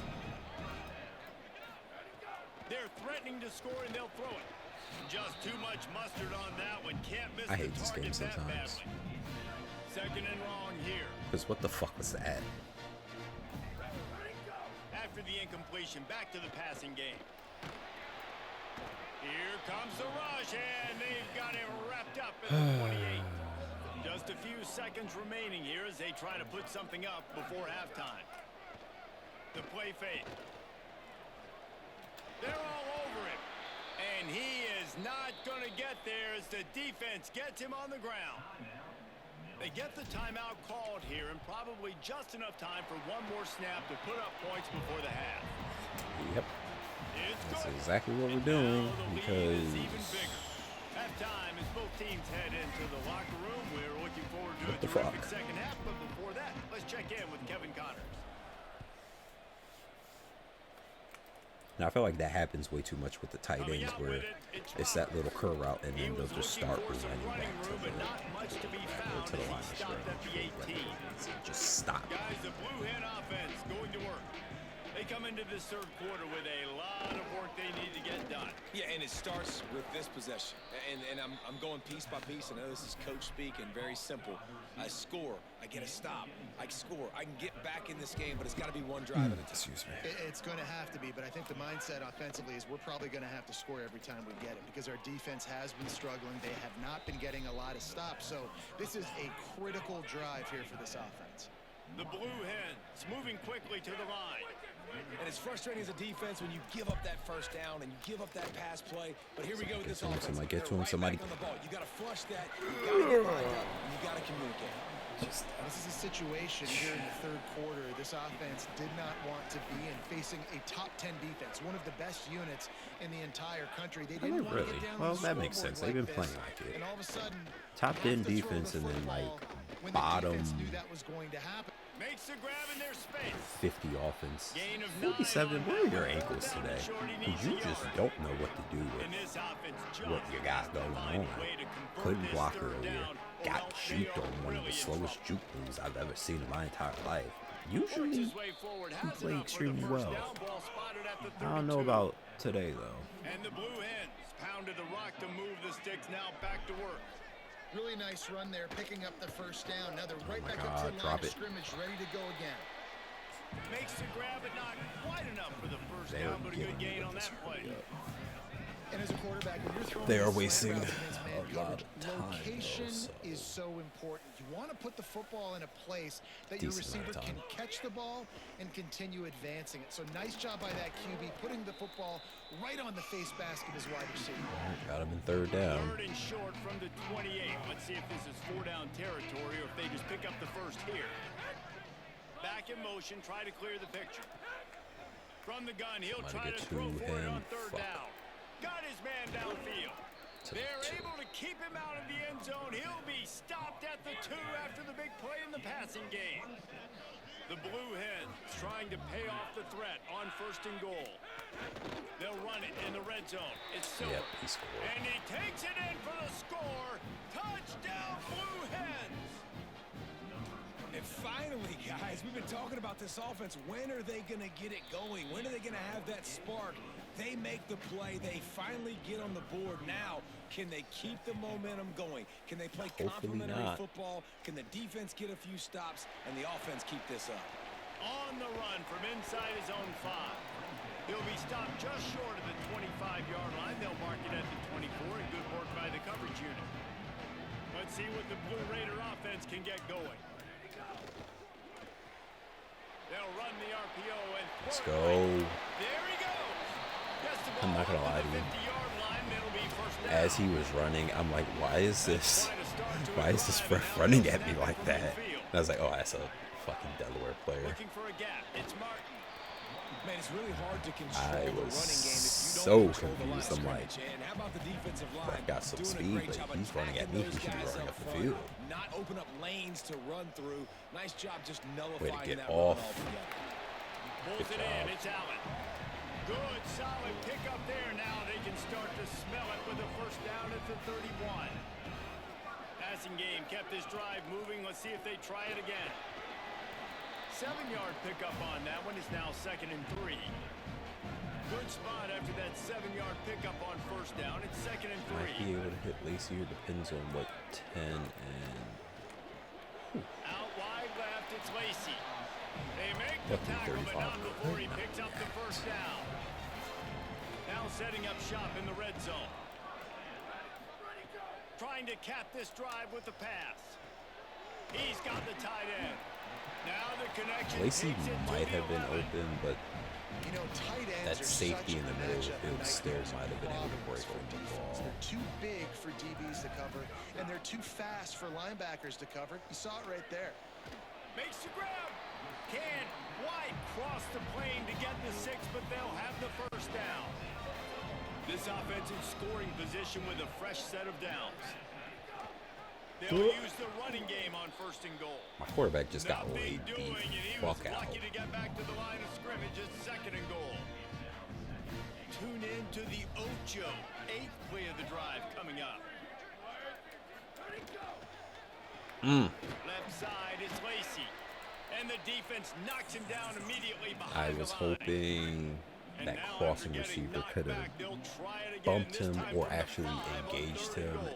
They're threatening to score, and they'll throw it. Just too much mustard on that one. Can't miss I the hate this game target that sometimes. badly. 2nd and long here. Because what the fuck was that? After the incompletion, back to the passing game. Here comes the rush, and they've got him wrapped up at the 28. Just a few seconds remaining here as they try to put something up before halftime. The play fake. They're all over him. And he is not going to get there as the defense gets him on the ground. They get the timeout called here, and probably just enough time for one more snap to put up points before the half. Yep. It's That's good. exactly what we're And doing now the lead because is even bigger. Halftime as both teams head into the locker room. We're looking forward to What a the terrific fuck? second half, but before that, let's check in with Kevin Connors. now I feel like that happens way too much with the tight Coming ends out where with it, it's that little curl route and He then they'll was just looking start for some running running back room, but not much to be found to the as line he of stopped at the 18. Just stop. Guys, the Blue Hen offense going to work. They come into this 3rd quarter with a lot of work they need to get done. Yeah, and it starts with this possession. And I'm going piece by piece. I know this is coach speak and very simple. I score. I get a stop. I score. I can get back in this game, but it's got to be one drive at a time. Excuse me. It's going to have to be, but I think the mindset offensively is we're probably going to have to score every time we get it because our defense has been struggling. They have not been getting a lot of stops. So this is a critical drive here for this offense. The Blue Hens moving quickly to the line. And it's frustrating as a defense when you give up that first down and you give up that pass play. But here we go with this offense. Somebody get to him. They're right Somebody. back on the ball. You got to flush that. You got to get lined up. And you got to communicate. This is a situation here in the 3rd quarter this offense did not want to be in, facing a top 10 defense, one of the best units in the entire country. They didn't want to Really? get down Well, the that makes scoreboard sense. They've been this, playing like it. And all of a sudden, Top you 10 have to throw the defense and then football like when the bottom defense knew that was going to happen. Makes the grab in their space. 50 offense. Gain of 9 47. on Where are that your one. ankles Down today? short, he Because needs you a just yard. don't know what to do with And this offense just what you got has to going find on. a way to convert Couldn't this block 3rd earlier. down, or Got else they juked are on one of really the in slowest trouble. juke moves I've ever seen in my entire life. Works Usually, his way forward, he has play enough for the extremely first well. down, ball spotted at the 32. I don't know about today though. And the Blue Hens pounded the rock to move the sticks, now back to work. Really nice run there, picking up the first down. Now they're right my back up to God, the drop line of it. scrimmage, ready to go again. Makes the grab, but not quite enough for the first They down, are but a good giving gain me on this that play. hurry up. And as a quarterback, when you're throwing They are these slant wasting routes against man a lot coverage, of time, location though, is so important. You want to put the football in a place that your Decent amount receiver of can time. catch the ball and continue advancing it. So nice job by that QB, putting the football right on the face mask of his wide receiver. Got him in 3rd down. 3rd and short from the 28. Let's see if this is 4-down territory or if they just pick up the first here. Back in motion, try to clear the picture. From the gun, he'll try Somebody to get throw to for it him. on 3rd Fuck. down. Got his man downfield. To the They're 2. able to keep him out of the end zone. He'll be stopped at the 2 after the big play in the passing game. The Blue Hens trying to pay off the threat on 1st and goal. They'll run it in the red zone. It's Silver. Yep, he scored. And he takes it in for the score. Touchdown, Blue Hens. And finally, guys, we've been talking about this offense. When are they going to get it going? When are they going to have that spark? They make the play. They finally get on the board. Now, can they keep the momentum going? Can they play Hopefully complementary not. football? Can the defense get a few stops and the offense keep this up? On the run from inside his own 5. He'll be stopped just short of the 25-yard line. They'll mark it at the 24, and good work by the coverage unit. Let's see what the Blue Raider offense can get going. They'll run the RPO and Let's go. there he goes. I'm not gonna lie to you. As he was running, I'm like, why is this ref running at me like that? And I was like, oh, that's a fucking Delaware player. Looking for a gap. It's Martin. Man, it's really hard to control I the was running game if you so don't control the line confused. of I'm like, scrimmage. And how about the defensive line? I've got some doing a speed, great but job he's running at attacking me. He those should be guys running up up the front, field. not open up lanes to run through. Nice job just Way nullifying to get that off. run altogether. Pulls Good it in. job. It's Allen. Good, solid pick up there. Now they can start to smell it with a first down at the 31. Passing game kept this drive moving. Let's see if they try it again. 7-yard pickup on that one. Is now 2nd and 3. Good spot after that 7-yard pickup on first down. It's 2nd and 3. Might be able to hit Lacey. It depends on what 10 and Out wide left, it's Lacey. They make the Definitely tackle, but 35. not before he picks up the first down. Now setting up shop in the red zone. Trying to cap this drive with the pass. He's got the tight end. Now the connection. Lacey takes it to might the have been 11. open, but You know, tight ends that are safety such in the a middle of the matchup field for still nightmares might have been able to break for open the defense. ball. They're too big for DBs to cover, and they're too fast for linebackers to cover. You saw it right there. Makes the grab. Can White cross the plane to get the 6, but they'll have the first down. This offensive scoring position with a fresh set of downs. They'll use the running game on 1st and goal. My quarterback just got Nothing laid the doing, and he was fuck out. lucky to get back to the line of scrimmage at 2nd and goal. Tune in to the Ocho. 8th play of the drive coming up. Left side, it's Lacey. And the defense knocks him down immediately I behind was the line. hoping And that now crossing after getting receiver knocked could have back, they'll try it again, bumped this him time or from the actually 5 on engaged 3rd him and goal.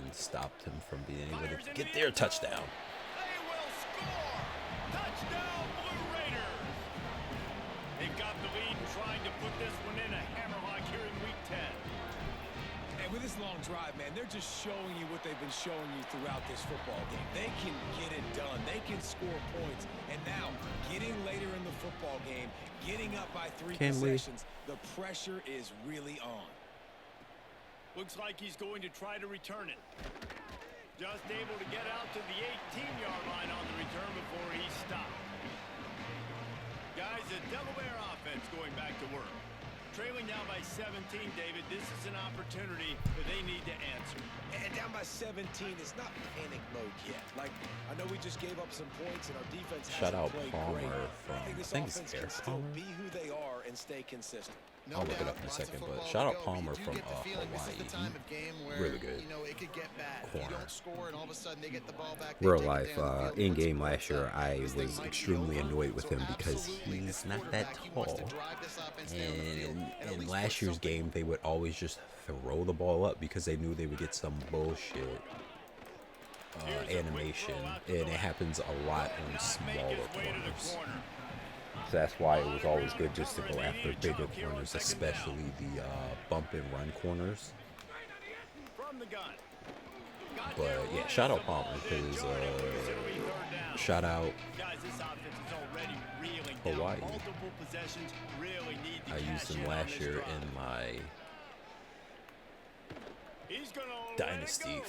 and stopped him from being able Fires to into get the their end zone. touchdown. They will score! Touchdown, Blue Raiders! They've got the lead and trying to put this one in a hammerlock here in Week 10. And with this long drive, man, they're just showing you what they've been showing you throughout this football game. They can get it done. They can score points. And now, getting later in the football game, getting up by 3 Can we? possessions, the pressure is really on. Looks like he's going to try to return it. Just able to get out to the 18-yard line on the return before he's stopped. Guys, the Delaware offense going back to work. Trailing down by 17, David. This is an opportunity that they need to answer. And down by 17, it's not panic mode yet. Like, I know we just gave up some points and our defense Shout hasn't out played Palmer great. from, I think this I think it's offense Air can still Palmer. be who they are and stay consistent. No I'll look it doubt, up in a lots of second, but football shout to out go, but Palmer you do from get the feeling this is the Hawaii. time of game where, Really good. you know, it could get bad. You Corner. don't score, and all of a sudden they get the ball back. they Real take it life, down the field, in put some game last points year, up. I This thing was might be extremely over. annoyed with So him because absolutely, he's this not that quarterback, he wants tall. to drive this offense down the field And and at in least last put year's something game, they would always just throw the ball up because they knew they would get some bullshit animation, and it happens a lot on smaller corners. So that's why it was always good just to go after bigger corners, especially the bump and run corners. From the gun. But yeah, shout out Palmer because shout out Guys, this offense is already reeling Hawaii. down. Multiple possessions really need to I used cash them in on last this year drive. in my He's gonna Dynasty let it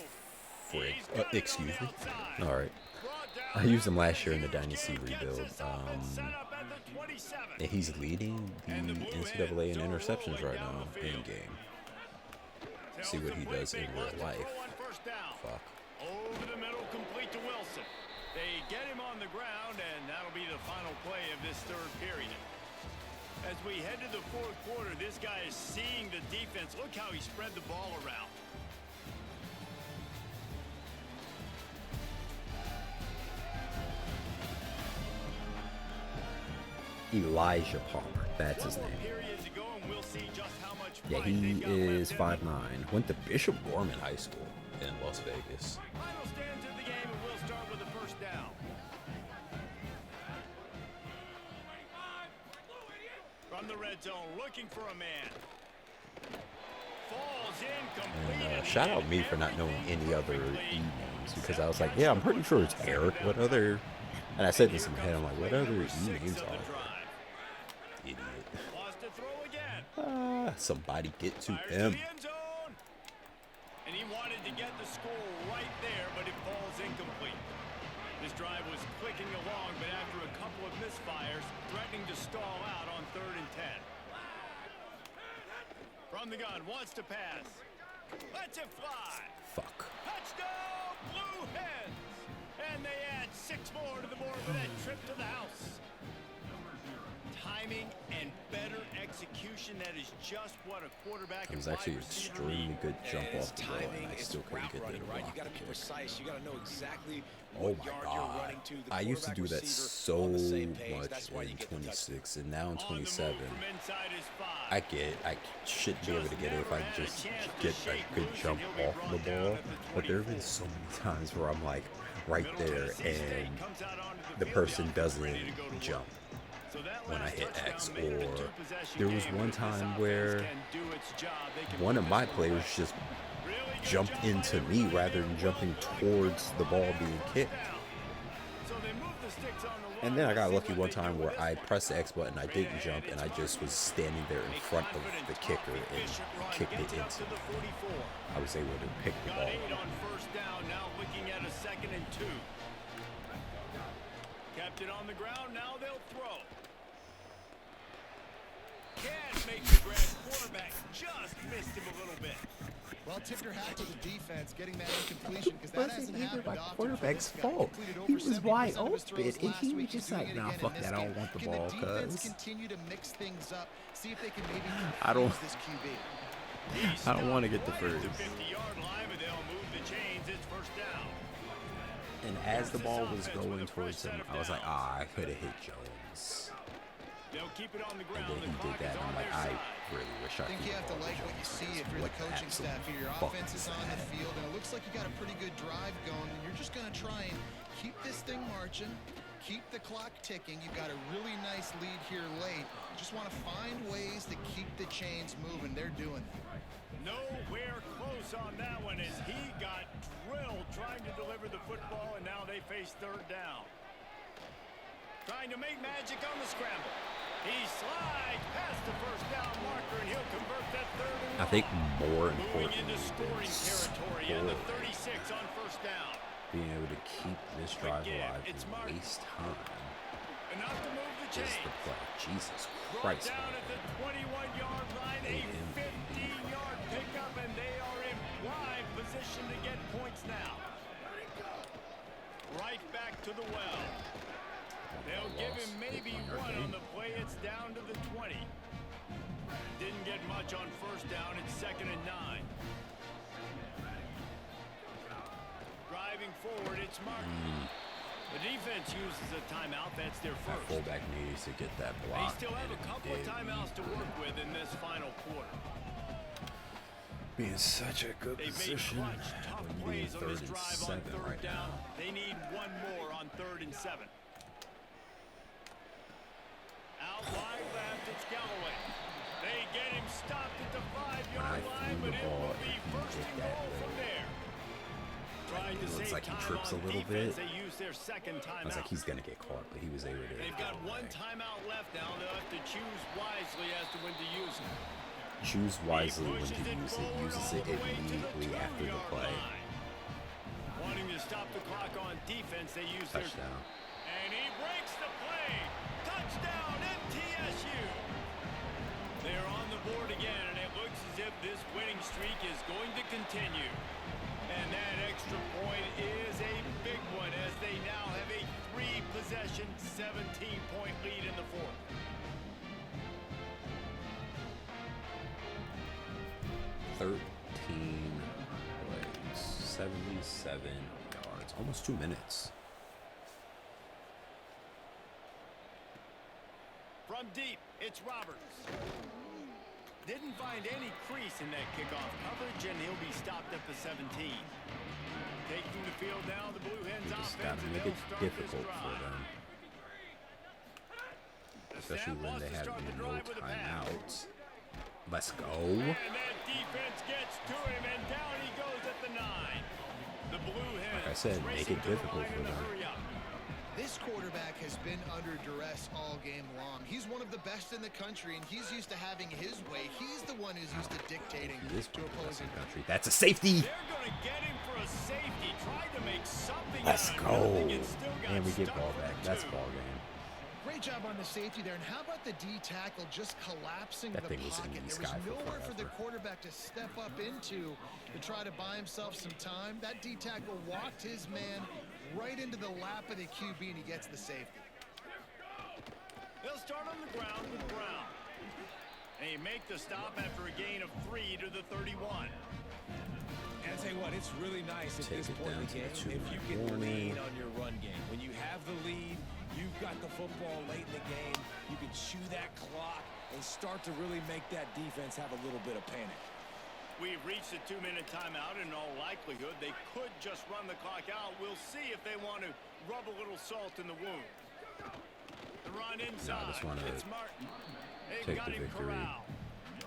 go. frig. He's got it on Excuse the me. outside. All right. Brought down I used him there. last year in the Huge Dynasty gain gets rebuild. this offense set up at the 27. And he's leading the And the Blue NCAA Hens in are interceptions rolling right down now the in field. game. Tells See what he complete does in big real left to life. throw on first down. Fuck. Over the middle, complete to Wilson. They get him on the ground, and that'll be the final play of this 3rd period. As we head to the 4th quarter, this guy is seeing the defense. Look how he spread the ball around. Elijah Palmer, that's his name. Periods ago, and we'll see just how much Yeah, fight he they've got is left in them. 5'9". Went to Bishop Gorman High School in Las Vegas. Final stands of the game, and we'll start with the first down. From the red zone, looking for a man. Falls incomplete. And shout out me for not knowing any other E names, because I was like, yeah, I'm pretty sure it's Eric. What other? And I said this in my head. I'm like, what other E names are there? Idiot. Lost to throw again. Somebody get to Fires him. the end zone. And he wanted to get the score right there, but it falls incomplete. This drive was clicking along, but after a couple of misfires, threatening to stall out on 3rd and 10. From the gun, wants to pass. Lets it fly. Fuck. Touchdown, Blue Hens! And they add 6 more to the board with that trip to the house. Timing and better execution, that is just what a quarterback It was and actually wide receiver extremely need. good jump And it's off the ball, timing, and I it's still couldn't route get running, the right? You block got to be kick. precise. You got to know exactly Oh what my yard you're god. running to. The I used to do quarterback that receiver so on the same page. much That's why you in get the touchdown. 26, and now in On the move 27. from inside his 5. I should be able to get it if I just get a good jump off the ball. But there have been so many times where I'm like right there and the person doesn't jump when I hit X. Or there was one time where one of my players just jumped into me rather than jumping towards the ball being kicked. And then I got lucky one time where I pressed the X button, I didn't jump, and I just was standing there in front of the kicker and kicked it into me. I was able to pick the Got ball 8 up. on 1st down, now looking at a 2nd and 2. Kept it on the ground, now they'll throw. Can't make the grab. Quarterback just missed him a little bit. Well, tip your hat to the defense getting that incompletion, because that hasn't happened often. quarterback's for this guy. fault. Completed He over was wide 70% of his open, throws and last he was week. just He's like, doing it nah, again fuck in that, this I don't game. want the Can ball, the defense cuz. continue to mix things up, see if they can maybe I don't- confuse this QB. I don't want to get the Right at first. the 50-yard line, but they'll move the chains. It's 1st down. And as the ball was going towards him, I was like, I could have hit Jones. They'll keep it on the And ground. then The he clock did that, is and on I'm like, their I side. really wish I I think could you have to like what you see if you're the coaching staff here. Your offense is on the field, and it looks like you got a pretty good drive going, and you're just going to try and keep this thing marching, keep the clock ticking. You've got a really nice lead here late. You just want to find ways to keep the chains moving. They're doing that. Nowhere close on that one as he got drilled trying to deliver the football, and now they face 3rd down. Trying to make magic on the scramble. He slides past the 1st down marker, and he'll convert that 3rd and 1. I think more Moving importantly into scoring territory at the 36 on 1st down. being able to keep this drive Again, alive it's and Martin. waste time Enough to move the is chains. the play. Jesus Brought Christ, down man. at the 21-yard line, a 15-yard pickup, and they are in prime position to get points now. Right back to the well. They'll give him maybe 1 on the play. It's down to the 20. Didn't get much on 1st down. It's 2nd and 9. Driving forward, it's Martin. The defense uses a timeout. That's their That first. fullback needs to get that They block. still have and a he couple of did. timeouts to work with in this final quarter. Be in such a good They've made position. clutch, tough When you plays be on this 3rd and drive on 7 3rd right down. now. They need 1 more on 3rd and 7. Out wide left, it's Galloway. They get him stopped at the 5-yard When I line, threw but the it will ball, be if he 1st hit and that goal from way, there. Trying to it looks save like he time trips a on little defense. bit. They use their 2nd I timeout. was like, he's gonna get caught, but he was able to. They've got get 1 away. timeout left now. They'll have to choose wisely as to when to use it. Choose wisely when to Pushes use it. forward Uses all it the way to the immediately after the 2-yard play. line. Wanting to stop the clock on defense, they use their... Touchdown. And he breaks the play. Touchdown, MTSU. They're on the board again, and it looks as if this winning streak is going to continue. And that extra point is a big one as they now have a 3-possession, 17-point lead in the 4th. 13 plays, 77 yards, almost 2 minutes. From deep, it's Roberts. Didn't find any crease in that kickoff coverage, and he'll be stopped at the 17. Taking the field now, the Blue Hens You just offense, gotta and make they'll it start difficult this for drive. them. The especially when they have no timeouts. Let's go. And that defense gets to him, and down he goes at the 9. The Blue Hens, Like I said, make it difficult for them. This quarterback has been under duress all game long. He's one of the best in the country, and he's used to having his way. He's the one who's used to dictating to opposing country. That's a safety. They're going to get him for a safety. Tried to make something Let's out of go. nothing and still got And we get stuck ball for back. 2. That's ball game. Great job on the safety there. And how about the D tackle just collapsing That the thing was in pocket? the There was sky for nowhere for the forever. quarterback to step up into to try to buy himself some time. That D tackle walked his man right into the lap of the QB, and he gets the safety. They'll start on the ground with Brown. And he make the stop after a gain of 3 to the 31. And I tell you what, it's really nice at Take this it point down of to the the game if you can warning. lean on your run game. When you have the lead, you've got the football late in the game, you can chew that clock and start to really make that defense have a little bit of panic. We've reached a 2-minute timeout. In all likelihood, they could just run the clock out. We'll see if they want to rub a little salt in the wound. The run inside. just wanna It's Martin. They've take got the him victory. corralled.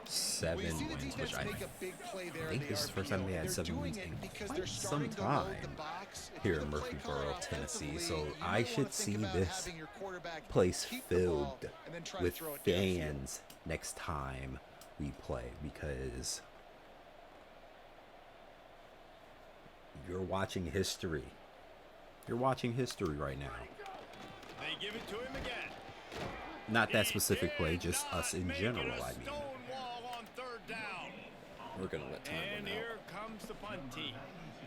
7 We see the wins, defense which I make a big play there. think this is the first time they had They're 7 doing wins it in because quite they're some starting to load the time box. If here you're in the play caller Murfreesboro, Tennessee. offensively, So you I might should wanna see think about this having your quarterback place keep the ball filled and then try to with throw it downfield. fans next time we play, because you're watching history. You're watching history right now. They give it to him again. Not that He specific play, did just not us in make it general, a I mean. stone wall on 3rd down. We're going to let time And run out. here comes the punt team.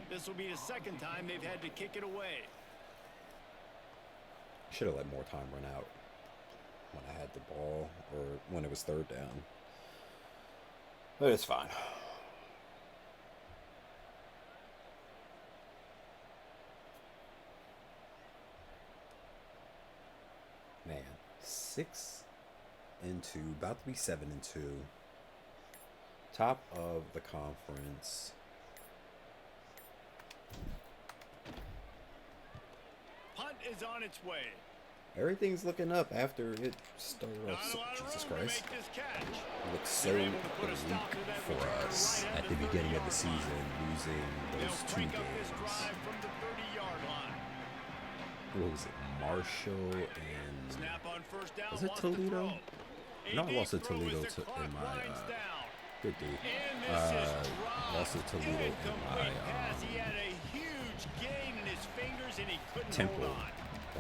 This will be the 2nd time they've had to kick it away. Should have let more time run out when I had the ball, or when it was 3rd down. But it's fine. Man, 6-2, about to be 7-2. Top of the conference. Punt is on its way. Everything's looking up after it started off. Not a lot of Jesus room to Christ. make this catch. It looks so They're able to put a bleak stop to that for return us right at the the beginning of the 30-yard line. season, losing They'll those 2 crank up this games. drive from the 30-yard line. What was it? Marshall and Snap on 1st down. was it wants to Toledo? throw. No, I A lost to deep throw Toledo as the clock in my winds down. good D. And this is dropped. Lost to Toledo in my Incomplete pass. He had a huge gain in his fingers and he couldn't Temple hold on.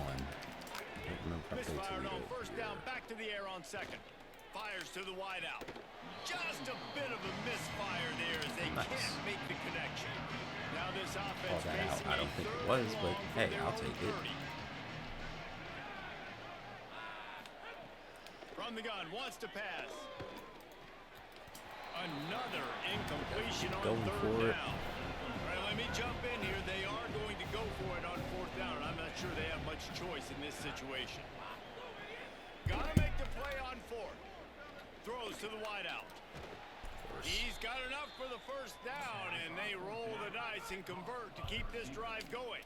one. I don't remember if I played Misfired Toledo. on 1st down, here. back to the air on 2nd. Fires to the wideout. Just a bit of a misfire there as they Nice. can't make the connection. Now this Call offense that out. facing I a don't think it 3rd was, and but long from hey, their I'll own take it. 30. From the gun, wants to pass. Another incompletion on Going 3rd for it. down. All right, let me jump in here. They are going to go for it on 4th down. I'm not sure they have much choice in this situation. Got to make the play on 4th. Throws to the wideout. He's got enough for the 1st down, and they roll the dice and convert to keep this drive going.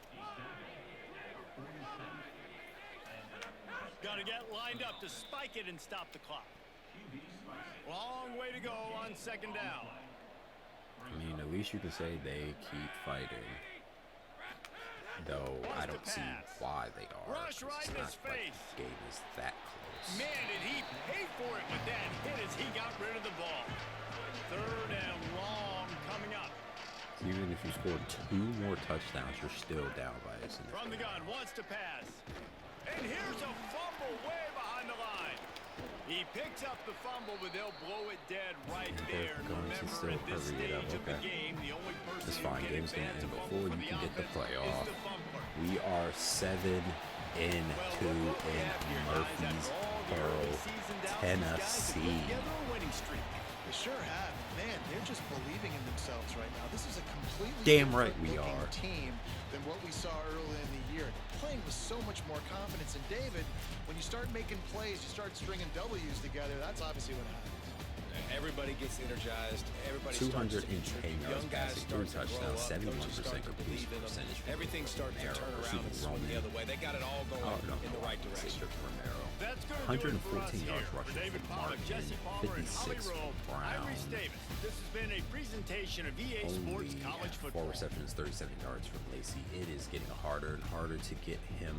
Got to get lined up to spike it and stop the clock. Long way to go on 2nd down. I mean, at least you can say they keep fighting. Though I don't see why they are. Rush right in his face. The game is that close. Man, did he pay for it with that hit as he got rid of the ball. 3rd and long coming up. Even if you score 2 more touchdowns, you're still down by this. From the gun, wants to pass. And here's a fumble way behind the line. He picks up the fumble, but they'll blow it dead right there. And going to remember, still at this hurry it up, stage of the okay. game, the only person It's who fine. can Game's gonna advance end a before fumble you for can the get the offense playoff. is the fumbler. We are 7-2 in Murfreesboro, Tennessee. They sure have. Man, they're just believing in themselves right now. This is a completely Damn right different we looking are. team than what we saw early in the year. They're playing with so much more confidence. And David, when you start making plays, you start stringing W's together, that's obviously what happens. Everybody gets energized. Everybody 210 starts to yards young guys passing, start 3 to grow touchdowns, up. 71% Coaches start to believe completion in them. percentage. Everything starts to turn around and swing the other way. They got it all going in the right direction. That's going to do it for us 114 here. yards For rushing David from Pollack, Martin, Jesse Palmer, and Holly 56 Rowe, from I'm Brown. Reese Davis. This has been a presentation of EA Sports Only College 4 Football. receptions, 37 yards from Lacey. It is getting harder and harder to get him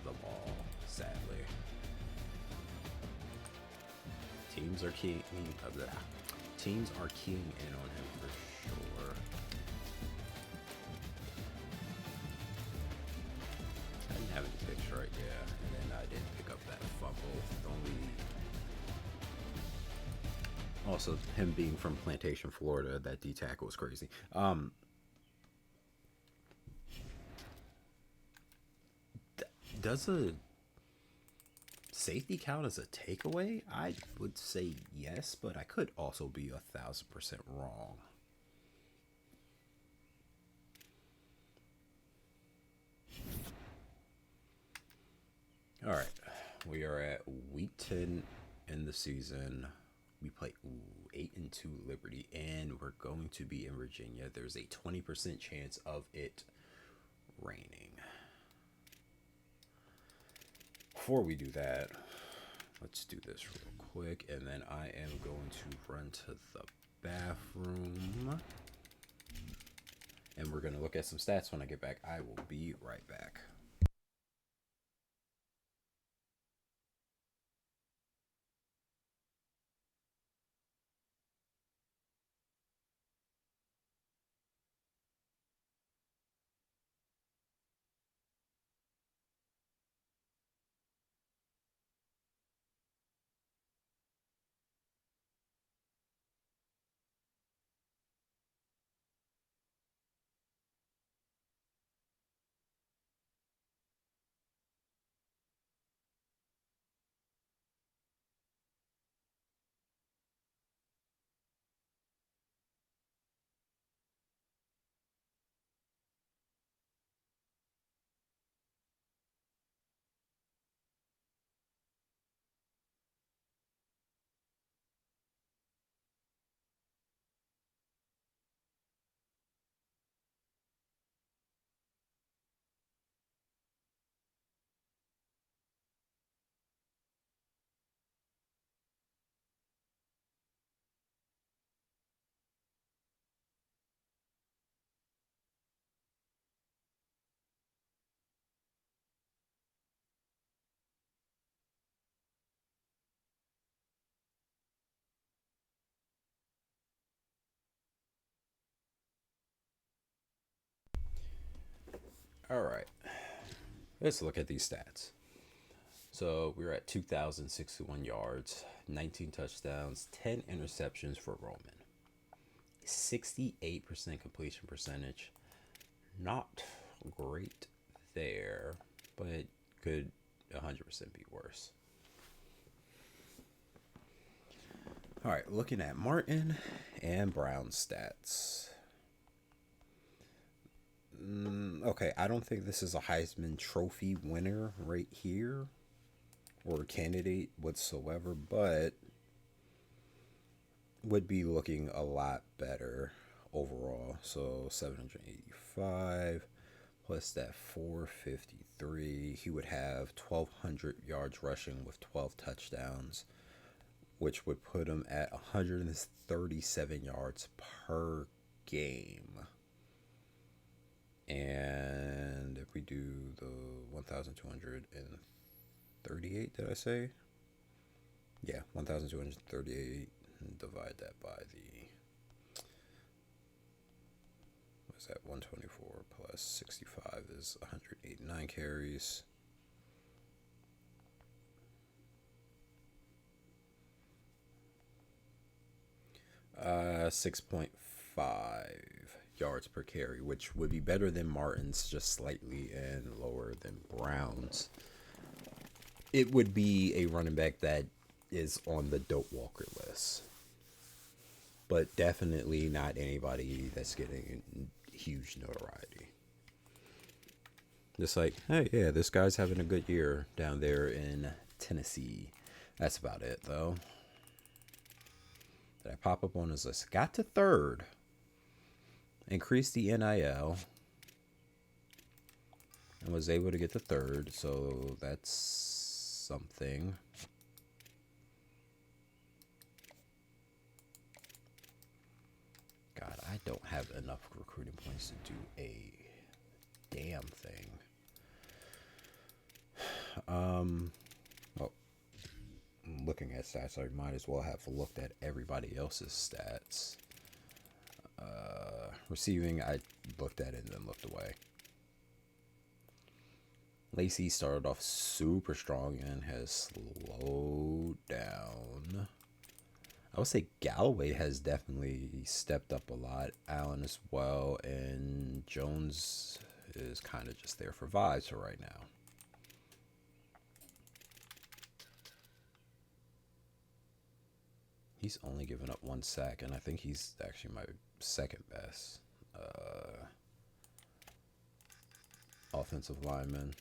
the ball, sadly. Teams are keying in on him for sure. I didn't have any picks right, yeah, and then I didn't pick up that fumble. Also, him being from Plantation, Florida, that D tackle was crazy. Does a safety count as a takeaway? I would say yes, but I could also be 1,000% wrong. All right, we are at week 10 in the season. We play 8-2 Liberty, and we're going to be in Virginia. There's a 20% chance of it raining. Before we do that, let's do this real quick, and then I am going to run to the bathroom, and we're going to look at some stats when I get back. I will be right back. All right, let's look at these stats. So we're at 2,061 yards, 19 touchdowns, 10 interceptions for Roman. 68% completion percentage. Not great there, but could 100% be worse. All right, looking at Martin and Brown's stats. Okay, I don't think this is a Heisman Trophy winner right here, or candidate whatsoever, but would be looking a lot better overall. So 785 plus that 453, he would have 1,200 yards rushing with 12 touchdowns, which would put him at 137 yards per game. And if we do the 1,238, did I say? Yeah, 1,238, and divide that by the, what's that, 124 plus 65 is 189 carries. Uh, 6.5 yards per carry, which would be better than Martin's, just slightly, and lower than Brown's. It would be a running back that is on the dope walker list, but definitely not anybody that's getting huge notoriety. Just like, hey, yeah, this guy's having a good year down there in Tennessee. That's about it, though. Did I pop up on his list? Got to third. Increased the NIL. And was able to get to third. So that's something. God, I don't have enough recruiting points to do a damn thing. Well, looking at stats, I might as well have looked at everybody else's stats. Receiving, I looked at it and then looked away. Lacey started off super strong and has slowed down. I would say Galloway has definitely stepped up a lot. Allen as well. And Jones is kind of just there for vibes for right now. He's only given up 1 sack, and I think he's actually my second best offensive lineman.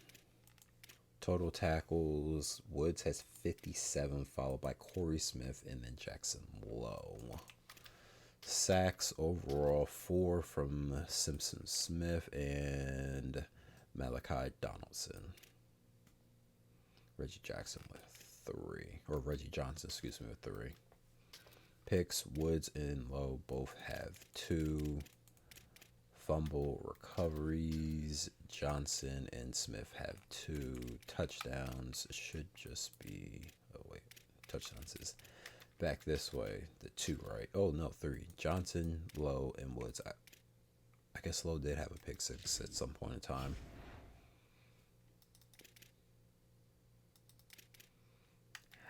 Total tackles, Woods has 57, followed by Corey Smith and then Jackson Lowe. Sacks overall, 4 from Simpson Smith and Malachi Donaldson. Reggie Johnson, excuse me, with 3. Picks, Woods and Lowe both have 2. Fumble recoveries, Johnson and Smith have 2. Touchdowns should just be, touchdowns is back this way. The 2, right? Oh no, 3. Johnson, Lowe, and Woods. I guess Lowe did have a pick 6 at some point in time.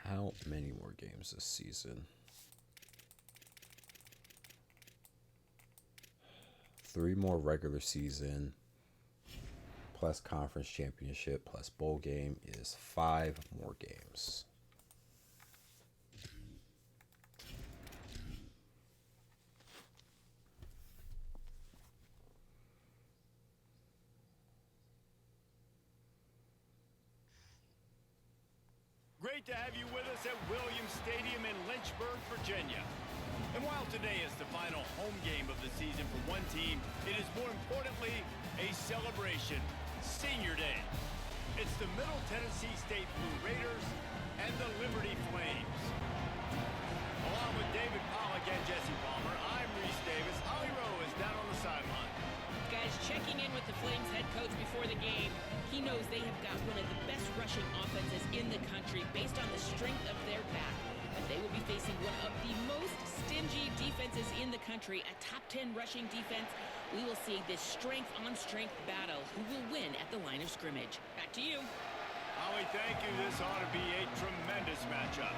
How many more games this season? 3 more regular season plus conference championship plus bowl game is 5 more games. Great to have you with us at Williams Stadium in Lynchburg, Virginia. And while today is the final home game of the season for one team, it is more importantly a celebration, Senior Day. It's the Middle Tennessee State Blue Raiders and the Liberty Flames. Along with David Pollock and Jesse Palmer, I'm Reese Davis. Ollie Rowe is down on the sideline. Guys, checking in with the Flames head coach before the game, he knows they have got one of the best rushing offenses in the country based on the strength of their back. But they will be facing one of the most stingy defenses in the country, a top 10 rushing defense. We will see this strength-on-strength battle. Who will win at the line of scrimmage? Back to you. Ollie, thank you. This ought to be a tremendous matchup.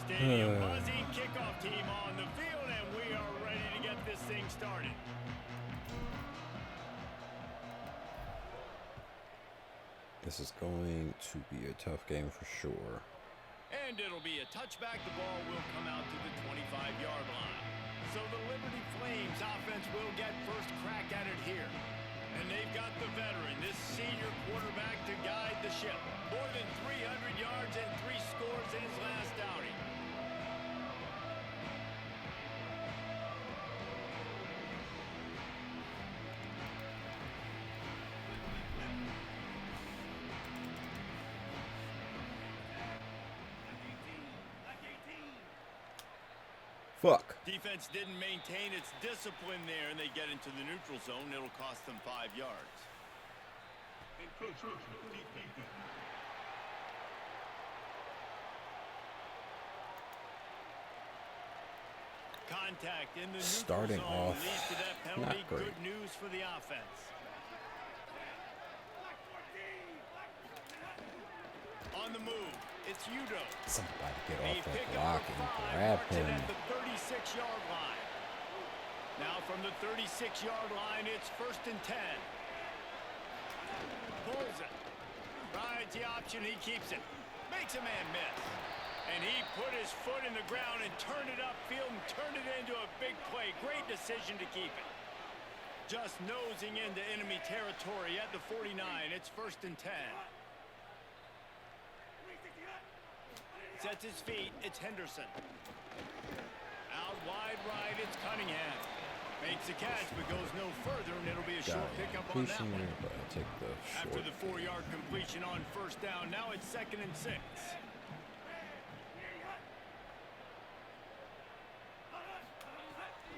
Stadium buzzing, kickoff team on the field, and we are ready to get this thing started. This is going to be a tough game for sure. And it'll be a touchback. The ball will come out to the 25-yard line. So the Liberty Flames offense will get first crack at it here. And they've got the veteran, this senior quarterback, to guide the ship. More than 300 yards and 3 scores in his last outing. Fuck. Defense didn't maintain its discipline there, and they get into the neutral zone. It'll cost them 5 yards. Contact in the neutral Starting zone off leads to that penalty. not great. Good news for the offense. On the move, it's Udo. Somebody get A off that pickup block of and 5, grab marks it him. at the 36-yard line. Now from the 36-yard line, it's 1st and 10. Pulls it. Rides the option, he keeps it. Makes a man miss. And he put his foot in the ground and turned it upfield and turned it into a big play. Great decision to keep it. Just nosing into enemy territory at the 49. It's 1st and 10. Sets his feet. It's Henderson. Out wide right, it's Cunningham. Makes the catch, but goes no further, and it'll be a short pickup on that one. But I'll take the short. After the 4-yard completion on first down, now it's 2nd and 6.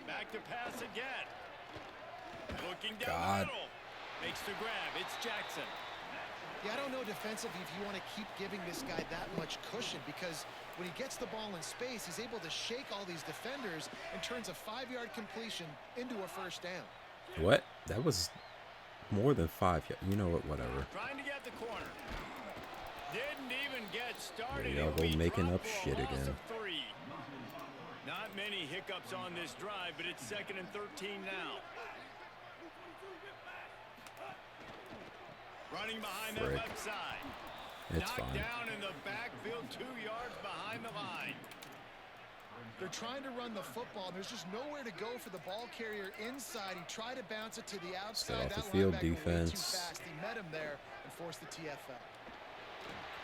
Back to pass again. Looking down the middle. Makes the grab. It's Jackson. Yeah, I don't know defensively if you want to keep giving this guy that much cushion, because when he gets the ball in space, he's able to shake all these defenders and turns a 5-yard completion into a first down. What? That was more than 5 yards. You know what? Whatever. Trying to get the corner. Didn't even get started. There y'all go making up shit again. Not many hiccups on this drive, but it's 2nd and 13 now. Running behind that left side. It's Knocked fine. down in the backfield, 2 yards behind the line. They're trying to run the football, and there's just nowhere to go for the ball carrier inside. He tried to bounce it to the outside. Stay off That the field, linebacker way too defense. fast. He met him there and forced the TFL.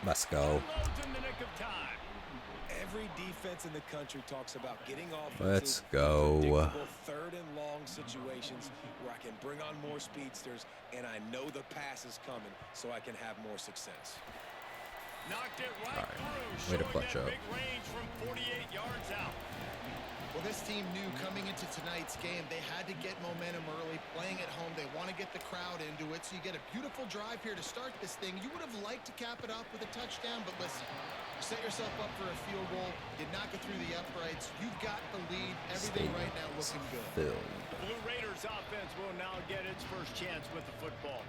Let's go. Unloads in the nick of time. Every defense in the country talks about getting Let's offenses go. predictable 3rd and long situations where I can bring on more speedsters and I know the pass is coming so I can have more success. Knocked it right through, Way to showing clutch that up. big range from 48 yards out. Well, this team knew coming into tonight's game they had to get momentum early. Playing at home, they want to get the crowd into it. So you get a beautiful drive here to start this thing. You would have liked to cap it off with a touchdown, but listen, you set yourself up for a field goal. You knock it through the uprights. You've got the lead. Everything right now looking good. Filled. The Blue Raiders offense will now get its first chance with the football.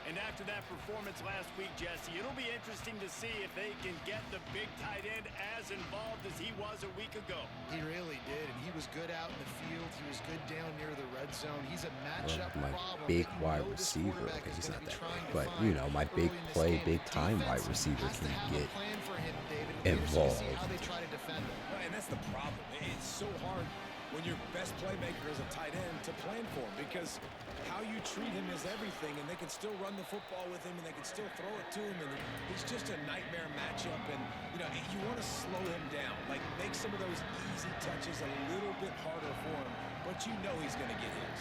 And after that performance last week, Jesse, it'll be interesting to see if they can get the big tight end as involved as he was a week ago. He really did, and he was good out in the field. He was good down near the red zone. He's a matchup My problem. big that you wide know this receiver, quarterback okay, is he's gonna not be that trying big, to but find you know, my big early in this play, game. big time wide Defense receiver has to can have a get plan for him, David. It'll be interesting to see how involved. they try to defend him. Right, and that's the problem. It's so hard when your best playmaker is a tight end to plan for him, because how you treat him is everything, and they can still run the football with him, and they can still throw it to him, and he's just a nightmare matchup. And you know, you want to slow him down, like make some of those easy touches a little bit harder for him, but you know he's going to get his.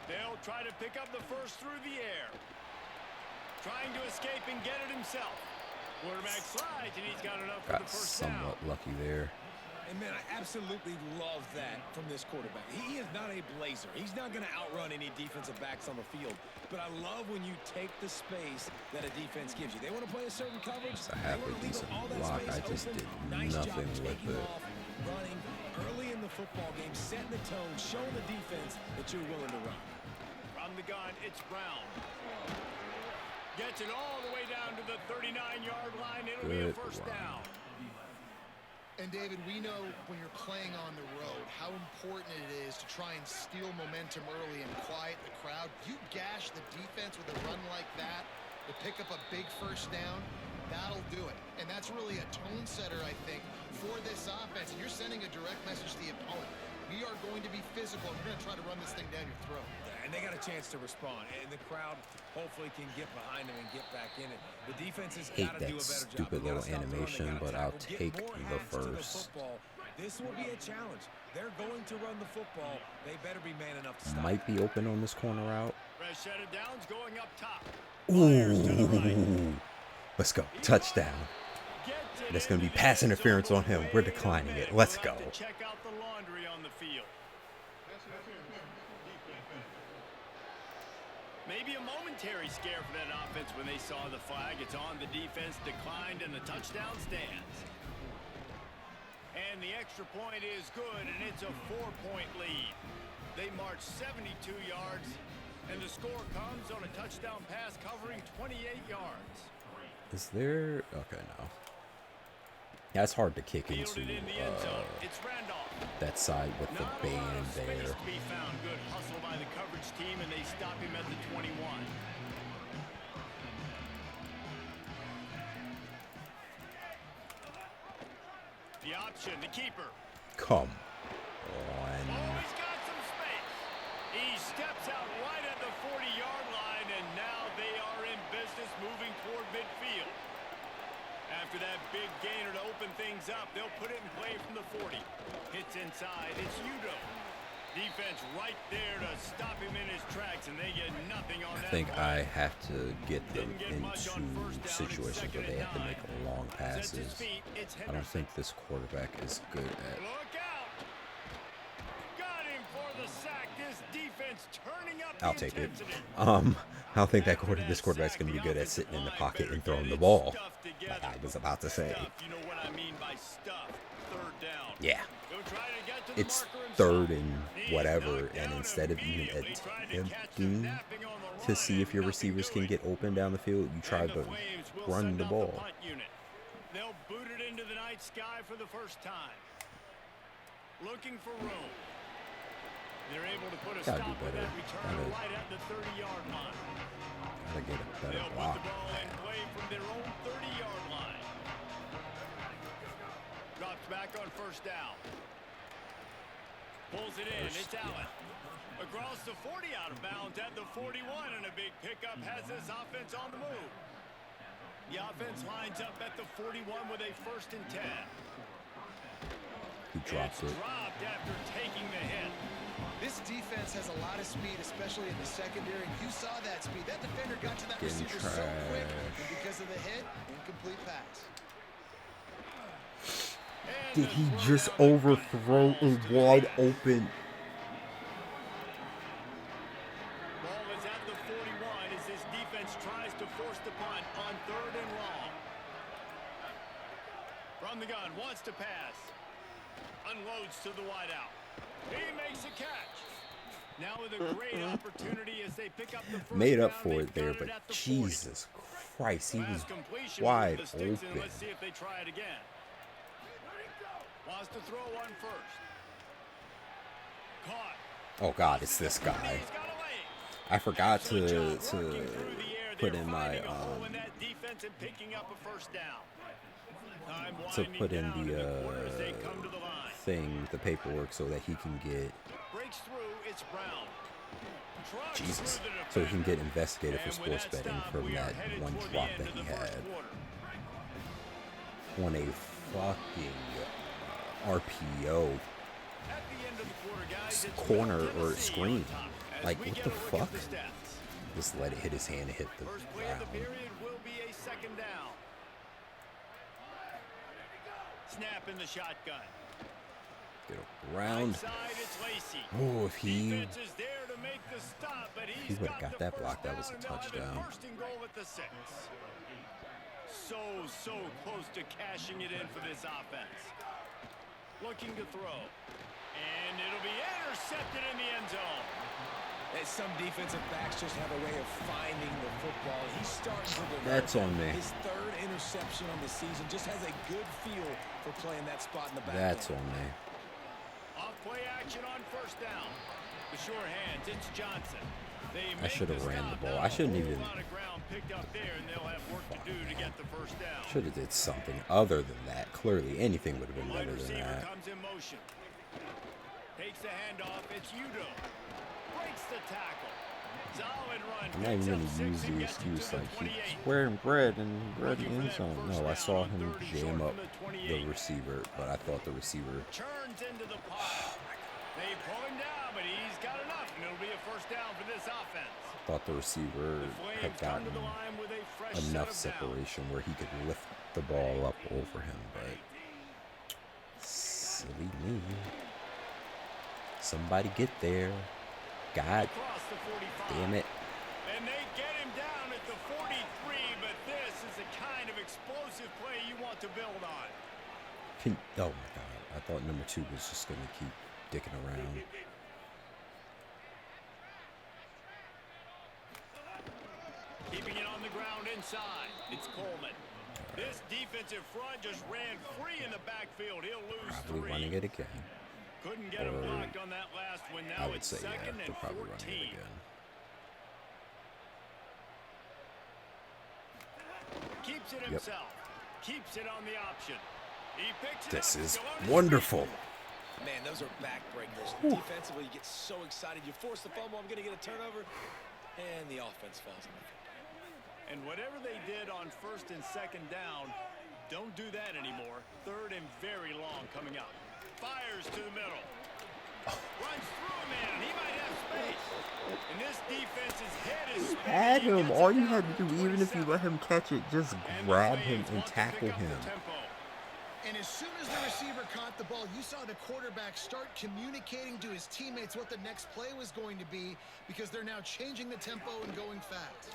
They'll try to pick up the first through the air. Trying to escape and get it himself. Quarterback slides, and he's got enough for Got the first down. somewhat lucky there. And man, I absolutely love that from this quarterback. He is not a blazer. He's not going to outrun any defensive backs on the field. But I love when you take the space that a defense gives you. They want to play a certain coverage. I have a decent block. I just did nothing with it. Running early in the football game, setting the tone, showing the defense that you're willing to run. From the gun, it's Brown. Gets it all the way down to the 39-yard line. It'll be a first down. And David, we know when you're playing on the road how important it is to try and steal momentum early and quiet the crowd. You gash the defense with a run like that to pick up a big first down, that'll do it. And that's really a tone setter, I think, for this offense. And you're sending a direct message to the opponent. We are going to be physical, and we're going to try to run this thing down your throat. And they got a chance to respond, and the crowd hopefully can get behind them and get back in it. The defense has Hate got to do a that better job. stupid They gotta little stop the run, they animation, gotta but I'll tackle, take get more the hands to the first. football. This will be a challenge. They're going to run the football. They better be man enough to stop. Might be open on this corner route. Fresh set of downs going up top. Ooh. Let's go. Touchdown. That's going to be pass interference on him. We're declining it. Let's go. Check out the laundry on the field. Maybe a momentary scare for that offense when they saw the flag. It's on, the defense declined, and the touchdown stands. And the extra point is good, and it's a 4-point lead. They march 72 yards, and the score comes on a touchdown pass covering 28 yards. Is there... Okay, no. Yeah, it's hard to kick into In the end zone. It's Randolph. that side with the Not a lot band of space there. to be found. Good hustle by the coverage team, and they stop him at the 21. The option, the keeper. Come on. Oh, he's got some space. He steps out right at the 40-yard line, and now they are in business moving toward midfield. After that big gainer to open things up, they'll put it in play from the 40. Hits inside. It's Udo. Defense right there to stop him in his tracks, and they get nothing on that. I think play. I have to get them Didn't get much on into first down and situations where second they and have to make 9. long Sets his passes. feet. It's I don't Henderson. think this quarterback is good at. Look out! Got him for the sack. This defense turning up the I'll take it. intensity. I don't think this quarterback's going to be good at sitting in the pocket and throwing the ball. Like I was about to say. You know what I mean by stuff. Third down. Yeah. He'll try to get to the It's marker himself. third and He's whatever, knocked and down instead of even immediately, tried to catch him attempting napping on the to run, see if your and receivers nothing can doing. get open down the field, you try And the to Flames will run send the out ball. punt unit. They'll boot it into the night sky for the first time. Looking for room. They're able to put a Gotta stop do with better. that return Gotta- right at the 30-yard line. Gotta get a better They'll put block. the ball in play from their own 30-yard line. Drops back on first down. Pulls it in. It's Allen. Across the 40, out of bounds at the 41, and a big pickup has this offense on the move. The offense lines up at the 41 with a 1st and 10. He dropped It's it. dropped after taking the hit. This defense has a lot of speed, especially in the secondary. You saw that speed. That defender got to that Getting receiver so quick. trash. And because of the hit, incomplete pass. And Did the he throw just down the overthrow gun a falls to the wide pass. open? Ball is at the 41 as this defense tries to force the punt on 3rd and long. From the gun, wants to pass. Unloads to the wideout. He makes a catch. Now with a great opportunity as they pick up the first Made up down, for they've it there, got but at the 40. Jesus Christ, he was Pass completion wide with the sticks in. open. Let's see if they try it again. Wants to throw one first. Caught. Oh God, it's this guy. He's got a lane. I forgot Excellent to job working through the air. put They're in my finding a hole in that defense and picking up a first down. Time to winding put in down the quarter as they come to the line. thing, the paperwork, so that he can get Breaks through. It's Brown. Trucks Jesus, through the so he can defender. get investigated for And with sports that betting stop, from we are that headed one toward the drop end that of he the first had quarter. on a fucking RPO At the end of the quarter, guys, it's corner Middle or Tennessee screen. on top as Like, we what get the a look at fuck? the stats. Just let it hit his hand and hit the First play of the ground. period will be a 2nd down. Snap in the shotgun. Get around. Right side, it's Lacey. Oh, if he Defense is there to make the stop, but he's would've got got the that first block, that was a down, and they'll have it touchdown. 1st and goal at the 6. So close to cashing it in for this offense. Looking to throw. And it'll be intercepted in the end zone. And some defensive backs just have a way of finding the football. He's starting to develop. That's on me. His 3rd interception on the season, just has a good feel for playing that spot in the back. That's on me. Off play action on 1st down. The sure hands, it's Johnson. They I make should have the ran stop. the ball. Now I shouldn't a whole even. lot of ground picked up there, and they'll have work to do to get the 1st down. Should have did something other than that. Clearly, anything would have been Wide better than receiver that. comes in motion. Takes the handoff. It's Udo. Breaks the tackle. Solid run. I'm not even Picks going up to 6 use and the gets it to excuse the like 28. he's wearing bread and bread Looking in for the that zone. first No, I down saw on him 3rd and jam short up from the the 28. receiver, but I thought the receiver. Churns into the pocket. They pull him down, but he's got enough, and it'll be a 1st down for this offense. Thought the receiver The Flames had come gotten to the line with a fresh enough set of downs. separation where he could lift the ball up over him, but silly me. Somebody get there. God Across the 45. damn it. And they get him down at the 43, but this is the kind of explosive play you want to build on. Oh my God. I thought number 2 was just going to keep dicking around. Keeping it on the ground inside. It's Coleman. This defensive front just ran free in the backfield. He'll lose Probably 3. running it again. Couldn't get him or blocked on that last one. I Now would it's say, yeah, 2nd they're and probably 14. running it again. Keeps it himself. Keeps it on the option. He picks it This up. is Still on his wonderful. Man, those are backbreakers. Defensively, you get so excited. You force the fumble, I'm going to get a turnover, and the offense falls on the field. And whatever they did on 1st and 2nd down, Don't do that anymore. Third and very long coming up. Fires to the middle. Runs through a man. He might have space. And this defense's head is spinning. Had him. Gets All it you down had to to do, even if you 27. let him catch it, just And the grab him Flames and want to tackle pick up the him. tempo. And as soon as the receiver caught the ball, you saw the quarterback start communicating to his teammates what the next play was going to be, because they're now changing the tempo and going fast.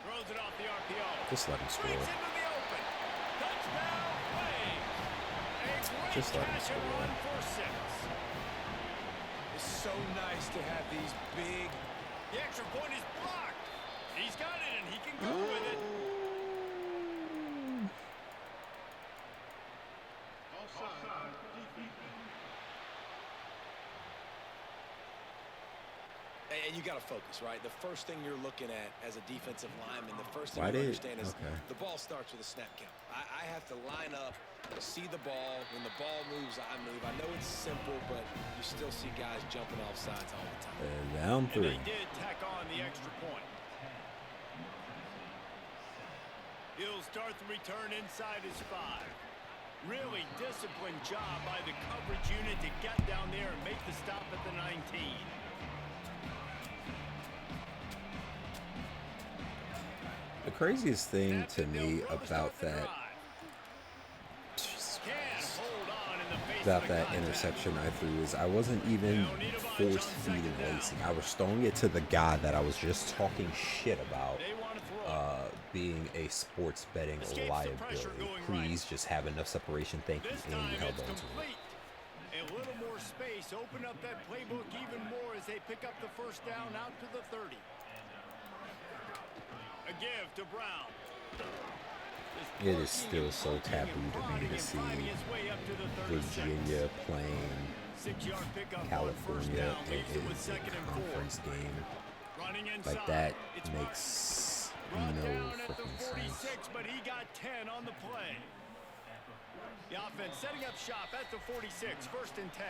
Throws it off the RPO. Just let him score. Swings into the open. Touchdown, Flames. A great Just let him catch and score. run for 6. It's so nice to have these big. The extra point is blocked. He's got it, and he can go with it. And you got to focus, right? The first thing you're looking at as a defensive lineman, the first thing Why you did- understand is okay. the ball starts with a snap count. I have to line up, see the ball. When the ball moves, I move. I know it's simple, but you still see guys jumping off sides all the time. And down And 3. they did tack on the extra point. He'll start the return inside his 5. Really disciplined job by the coverage unit to get down there and make the stop at the 19. The craziest thing Snaps to it, me they'll throw to about start the that, drive. Jesus Can Christ, hold on in the face about of the that contact. interception I threw is I wasn't even force feeding Lacey. I was throwing it to the guy that I was just talking shit about They want to throw it. being a sports betting Escapes the liability. pressure going Please just have enough separation. Thank you. This And time you held it's on to it. complete. A little more space. Open up that playbook even more as they pick up the first down out to the 30. A give to Brown. It is still so taboo to me to see Virginia playing 6-yard pickup on first California down, and leaves it with it's a 2nd and 4. conference game. Running Like inside. that It's makes brought no down at the freaking 46, sense. but he got 10 on the play. The offense setting up shop at the 46, 1st and 10.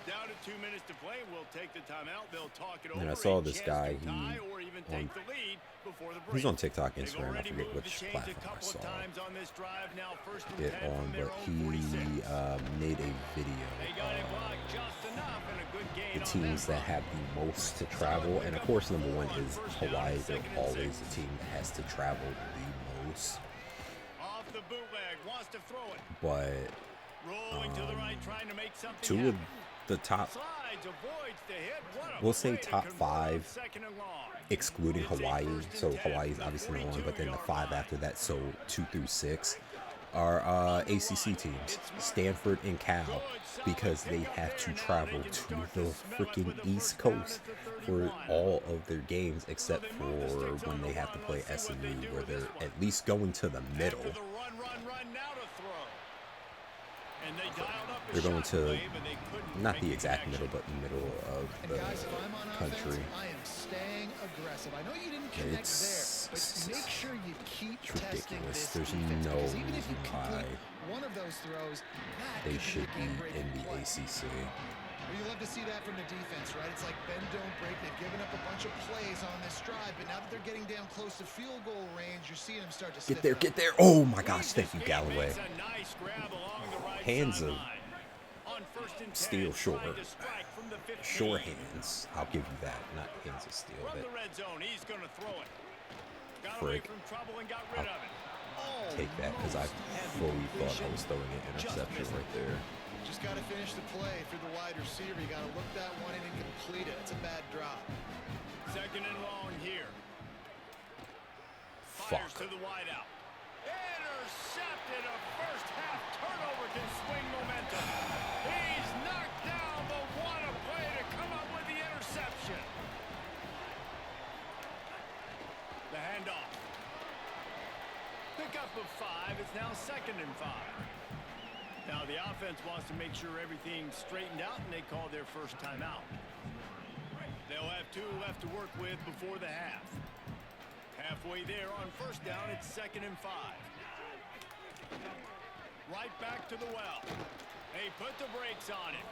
Down to 2 minutes to play. We'll take the timeout. They'll talk it over. And I saw A this chance guy, to tie or even take the lead before the break. He's on TikTok, They've Instagram, I already forget moved which the chains platform a I couple of saw times on this drive. Now 1st and it 10 on, from their but own 46. he made a video They got it blocked just enough and a good gain the on teams that that have the most to travel, and of course number 1 is Hawaii. They're always the team that has to travel the most, Off the bootleg, wants to throw it. but Rolling to the right, trying to make something 2 of happen. the top, Slides, avoids the hit. What a we'll say play to top convert on 5, 2nd and long. excluding It's a Hawaii, 1st and so 10 Hawaii's from the obviously number 1, but then the 5 42-yard line. after that, so 2 through 6 are ACC teams, Stanford and Cal, because they have to travel to the freaking East Coast for all of their games, except for when they have to play SMU, where they're at least going to the middle. After the run, now to throw. And they dialed up a They're going shot to play, but they couldn't not make the exact connection. middle, but middle of And the guys, if I'm on country. offense, I am staying aggressive. I know you didn't connect It's- there, but make sure you keep it's testing ridiculous. this There's defense, no because even if you reason complete why one of those throws, that they could be should a be game-breaking in the play. ACC. Well, you love to see that from the defense, right? It's like bend, don't break. They've given up a bunch of plays on this drive, but now that they're getting down close to field goal range, you're seeing them start to Get stiffen there, up. get there. Oh my gosh, thank you, He Galloway. makes a nice grab along the right Hands of sideline. On 1st and 10, steel trying short. to strike from the 15. Sure hands. I'll give you that. Not hands of steel, From but the red zone, he's going to throw it. Got Frick. away from trouble and got rid of it. take that because I fully thought I was throwing an interception right there. Just got to finish the play for the wide receiver. You got to look that one in and complete it. It's a bad drop. 2nd and long here. Fuck. Fires to the wideout. Intercepted. A first half turnover can swing momentum. He's knocked down, but what a play to come up with the interception. The handoff. Pickup of 5. It's now 2nd and 5. Now the offense wants to make sure everything's straightened out, and they call their first timeout. They'll have 2 left to work with before the half. Halfway there on first down, it's 2nd and 5. Right back to the well. They put the brakes on it.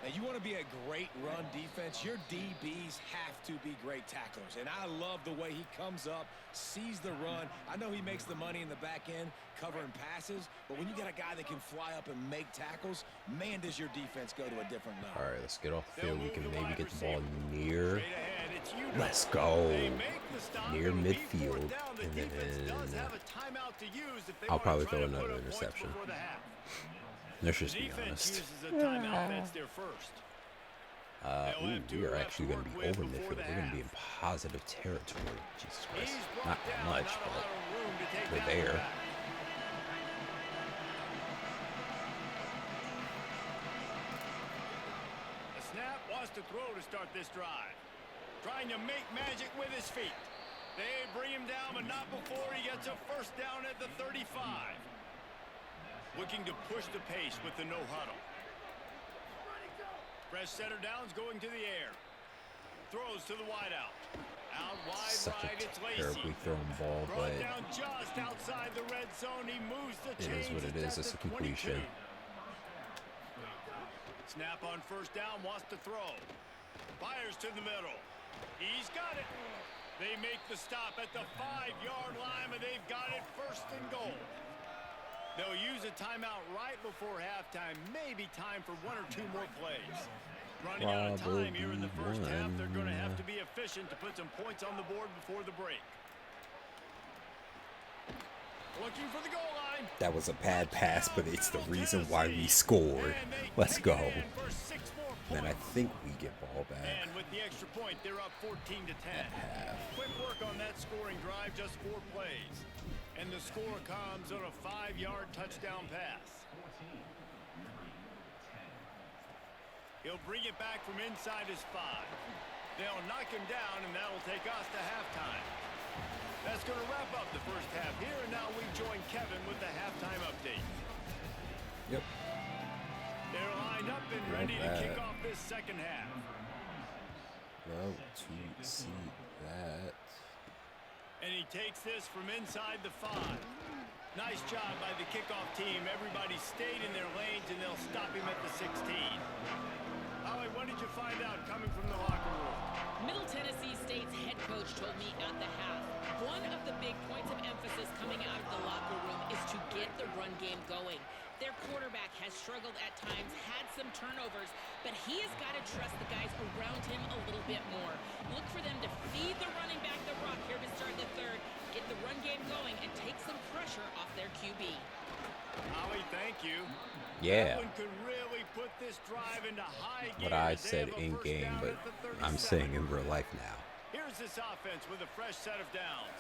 Now, you want to be a great run defense, your DBs have to be great tacklers. And I love the way he comes up, sees the run. I know he makes the money in the back end covering passes, but when you got a guy that can fly up and make tackles, man, does your defense go to a different level. All right, let's get off the field. We can maybe get the ball near. Let's go. Near midfield. And then I'll probably throw another interception. Let's just be honest. We are actually going to be over midfield. We're going to be in positive territory. Jesus Christ. Not that much, but we're there. The snap wants to throw to start this drive. Trying to make magic with his feet. They bring him down, but not before he gets a first down at the 35. Looking to push the pace with the no huddle. Fresh center downs going to the air. Throws to the wideout. Out wide Such right, a it's Lacy. terribly thrown ball, Brought but down just outside the red zone. He moves the it chains. is what it is. It's a completion. Snap on first down, wants to throw. Fires to the middle. He's got it. They make the stop at the 5-yard line, and they've got it first and goal. They'll use a timeout right before halftime. Maybe time for 1 or 2 more plays. Running out of time here in the first half. They're going to have to be efficient to put some points on the board before the break. Looking for the goal line. that was a bad pass, but it's the reason why we scored. Let's go. Then I think we get ball back. And with the extra point, they're up 14 to 10. Quick work on that scoring drive, just 4 plays. And the score comes on a 5-yard touchdown pass. He'll bring it back from inside his 5. They'll knock him down, and that'll take us to halftime. That's going to wrap up the first half here, and now we join Kevin with the halftime update. Yep. They're lined up and ready to kick off this second half. Love to see that. And he takes this from inside the 5. Nice job by the kickoff team. Everybody stayed in their lanes, and they'll stop him at the 16. Holly, what did you find out coming from the locker room? Middle Tennessee State's head coach told me at the half, one of the big points of emphasis coming out of the locker room is to get the run game going. Their quarterback has struggled at times, had some turnovers, but he has got to trust the guys around him a little bit more. Look for them to feed the running back the rock here to start the third, get the run game going, and take some pressure off their QB. Holly, thank you. Yeah. That one could really put this drive into high gear. What I said in game, but I'm saying in real life now. Here's this offense with a fresh set of downs.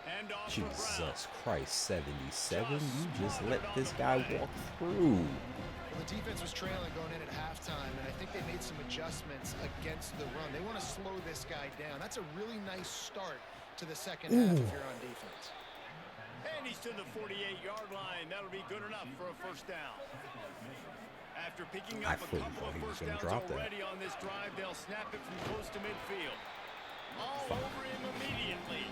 And off for Brown. Jesus Christ, 77? You just let this guy walk through. Well, the defense was trailing going in at halftime, and I think they made some adjustments against the run. They want to slow this guy down. That's a really nice start to the second half if you're on defense. And he's to the 48-yard line. That'll be good enough for a first down. After picking up a couple of first downs already on this drive, they'll snap it from close to midfield. All over him immediately.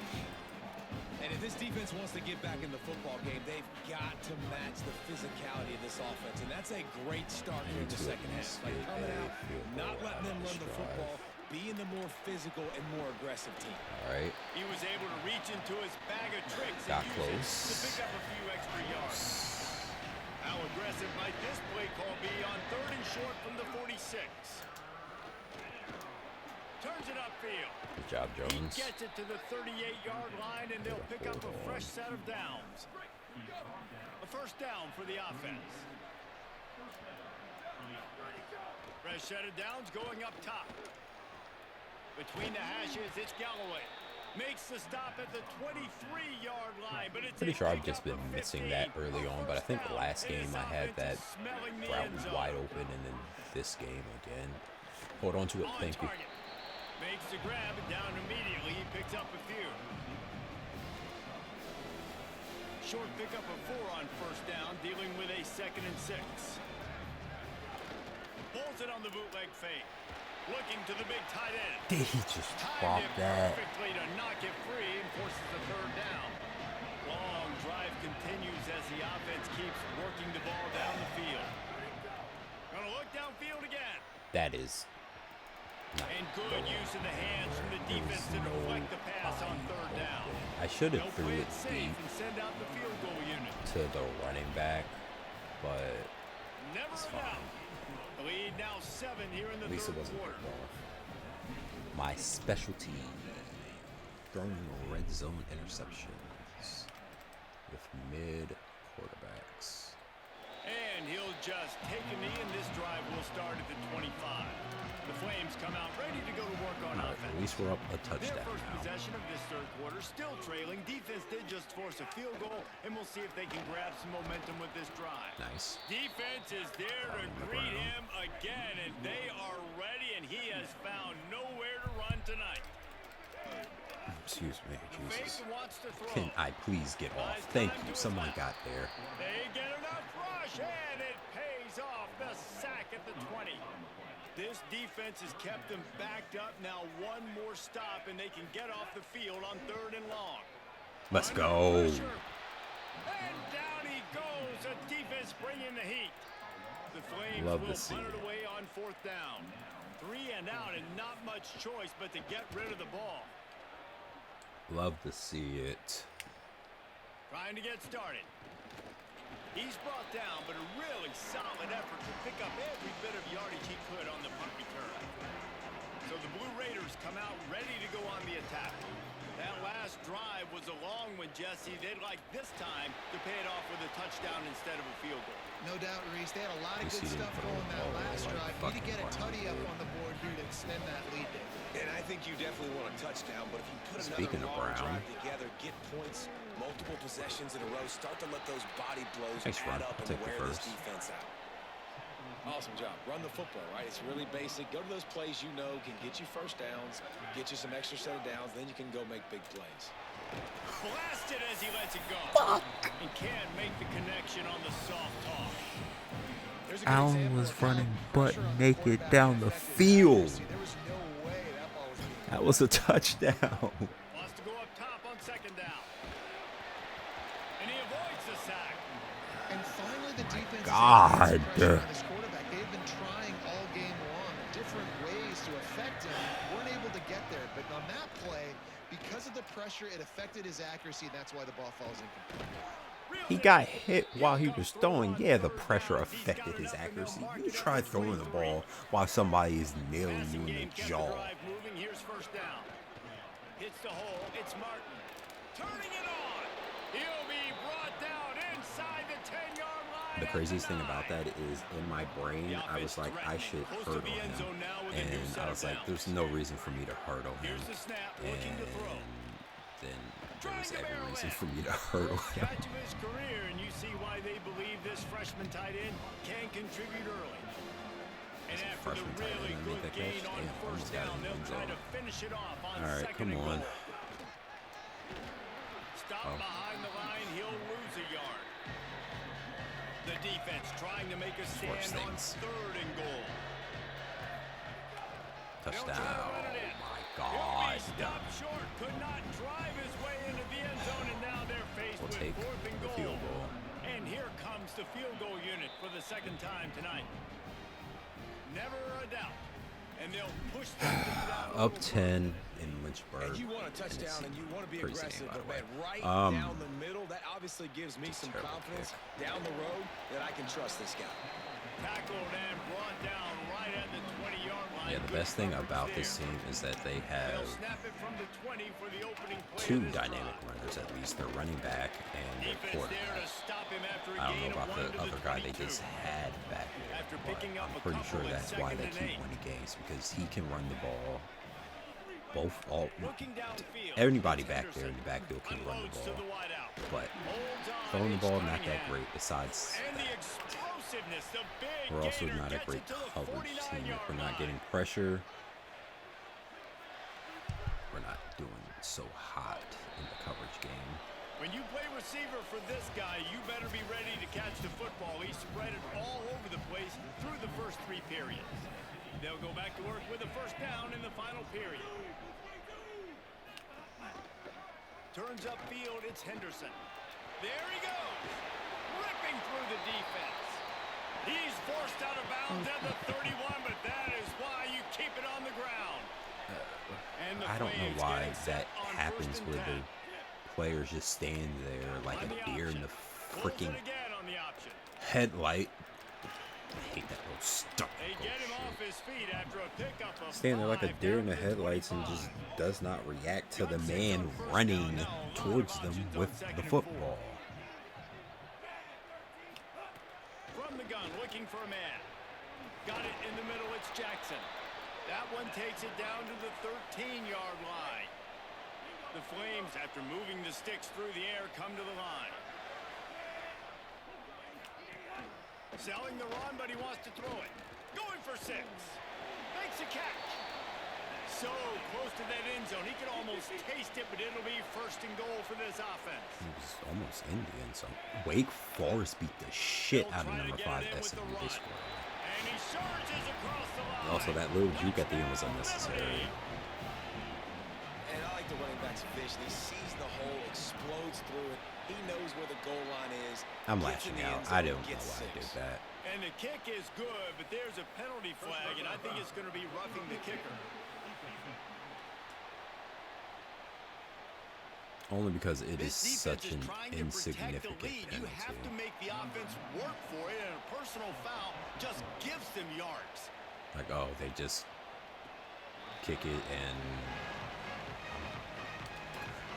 And if this defense wants to get back in the football game, they've got to match the physicality of this offense. And that's a great start here in the second half. Like coming out, not letting them run the football, being the more physical and more aggressive team. All right. He was able to reach into his bag of tricks Got and close. use it to pick up a few extra yards. How aggressive might this play call be on 3rd and short from the 46? Turns it upfield. Good job, Jones. He gets it to the 38-yard line, and they'll pick up a fresh set of downs. A first down for the offense. Fresh set of downs going up top. Between the hashes, it's Galloway. Makes the stop at the 23-yard line, but it's Pretty sure I've just been missing that early on, but I think last game I had that route wide open, and then this game again. Hold on to it. Thank you. Makes the grab and down immediately. He picks up a few. Short pickup of 4 on first down, dealing with a 2nd and 6. Pulls it on the bootleg fake. Looking to the big tight end. Did he just drop that? Perfectly to knock it free and forces the 3rd down. Long drive continues as the offense keeps working the ball down the field. Gonna look downfield again. That is not And good going use of the hands from the There defense is to no deflect the pass on body third down. open. I should have They'll threw play it it safe deep and send out the field goal unit. to the running back, but Never it's a fine. doubt. The lead now 7 here in the At least it third wasn't quarter. picked off. My specialty, throwing red zone interceptions with mid quarterbacks. And he'll just take a knee, and this drive will start at the 25. The Flames come out ready to go to work on All right, offense. at least we're up a Their touchdown first now. possession of this third quarter, still trailing. Defense did just force a field goal, and we'll see if they can grab some momentum with this drive. Nice. Defense is there to greet him again, and they are ready, and he has found nowhere to run tonight. Excuse me, Jesus. Fake wants to throw. Can I please get off? Thank you. Someone got there. They get enough rush, and it pays off. The sack at the 20. This defense has kept them backed up. Now one more stop, and they can get off the field on 3rd and long. Let's Under go. pressure. And down he goes. The defense bringing the heat. The Flames Love to will see punt it it. away on 4th down. 3 and out, and not much choice but to get rid of the ball. Love to see it. Trying to get started. He's brought down, but a really solid effort to pick up every bit of yardage he could on the punt return. So the Blue Raiders come out ready to go on the attack. That last drive was a long one, Jesse. They'd like this time to pay it off with a touchdown instead of a field goal. No doubt, Reese. They had a lot of At least good he didn't stuff throw going the that ball last like drive. Need to fucking get a Barnes tutty up did. on the board here to extend that lead, Dave. And I think you definitely want a touchdown, but if you put Speaking of another long Brown. drive together, get points, multiple possessions in a row, start to let those body blows Nice add run. up and Take the wear this first. defense out. Awesome job. Run the football, right? It's really basic. Go to those plays you know can get you first downs, get you some extra set of downs, then you can go make big plays. Blasted as he lets it go. And can't make the connection on the soft toss. There's a good Allen example was of how running pressure butt on the naked quarterback down the affects his field. accuracy. There was no way that ball was being That was a touchdown. Wants to go up top on 2nd down. And he avoids the sack. And finally, the defense God. is able to get pressure on this quarterback. They've been trying all game long, different ways to affect him. Weren't able to get there, but on that play, because of the pressure, it affected his accuracy, and that's why the ball falls incomplete. He got hit while he was throwing. Yeah, the pressure affected his accuracy. You try throwing the ball while somebody is nailing you Passing in the game kept jaw. the drive moving. Here's 1st down. Hits the hole. It's Martin. Turning it on. He'll be brought down inside the 10-yard line. The at craziest the thing about 9. that is in my brain, I was like, I should hurdle him. And I was like, there's no reason for me to hurdle him. Here's the snap. And Looking to throw. then there was every reason for me to hurdle him. Catch of his career, and you see why they believe this freshman tight end can contribute early. And As a after the freshman tight really end, make good that gain catch? on Damn, 1st almost got down, it in the they'll end try zone. to finish it off on All right, 2nd come and on. goal. Stop Oh. behind the line, he'll lose a yard. The defense trying to make a Worse stand on things. 3rd and goal. Touchdown. They'll try to run it in. Oh my He'll God. be stopped short, could not drive his way into the end zone, and now they're faced We'll with take 4th and the goal. field goal. And here comes the field goal unit for the 2nd time tonight. Never a doubt. And they'll push the lead out a Up little 10 in Lynchburg. And you want a touchdown Tennessee. and you want to be Crazy aggressive, name, by but the man, way. right down the middle, that obviously gives me some terrible confidence down the road that I can trust this guy. tackled and brought down right at the 20-yard line. Yeah, the Good best thing coverage about there. this team is that they They'll have snap it from the 20 for the opening play two of this dynamic drive. runners at least. Their running back and their Defense there to quarterback. stop him after a I don't gain know of about 1 the to other guy they 22. just had back there. After but picking up I'm a pretty sure couple in that's why 2nd they and keep 8. winning games, because he can run the ball. Looking downfield, Anybody it's back there in Henderson. the backfield can run Unloads the to ball. the wideout. But Holds on, throwing the it's ball, not that Cunningham. great. Besides And the that, explosiveness, the big we're also gainer not a gets great it to the coverage team. 49-yard We're not line. getting pressure. We're not doing so hot in the coverage game. When you play receiver for this guy, you better be ready to catch the football. He spread it all over the place through the first 3 periods. They'll go back to work with a 1st down in the final period. Turns upfield, it's Henderson. There he goes, ripping through the defense. He's forced out of bounds at the 31, but that is why you keep it on the ground. And the I don't know Flames why getting set that on happens 1st and where 10. the players just stand there like On a the deer in option. the Pulls freaking it again on the option. headlight. I hate that little stuck. They get him off his feet after a pickup of Stand there like a 5 deer in down the to headlights and 25. just does not react to the Got 6 man on first running down. Now, a lot of towards them options on with 2nd the and football. 4. From the gun, looking for a man. Got it in the middle, it's Jackson. That one takes it down to the 13-yard line. The Flames, after moving the sticks through the air, come to the line. Selling the run, but he wants to throw it. Going for 6. Makes a catch. So close to that end zone. He could almost taste it, but it'll be 1st and goal for this offense. It was almost in the end zone. Wake Forest beat the shit out of number 5 SMU this quarter. And he surges across the line. Also, that little juke at the end was unnecessary. And I like the running back's vision. He sees the hole, explodes through it. He knows where the goal line is. I'm Gets in lashing the out. end zone, I don't know gets why I did 6. that. And the kick is good, but there's a penalty flag, and I think it's going to be roughing the kicker. Only because it is This such defense an is trying to protect insignificant the lead. You have to penalty. make the offense work for it, and a personal foul just gives them yards. Like, oh, they just kick it and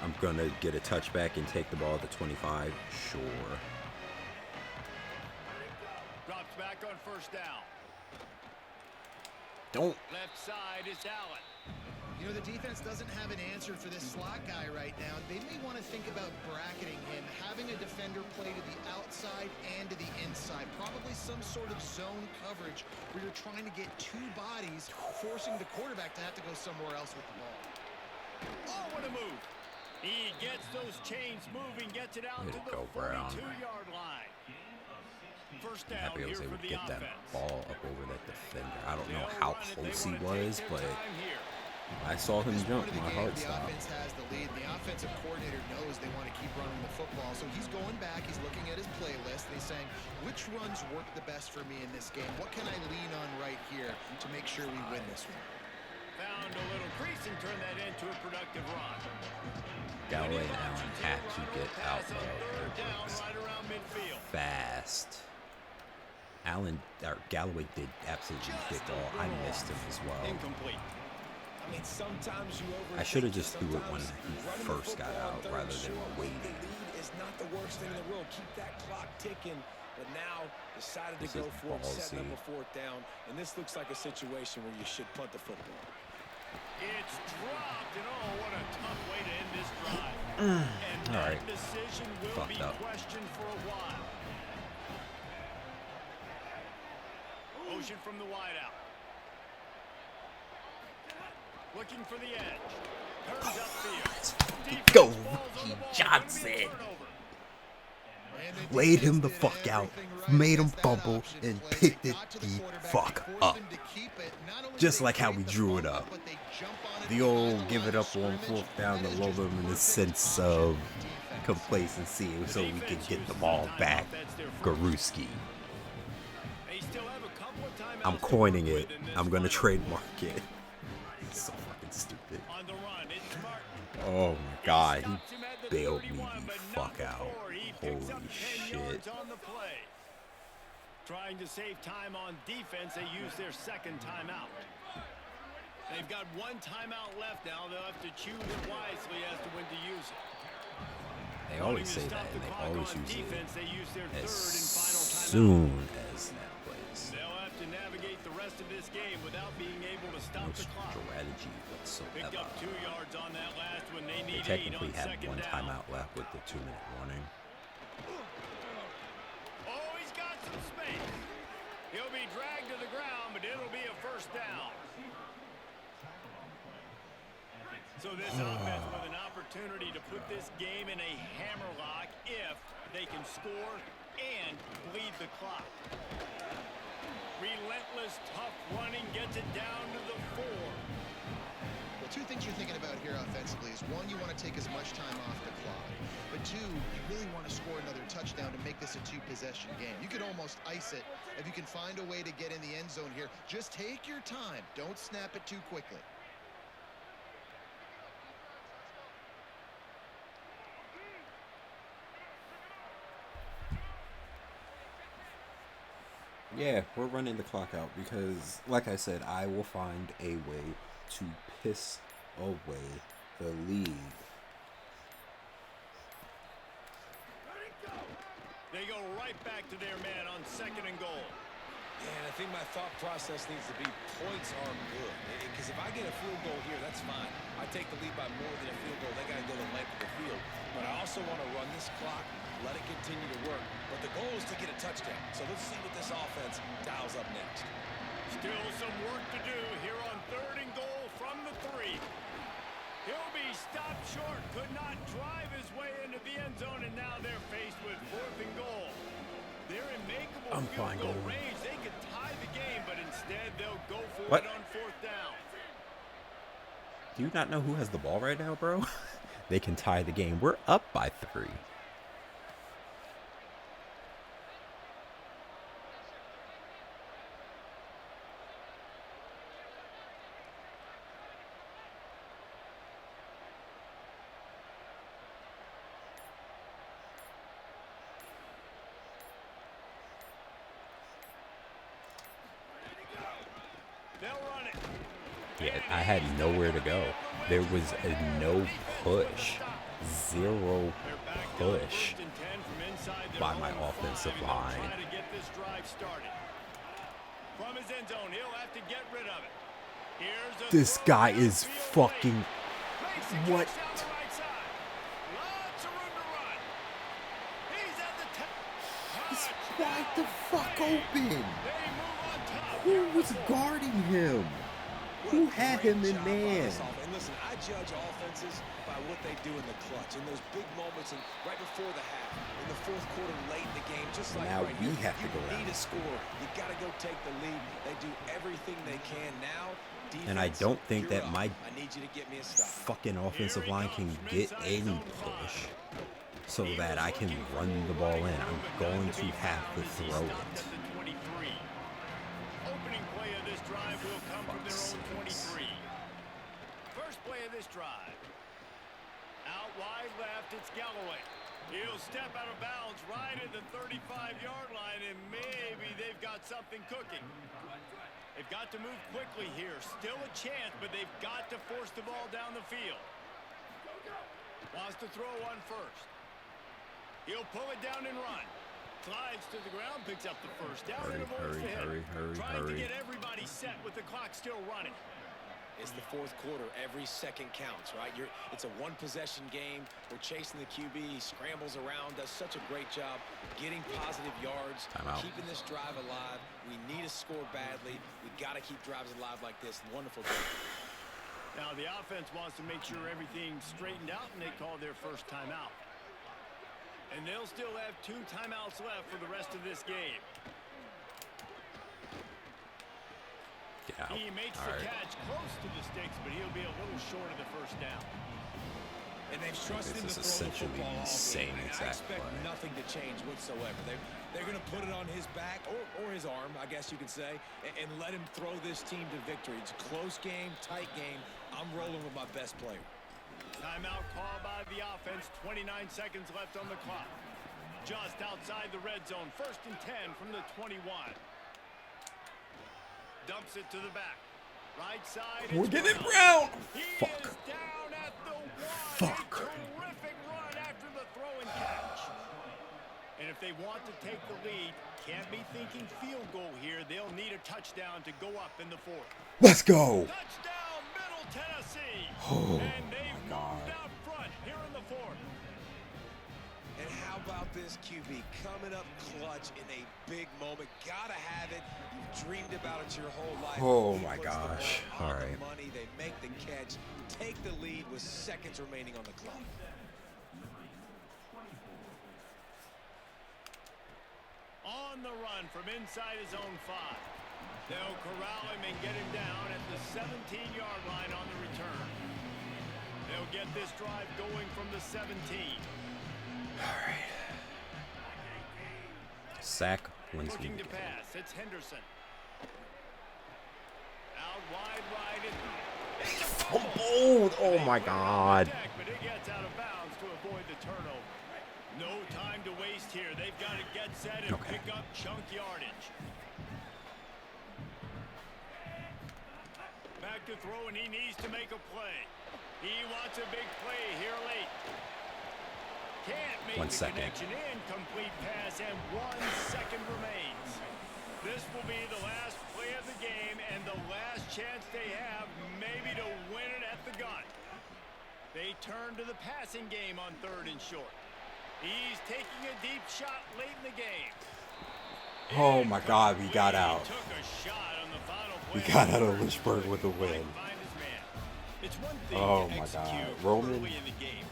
I'm going to get a touchback and take the ball to 25. Sure. Drops back on 1st down. Don't. Left side is Allen. You know, the defense doesn't have an answer for this slot guy right now. They may want to think about bracketing him, having a defender play to the outside and to the inside. Probably some sort of zone coverage where you're trying to get 2 bodies, forcing the quarterback to have to go somewhere else with the ball. Oh, what a move. He gets those chains moving, gets it out Way to to the go, Brown. 42-yard line. 1st down Happy I here was for able to the get that offense. ball up over that defender. I don't know They'll how run it. They close he wanna take was, their but time here. I saw him At this jump. point of the My game, heart the stopped. offense has the lead. The offensive coordinator knows they want to keep running the football, so he's going back. He's looking at his playlist, and he's saying, which runs work the best for me in this game? What can I lean on right here to make sure we win this one? Found a little crease and turned that into a productive run. Galloway and Allen had to get out Pass on of 3rd down, there right around midfield. fast. Galloway did absolutely dick all. I missed him as well. Incomplete. I mean, sometimes you overthink I should have it. just threw it when Sometimes he running the first got football out on 3rd rather and than short, waiting. The lead is not the worst thing in the world. Keep that clock ticking. But now decided This to go is for it, setting ballsy. up a 4th down. And this looks like a situation where you should punt the football. It's dropped, and oh, what a tough way to end this drive. And that All right. decision will Fucked be up. questioned for a while. Motion from the wideout. Looking for the edge. Turns upfield. Defense Go, falls on Ricky the ball. Johnson. Could be a turnover. And the Laid him defense the did fuck out, everything right made him against that fumble, option and play. picked They it got to the quarterback, they fuck forced up. him to keep it. Not only Just did they like how create we the drew it fumble, up. but they jump on it The behind old the give line it of up on scrimmage. 4th down That to is lull just them in the perfect sense option of defense. complacency so we can Defense get the uses ball timeout. back. That's their first. Garuski. They still have a couple of timeouts I'm to work coining it. with in this I'm going to final. trademark it. It's so fucking stupid. On the run, it's Martin. Oh my god, he Stops him at the bailed me 31, the but fuck not out. before. He picks up Holy 10 shit. yards on the play. Trying to save time on defense, they use their 2nd timeout. They've got 1 timeout left now. They'll have to choose wisely as to when to use it. They Wanting always to say stop that, the and they clock always on use defense, they use their it as 3rd and final timeout. soon as that plays. They'll have to navigate the rest of this game without being able to stop No the clock. strategy Picked whatsoever. up 2 yards on that last one. They They need 8 technically on have 2nd 1 down. timeout left with the 2-minute warning. Oh, he's got some space. He'll be dragged to the ground, but it'll be a 1st down. So this offense with an opportunity to put this game in a hammerlock if they can score and bleed the clock. Relentless, tough running gets it down to the 4. Well, 2 things you're thinking about here offensively is, 1, you want to take as much time off the clock. But 2, you really want to score another touchdown touchdown to make this a two-possession game. You could almost ice it if you can find a way to get in the end zone here. Just take your time. Don't snap it too quickly. Yeah, we're running the clock out because, like I said, I will find a way to piss away the league. They go right back to their man on 2nd and goal. And I think my thought process needs to be points are good. Because if I get a field goal here, that's fine. I take the lead by more than a field goal. They got to go the length of the field. But I also want to run this clock, let it continue to work. But the goal is to get a touchdown. So let's see what this offense dials up next. Still some work to do here on 3rd and goal from the 3. He'll be stopped short. Could not drive his way into the end zone. And now they're faced with 4th and goal. They're in makeable field goal range. They could tie the game, but instead they'll go for it on 4th down. Do you not know who has the ball right now, bro? They can tie the game. We're up by 3. Yeah, I had nowhere to go. There was no push. 0 push by my offensive line. This guy is fucking... What? He's wide the fuck open. Who was guarding him? Who had him in man? And listen, I judge offenses by what they do in the clutch, in those big moments, and right before the half, in the 4th quarter, late in the game, just like now right we here, have to go you down need a score. You got to go take the lead. They do everything they can now. Defense, and I don't think that up. my I need you to get me a stop. fucking offensive line can get any push so that I can run the ball in. I'm going to have to throw it. Drive will come from their own 23. First play of this drive. Out wide left, it's Galloway. He'll step out of bounds right at the 35-yard line, and maybe they've got something cooking. They've got to move quickly here. Still a chance, but they've got to force the ball down the field. Wants to throw on first. He'll pull it down and run. Slides to the ground, picks up the first down. Hurry. Trying to get everybody set with the clock still running. It's the 4th quarter. Every second counts, right? It's a one-possession game. We're chasing the QB. He scrambles around, does such a great job getting positive yards, keeping this drive alive. We need to score badly. We got to keep drives alive like this. Wonderful job. Now the offense wants to make sure everything's straightened out, and they call their first timeout. And they'll still have 2 timeouts left for the rest of this game. Get out. He makes the catch close to the sticks, but he'll be a little short of the first down. And they've trusted him to throw the football all game. I expect nothing to change whatsoever. They're going to put it on his back or his arm, I guess you could say, and let him throw this team to victory. It's a close game, tight game. I'm rolling with my best player. Timeout call by the offense. 29 seconds left on the clock. Just outside the red zone. 1st and 10 from the 21. Dumps it to the back. Right side. We're getting Brown. Fuck. Is down at the 1. Fuck. A terrific run after the throw and catch. And if they want to take the lead, can't be thinking field goal here. They'll need a touchdown to go up in the 4th. Let's go. Touchdown, Middle Tennessee. Oh, and they've moved out front here in the 4th. And how about this QB coming up clutch in a big moment? Gotta have it. You've dreamed about it your whole life. Oh my gosh. All right. Money, they make the catch, take the lead with seconds remaining on the clock. On the run from inside his own 5. They'll corral him and get him down at the 17-yard line on the return. They'll get this drive going from the 17. All right. sack wins me Looking the to game. pass. It's Henderson. Out wide right. It's a Fumbled. Oh my God. But it gets out of bounds to avoid the turnover. No time to waste here. They've got to get set and pick up chunk yardage. Back to throw, and he needs to make a play. He wants a big play here late. Can't make 1 the second. connection. Incomplete pass, and 1 second remains. This will be the last play of the game and the last chance they have maybe to win it at the gun. They turn to the passing game on 3rd and short. He's taking a deep shot late in the game. Oh my God, we got out. Took a shot on the final We play. got out of Lynchburg with a win. Find his man. It's one thing Oh to my execute God. Roman early in the game.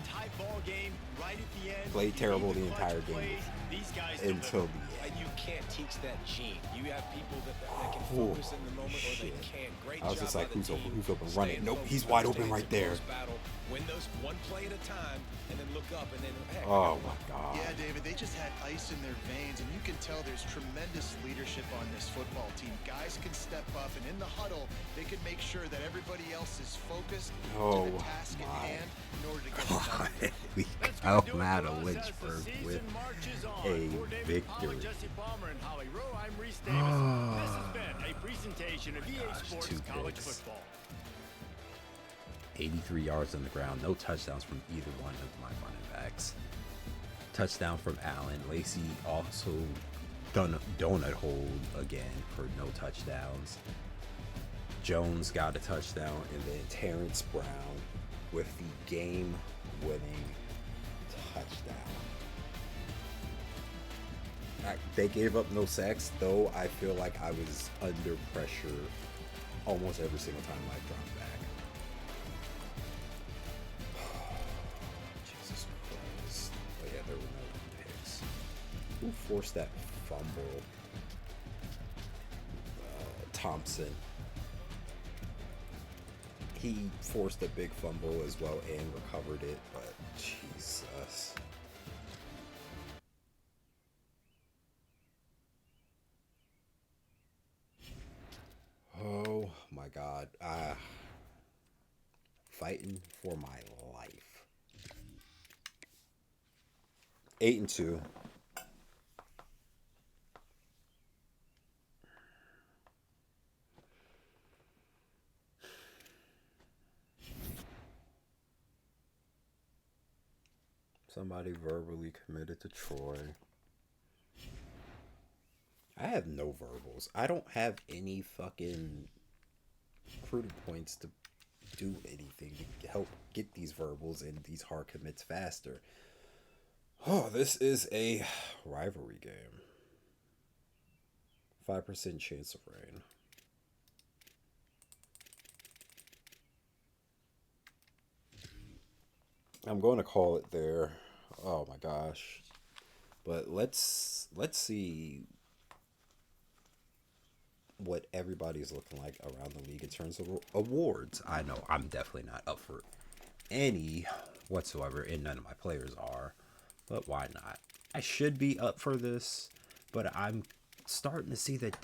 Tight ball game right at the end. played terrible You the need entire clutch game plays. These guys until deliver. the end. And you can't teach that gene. You have people that can Oh, focus in the moment or they shit. can't. Great I was job just like, by the who's open, team. who's open, run Staying it. Nope, focused, he's wide open understanding right it's a there. close battle. Win those one play at a time and then look up and then heck. Oh my God. Yeah, David, they just had ice in their veins, and you can tell there's tremendous leadership on this football team. Guys can step up, and in the huddle, they can make sure that everybody else is focused Oh to the task at my hand in order to get the God. done. We That's gonna do come it out for of us as the Lynchburg season with marches on. a For David Pollack, victory. Jesse Palmer, and Holly Rowe, I'm Reese Davis. This has been a presentation of EA Sports 2 College picks. Football. 83 yards on the ground. No touchdowns from either one of my running backs. Touchdown from Allen. Lacey also done donut hold again for no touchdowns. Jones got a touchdown, and then Terrence Brown with the game-winning touchdown. They gave up no sacks, though I feel like I was under pressure almost every single time I dropped back. Jesus Christ. Oh yeah, there were no picks. Who forced that fumble? Thompson. He forced a big fumble as well and recovered it, but Jesus. Oh my God. Fighting for my life. 8-2. Somebody verbally committed to Troy. I have no verbals. I don't have any fucking recruiting points to do anything to help get these verbals and these hard commits faster. Oh, this is a rivalry game. 5% chance of rain. I'm going to call it there. Oh my gosh. But let's see what everybody's looking like around the league in terms of awards. I know I'm definitely not up for any whatsoever, and none of my players are. But why not? I should be up for this, but I'm starting to see that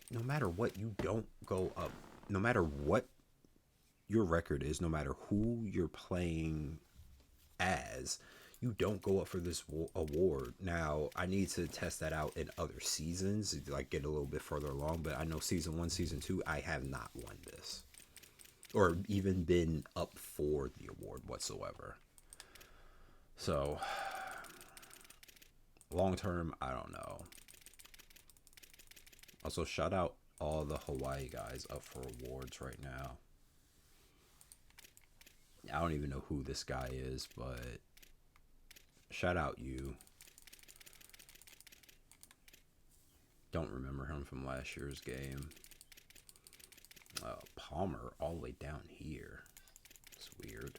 no matter what, you don't go up. No matter what your record is, no matter who you're playing as, you don't go up for this award. Now, I need to test that out in other seasons, like get a little bit further along, but I know season 1, season 2, I have not won this or even been up for the award whatsoever. So, long term, I don't know. Also, shout out all the Hawaii guys up for awards right now. I don't even know who this guy is, but shout out you. Don't remember him from last year's game. Palmer all the way down here. It's weird.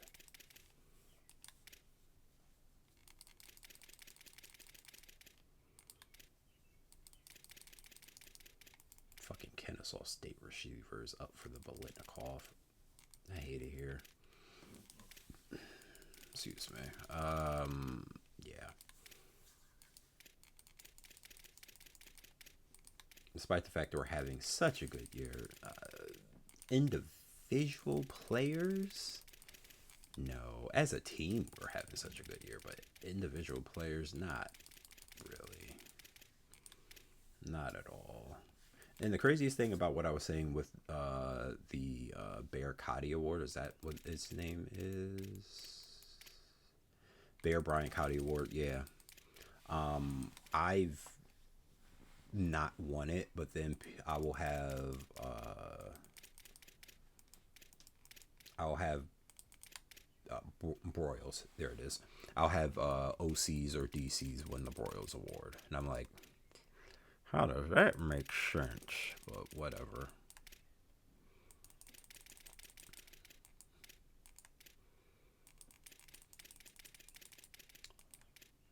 Fucking Kennesaw State receivers up for the Bolitnikov. I hate it here. Excuse me. Yeah. despite the fact that we're having such a good year, individual players, no. As a team, we're having such a good year, but individual players, not really. Not at all. And the craziest thing about what I was saying with the Bear Cotty Award, is that what its name is? Bear Bryant Cotty Award, yeah. I've not won it, but then I will have Broyles. There it is. I'll have OCs or DCs win the Broyles Award, and I'm like, how does that make sense? But whatever.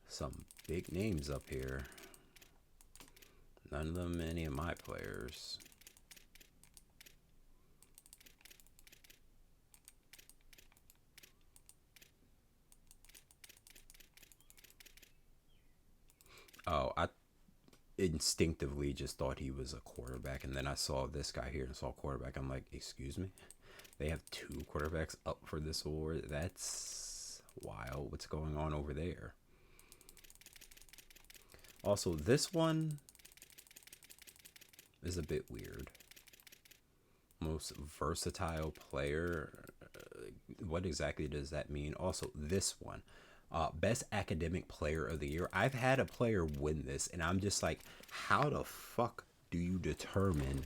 Some big names up here. None of them any of my players. Oh, I instinctively just thought he was a quarterback, and then I saw this guy here and saw quarterback. I'm like, excuse me? They have 2 quarterbacks up for this award? That's wild. What's going on over there? Also, this one is a bit weird. Most versatile player. What exactly does that mean? Also, this one. Best academic player of the year. I've had a player win this, and I'm just like, how the fuck do you determine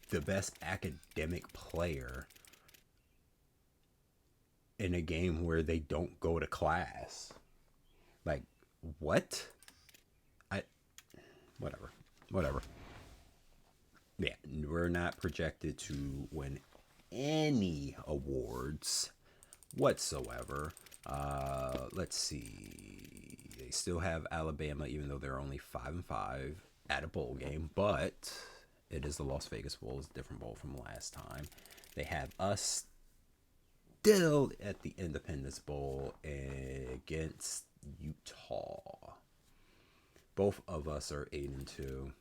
the best academic player in a game where they don't go to class? Like, what? Whatever. Yeah, we're not projected to win any awards whatsoever. Let's see. They still have Alabama, even though they're only 5-5 at a bowl game, but it is the Las Vegas Bowl. It's a different bowl from last time. They have us still at the Independence Bowl against Utah. Both of us are 8-2.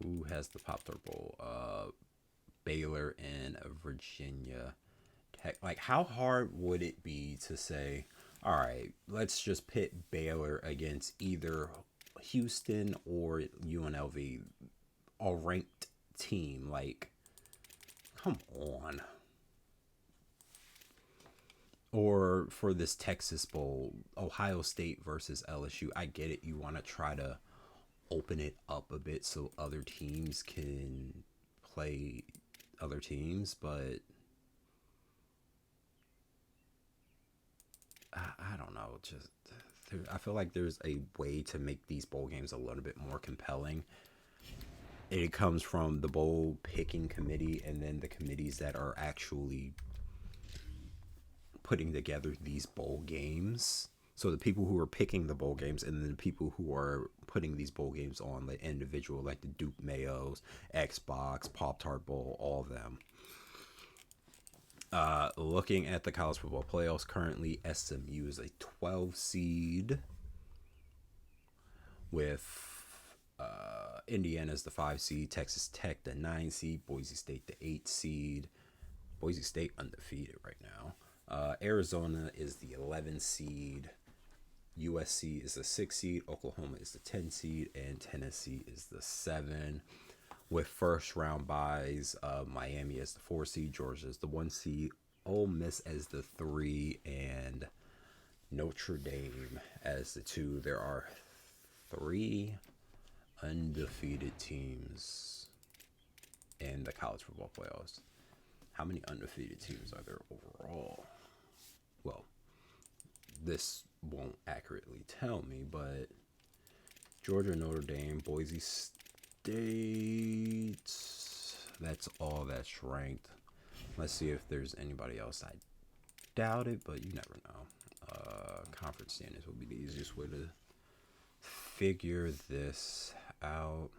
Who has the Pop-Tart Bowl? Baylor and Virginia Tech. Like, how hard would it be to say, all right, let's just pit Baylor against either Houston or UNLV, a ranked team? Like, come on. Or for this Texas Bowl, Ohio State versus LSU. I get it. You want to try to open it up a bit so other teams can play other teams, but I don't know. Just I feel like there's a way to make these bowl games a little bit more compelling. It comes from the bowl picking committee and then the committees that are actually putting together these bowl games. So the people who are picking the bowl games and then the people who are putting these bowl games on, the individual, like the Duke Mayos, Xbox, Pop-Tart Bowl, all of them. Looking at the college football playoffs, currently SMU is a 12 seed with Indiana is the 5 seed, Texas Tech the 9 seed, Boise State the 8 seed. Boise State undefeated right now. Arizona is the 11 seed. USC is the 6 seed. Oklahoma is the 10 seed. And Tennessee is the 7. With first round byes, Miami is the 4 seed. Georgia is the 1 seed. Ole Miss as the 3. And Notre Dame as the 2. There are 3 undefeated teams in the college football playoffs. How many undefeated teams are there overall? Well, this won't accurately tell me, but Georgia, Notre Dame, Boise State, that's all that's ranked. Let's see if there's anybody else. I doubt it, but you never know. Conference standings will be the easiest way to figure this out.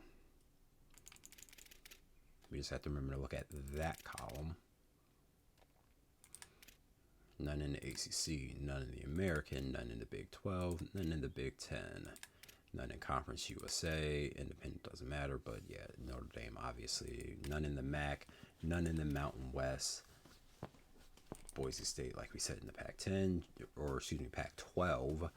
We just have to remember to look at that column. none in the ACC, none in the American, none in the Big 12, none in the Big 10, none in Conference USA. Independent doesn't matter, but yeah, Notre Dame obviously, none in the MAC, none in the Mountain West. Boise State, like we said, in the Pac-10, or excuse me, Pac-12.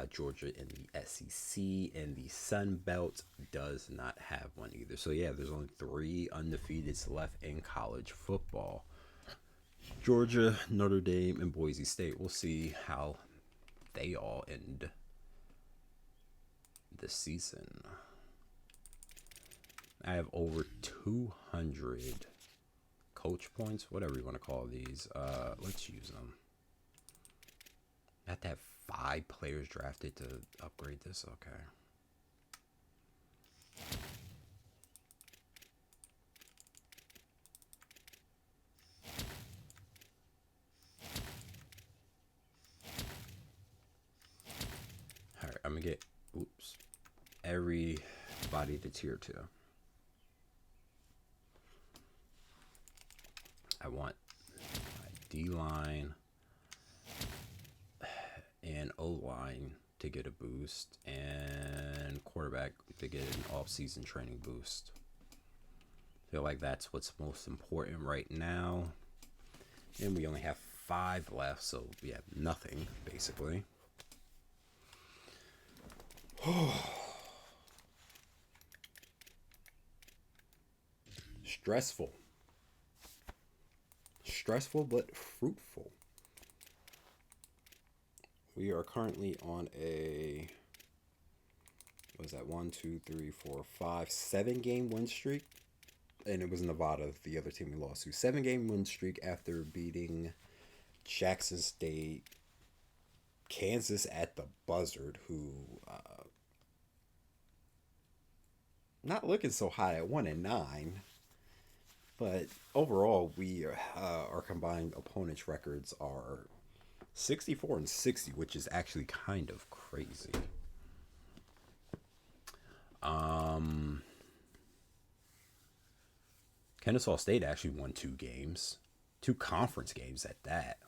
Georgia in the SEC, and the Sun Belt does not have one either. So yeah, there's only 3 undefeateds left in college football. Georgia, Notre Dame, and Boise State. We'll see how they all end the season. I have over 200 coach points, whatever you want to call these. Let's use them. I have to have 5 players drafted to upgrade this. Okay. All right, I'm gonna get everybody to tier 2. I want my D-line and O-line to get a boost, and quarterback to get an off-season training boost. I feel like that's what's most important right now. And we only have 5 left, so we have nothing, basically. Stressful. Stressful, but fruitful. We are currently on a, what was that, 1, 2, 3, 4, 5, 7-game win streak. And it was Nevada, the other team we lost to. 7-game win streak after beating Jackson State, Kansas at the Buzzard, who not looking so hot at 1-9. But overall, our combined opponents' records are 64-60, which is actually kind of crazy. Kennesaw State actually won 2 games, 2 conference games at that.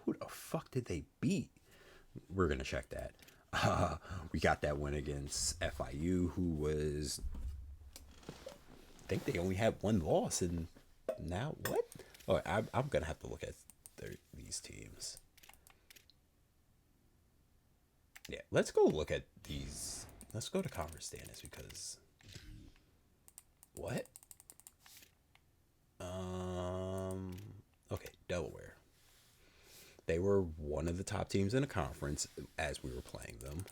Who the fuck did they beat? We're gonna check that. We got that win against FIU, who was, I think they only had 1 loss, and now what? Oh, I'm gonna have to look at these teams. Yeah, let's go look at these. Let's go to conference standings because what? Okay, Delaware. They were one of the top teams in the conference as we were playing them.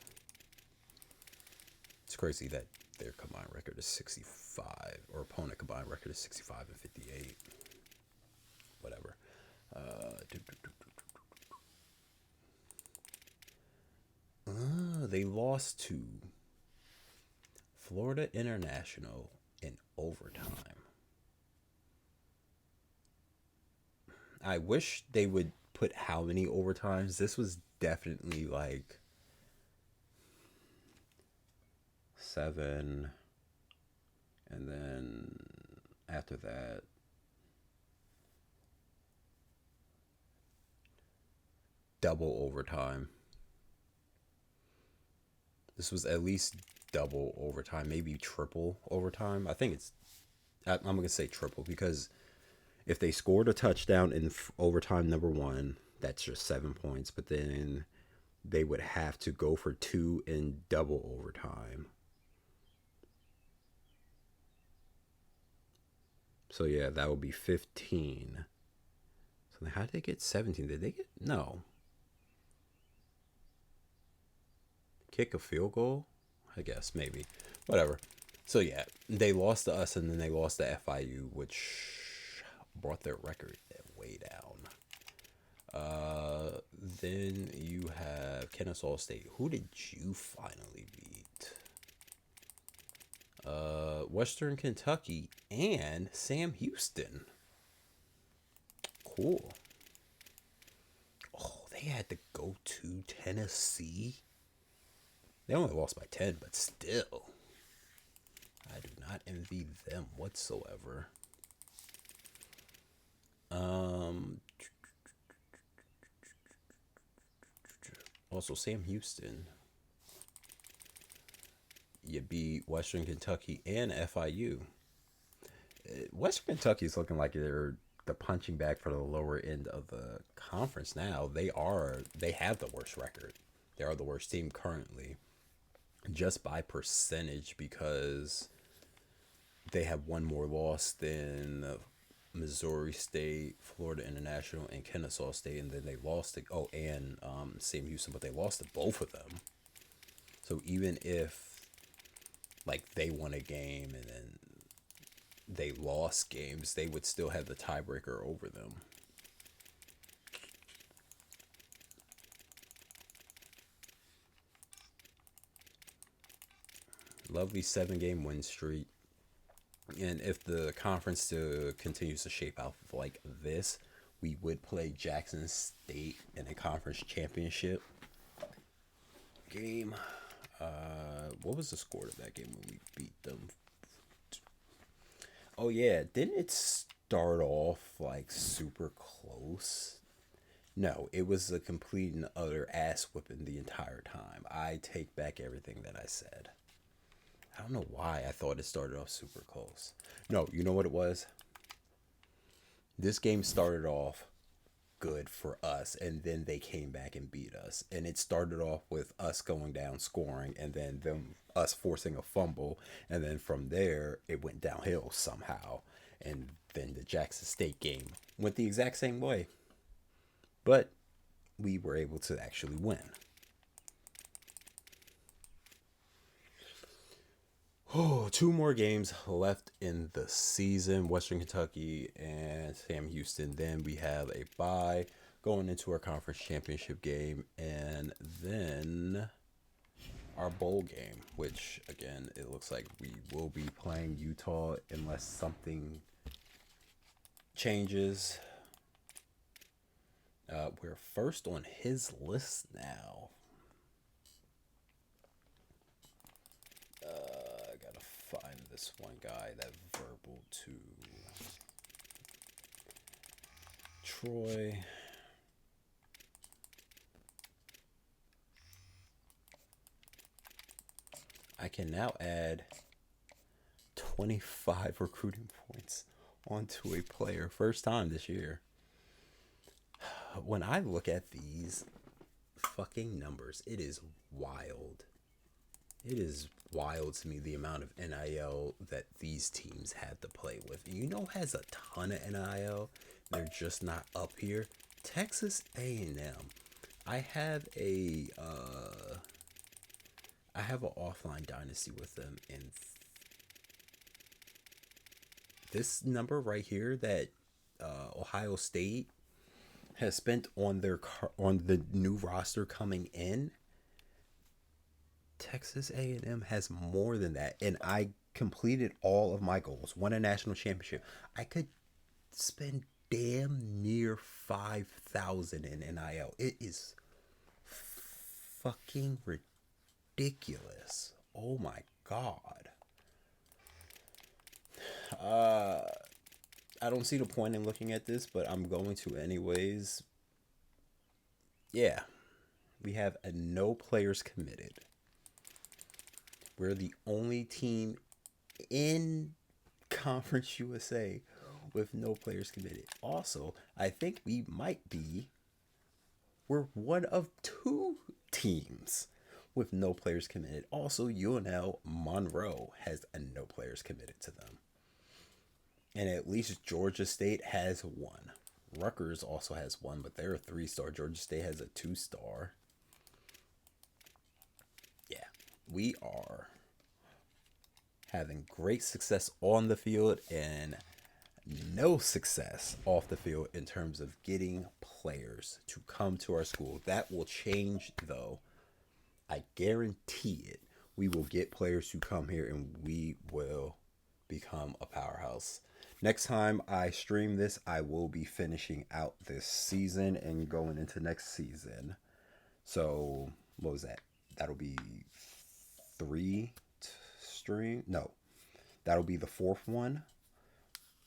It's crazy that their combined record is 65, or opponent combined record is 65-58. Whatever. They lost to Florida International in overtime. I wish they would put how many overtimes. This was definitely like 7, and then after that double overtime. This was at least double overtime, maybe triple overtime. I think I'm going to say triple, because if they scored a touchdown in overtime number 1, that's just 7 points. But then they would have to go for 2 in double overtime. So yeah, that would be 15. So how did they get 17? Did they get, no. Kick a field goal? I guess, maybe. Whatever. So yeah, they lost to us, and then they lost to FIU, which brought their record way down. Then you have Kennesaw State. Who did you finally beat? Western Kentucky and Sam Houston. Cool. Oh, they had to go to Tennessee. They only lost by 10, but still, I do not envy them whatsoever. Also, Sam Houston, you beat Western Kentucky and FIU. Western Kentucky is looking like they're the punching bag for the lower end of the conference now. They have the worst record. They are the worst team currently, just by percentage, because they have one more loss than Missouri State, Florida International, and Kennesaw State, and then they lost to Sam Houston, but they lost to both of them. So even if like they won a game and then they lost games, they would still have the tiebreaker over them. Lovely 7-game win streak. And if the conference still continues to shape out like this, we would play Jackson State in a conference championship game. What was the score of that game when we beat them? Oh yeah, didn't it start off like super close? No, it was a complete and utter ass whipping the entire time. I take back everything that I said. I don't know why I thought it started off super close. No, you know what it was? This game started off good for us, and then they came back and beat us. And it started off with us going down scoring, and then us forcing a fumble, and then from there it went downhill somehow. And then the Jackson State game went the exact same way. But we were able to actually win. Oh, 2 more games left in the season. Western Kentucky and Sam Houston. Then we have a bye going into our conference championship game. And then our bowl game, which, again, it looks like we will be playing Utah unless something changes. We're first on his list now. Find this one guy that verbal to Troy. I can now add 25 recruiting points onto a player. First time this year. When I look at these fucking numbers, it is wild. It is wild to me the amount of NIL that these teams had to play with. You know, has a ton of NIL. They're just not up here. Texas A&M. I have an offline dynasty with them, and this number right here that Ohio State has spent on the new roster coming in. Texas A&M has more than that, and I completed all of my goals. Won a national championship. I could spend damn near 5,000 in NIL. It is fucking ridiculous. Oh my god. I don't see the point in looking at this, but I'm going to anyways. Yeah, we have no players committed. We're the only team in Conference USA with no players committed. Also, I think we're one of 2 teams with no players committed. Also, UNL Monroe has no players committed to them. And at least Georgia State has 1. Rutgers also has 1, but they're a 3-star. Georgia State has a 2-star. Yeah, we are having great success on the field and no success off the field in terms of getting players to come to our school. That will change, though. I guarantee it. We will get players who come here, and we will become a powerhouse. Next time I stream this, I will be finishing out this season and going into next season. So, what was that? That'll be 3 stream. No, that'll be the 4th one.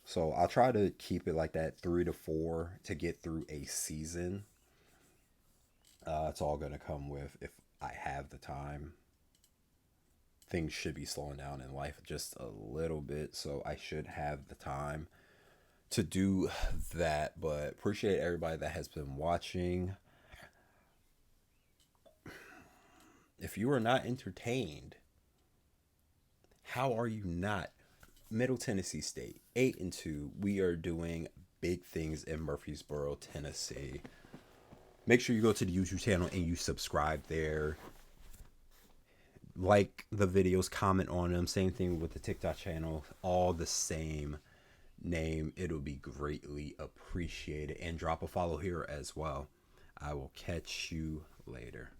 So I'll try to keep it like that, 3 to 4, to get through a season. It's all going to come with if I have the time. Things should be slowing down in life just a little bit, so I should have the time to do that. But appreciate everybody that has been watching. If you are not entertained, how are you not? Middle Tennessee State, 8-2. We are doing big things in Murfreesboro, Tennessee. Make sure you go to the YouTube channel and you subscribe there. Like the videos, comment on them. Same thing with the TikTok channel. All the same name. It'll be greatly appreciated. And drop a follow here as well. I will catch you later.